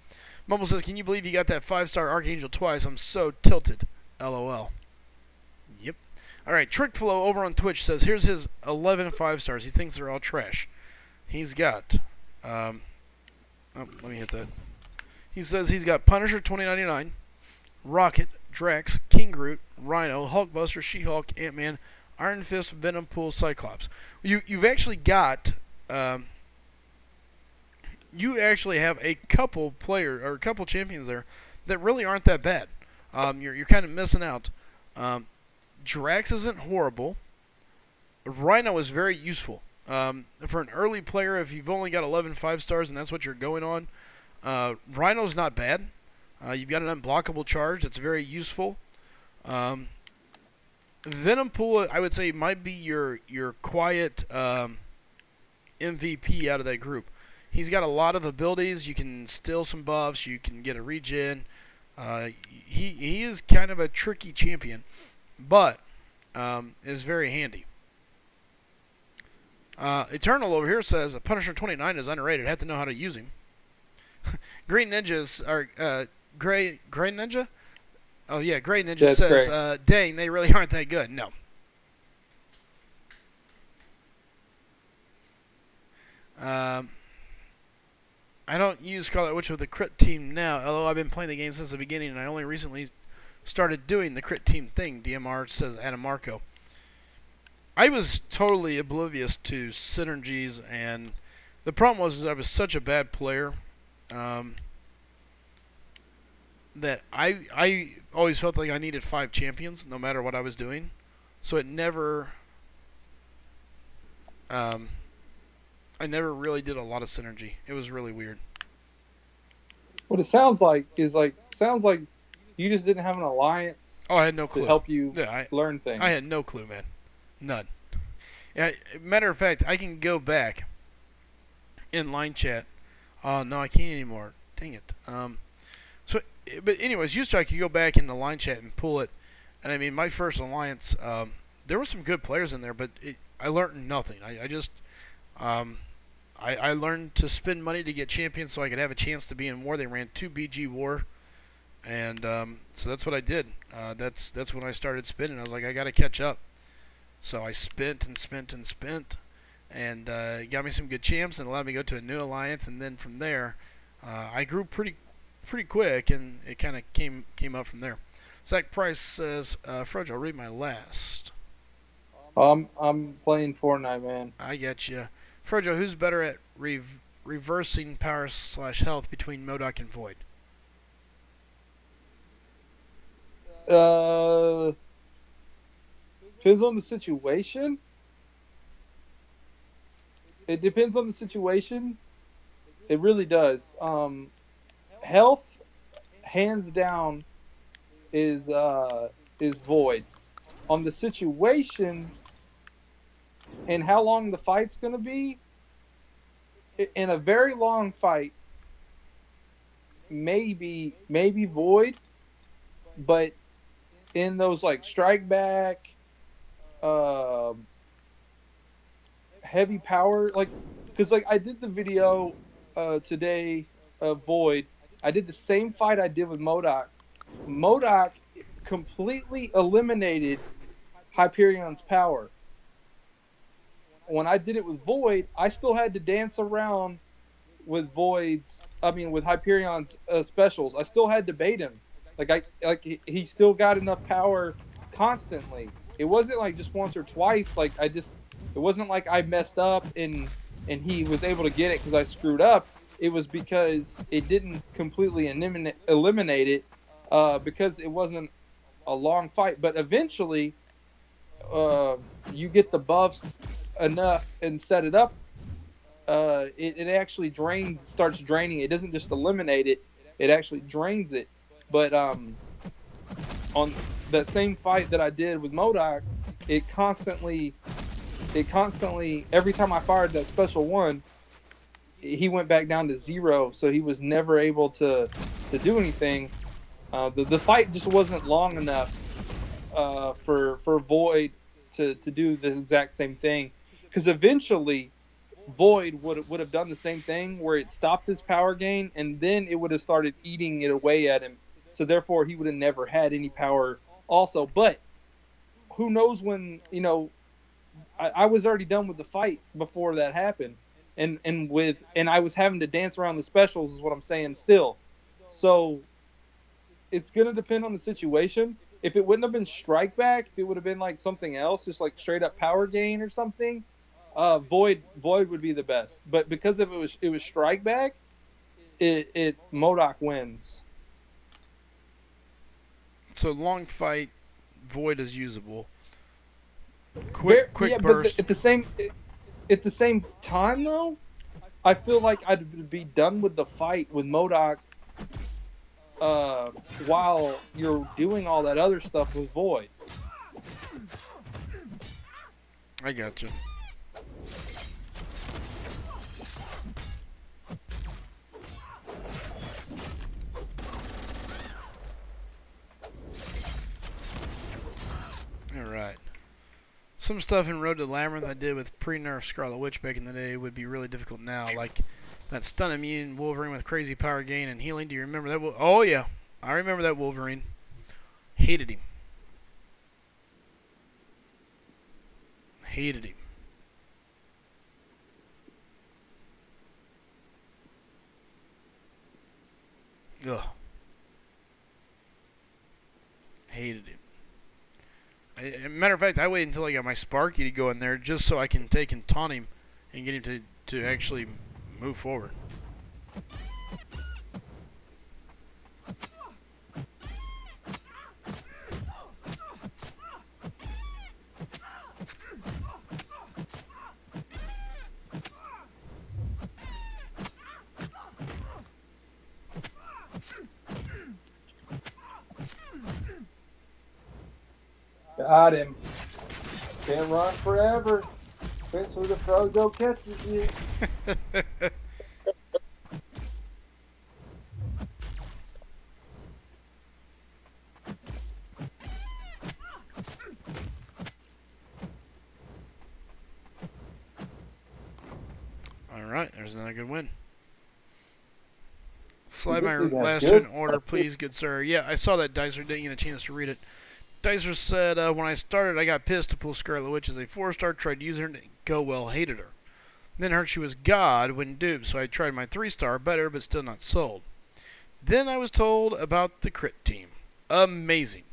Mumble says, can you believe you got that 5-star Archangel twice? I'm so tilted. LOL. Yep. Alright, Trickflow over on Twitch says, here's his 11 5-stars. He thinks they're all trash. He's got... oh, let me hit that. He says he's got Punisher 2099, Rocket, Drax, King Groot, Rhino, Hulkbuster, She-Hulk, Ant-Man, Iron Fist, Venom Pool, Cyclops. You've actually got... you actually have a couple champions there that really aren't that bad. You're kind of missing out. Drax isn't horrible. Rhino is very useful. For an early player, if you've only got 11 5-stars and that's what you're going on, Rhino's not bad. You've got an unblockable charge that's very useful. Venom Pool, I would say, might be your quiet MVP out of that group. He's got a lot of abilities. You can steal some buffs. You can get a regen. He is kind of a tricky champion, but is very handy. Eternal over here says Punisher 29 is underrated. Have to know how to use him. Green Ninjas are Gray Ninja. Oh yeah, Gray Ninja That's says, "Dang, they really aren't that good." No. I don't use Scarlet Witch with the crit team now, although I've been playing the game since the beginning, and I only recently started doing the crit team thing. DMR says Adam Marco. I was totally oblivious to synergies, and the problem was I was such a bad player that I always felt like I needed 5 champions no matter what I was doing. So it never... I never really did a lot of synergy. It was really weird. What it sounds like is sounds like you just didn't have an alliance Oh, I had no to clue. help you Yeah, learn things. I had no clue, man. None. Yeah, matter of fact, I can go back in line chat. Oh no, I can't anymore. Dang it. So, but anyways, used to I could go back into line chat and pull it, and I mean my first alliance, there were some good players in there, but I learned nothing. I learned to spend money to get champions so I could have a chance to be in war. They ran 2 BG war, and so that's what I did. That's when I started spending. I was like, I got to catch up. So I spent and spent and spent, and got me some good champs and allowed me to go to a new alliance. And then from there, I grew pretty quick, and it kind of came up from there. Zach Price says, FroJo, read my last. I'm playing Fortnite, man. I get you. FroJo, who's better at reversing power / health between MCOC and Void? Depends on the situation. It depends on the situation. It really does. Health, hands down, is Void. On the situation and how long the fight's going to be, in a very long fight, maybe Void, but in those like strike back, heavy power, like, because like I did the video today of Void. I did the same fight I did with MCOC. MCOC completely eliminated Hyperion's power. When I did it with Void, I still had to dance around with with Hyperion's specials. I still had to bait him. He still got enough power constantly. It wasn't like just once or twice. It wasn't like I messed up and he was able to get it because I screwed up. It was because it didn't completely eliminate it because it wasn't a long fight. But eventually, you get the buffs enough and set it up, it actually starts draining. It doesn't just eliminate it; it actually drains it. But on that same fight that I did with MCOC, it constantly, every time I fired that special one, he went back down to 0. So he was never able to do anything. The fight just wasn't long enough for Void to do the exact same thing. Because eventually, Void would have done the same thing where it stopped his power gain, and then it would have started eating it away at him. So therefore, he would have never had any power also. But who knows when, I was already done with the fight before that happened. And I was having to dance around the specials is what I'm saying still. So it's going to depend on the situation. If it wouldn't have been strike back, if it would have been like something else, just like straight up power gain or something, Void would be the best. But because if it was strike back, it MCOC wins. So long fight, Void is usable. Quick burst. But at the same time though, I feel like I'd be done with the fight with MCOC while you're doing all that other stuff with Void. I got you. Alright. Some stuff in Road to Labyrinth I did with pre-nerf Scarlet Witch back in the day would be really difficult now. Like that stun immune Wolverine with crazy power gain and healing. Do you remember that? Oh yeah. I remember that Wolverine. Hated him. Hated him. Ugh. Hated him. Matter of fact, I waited until I got my Sparky to go in there just so I can take and taunt him and get him to actually move forward. Got him. Can't run forever. Eventually the FroJo catches you. Alright, there's another good win. Slide my last in order, please, good sir. Yeah, I saw that, Dicer. Didn't get a chance to read it. Dicer said, when I started, I got pissed to pull Scarlet Witch as a 4-star, tried using her, didn't go well, hated her. Then heard she was God when duped, so I tried my 3-star, better, but still not sold. Then I was told about the crit team. Amazing.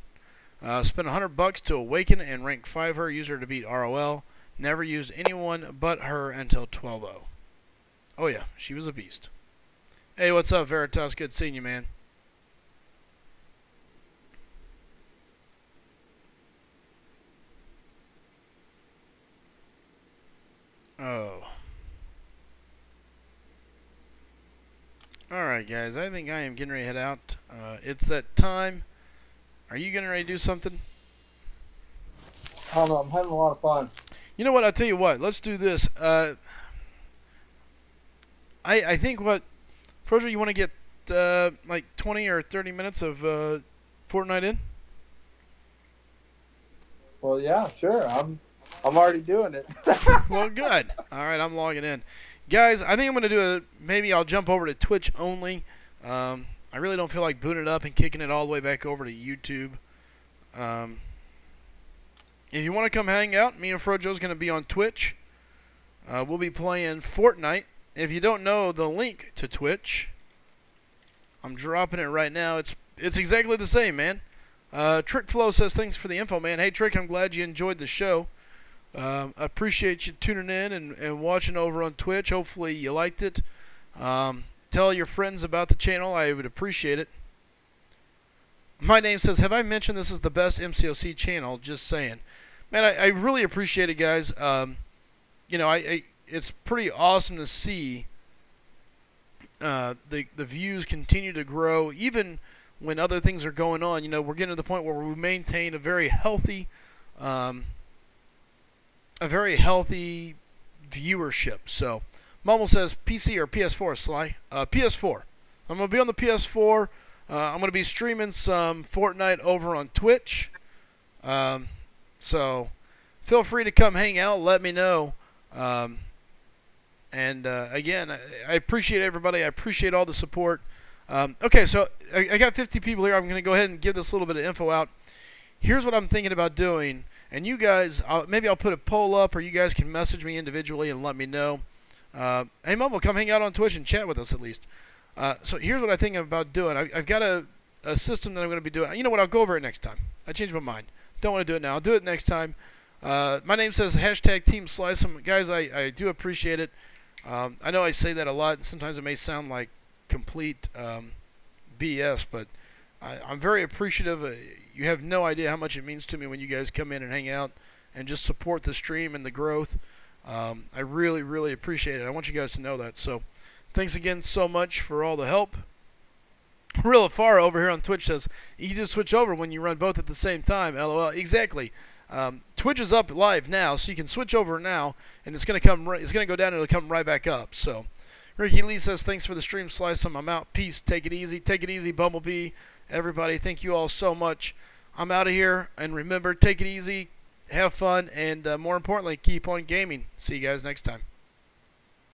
Spent $100 to awaken and rank 5 her, use her to beat ROL. Never used anyone but her until 12-0. Oh yeah, she was a beast. Hey, what's up, Veritas? Good seeing you, man. Oh. Alright, guys. I think I am getting ready to head out. It's that time. Are you getting ready to do something? I don't know. I'm having a lot of fun. You know what? I'll tell you what. Let's do this. I think what... FroJo, you want to get like 20 or 30 minutes of Fortnite in? Well, yeah, sure. I'm already doing it. Well, good. All right, I'm logging in. Guys, I think I'm going to do maybe I'll jump over to Twitch only. I really don't feel like booting it up and kicking it all the way back over to YouTube. If you want to come hang out, me and FroJo's going to be on Twitch. We'll be playing Fortnite. If you don't know the link to Twitch, I'm dropping it right now. It's exactly the same, man. Trick Flow says, thanks for the info, man. Hey, Trick, I'm glad you enjoyed the show. I appreciate you tuning in and watching over on Twitch. Hopefully you liked it. Tell your friends about the channel. I would appreciate it. My name says, have I mentioned this is the best MCOC channel? Just saying. Man, I really appreciate it, guys. You know, it's pretty awesome to see the views continue to grow, even when other things are going on. You know, we're getting to the point where we maintain a very healthy viewership. So, Mumble says PC or PS4, Sly? PS4. I'm gonna be on the PS4. I'm gonna be streaming some Fortnite over on Twitch. So, feel free to come hang out. Let me know. Again, I appreciate everybody. I appreciate all the support. Okay, so I got 50 people here. I'm going to go ahead and give this little bit of info out. Here's what I'm thinking about doing. And you guys, maybe I'll put a poll up, or you guys can message me individually and let me know. Hey, Mumble, come hang out on Twitch and chat with us at least. So here's what I'm thinking about doing. I've got a system that I'm going to be doing. You know what? I'll go over it next time. I changed my mind. Don't want to do it now. I'll do it next time. My name says hashtag Team Slycem. Guys, I do appreciate it. I know I say that a lot, and sometimes it may sound like complete BS, but I'm very appreciative. You have no idea how much it means to me when you guys come in and hang out and just support the stream and the growth. I really, really appreciate it. I want you guys to know that. So thanks again so much for all the help. Real Far over here on Twitch says, easy to switch over when you run both at the same time. LOL. Exactly. Twitch is up live now, so you can switch over now, and it's gonna come. It's gonna go down, and it'll come right back up. So, Ricky Lee says, "Thanks for the stream, Slycem. I'm out. Peace. Take it easy, Bumblebee. Everybody, thank you all so much. I'm out of here, and remember, take it easy, have fun, and more importantly, keep on gaming. See you guys next time."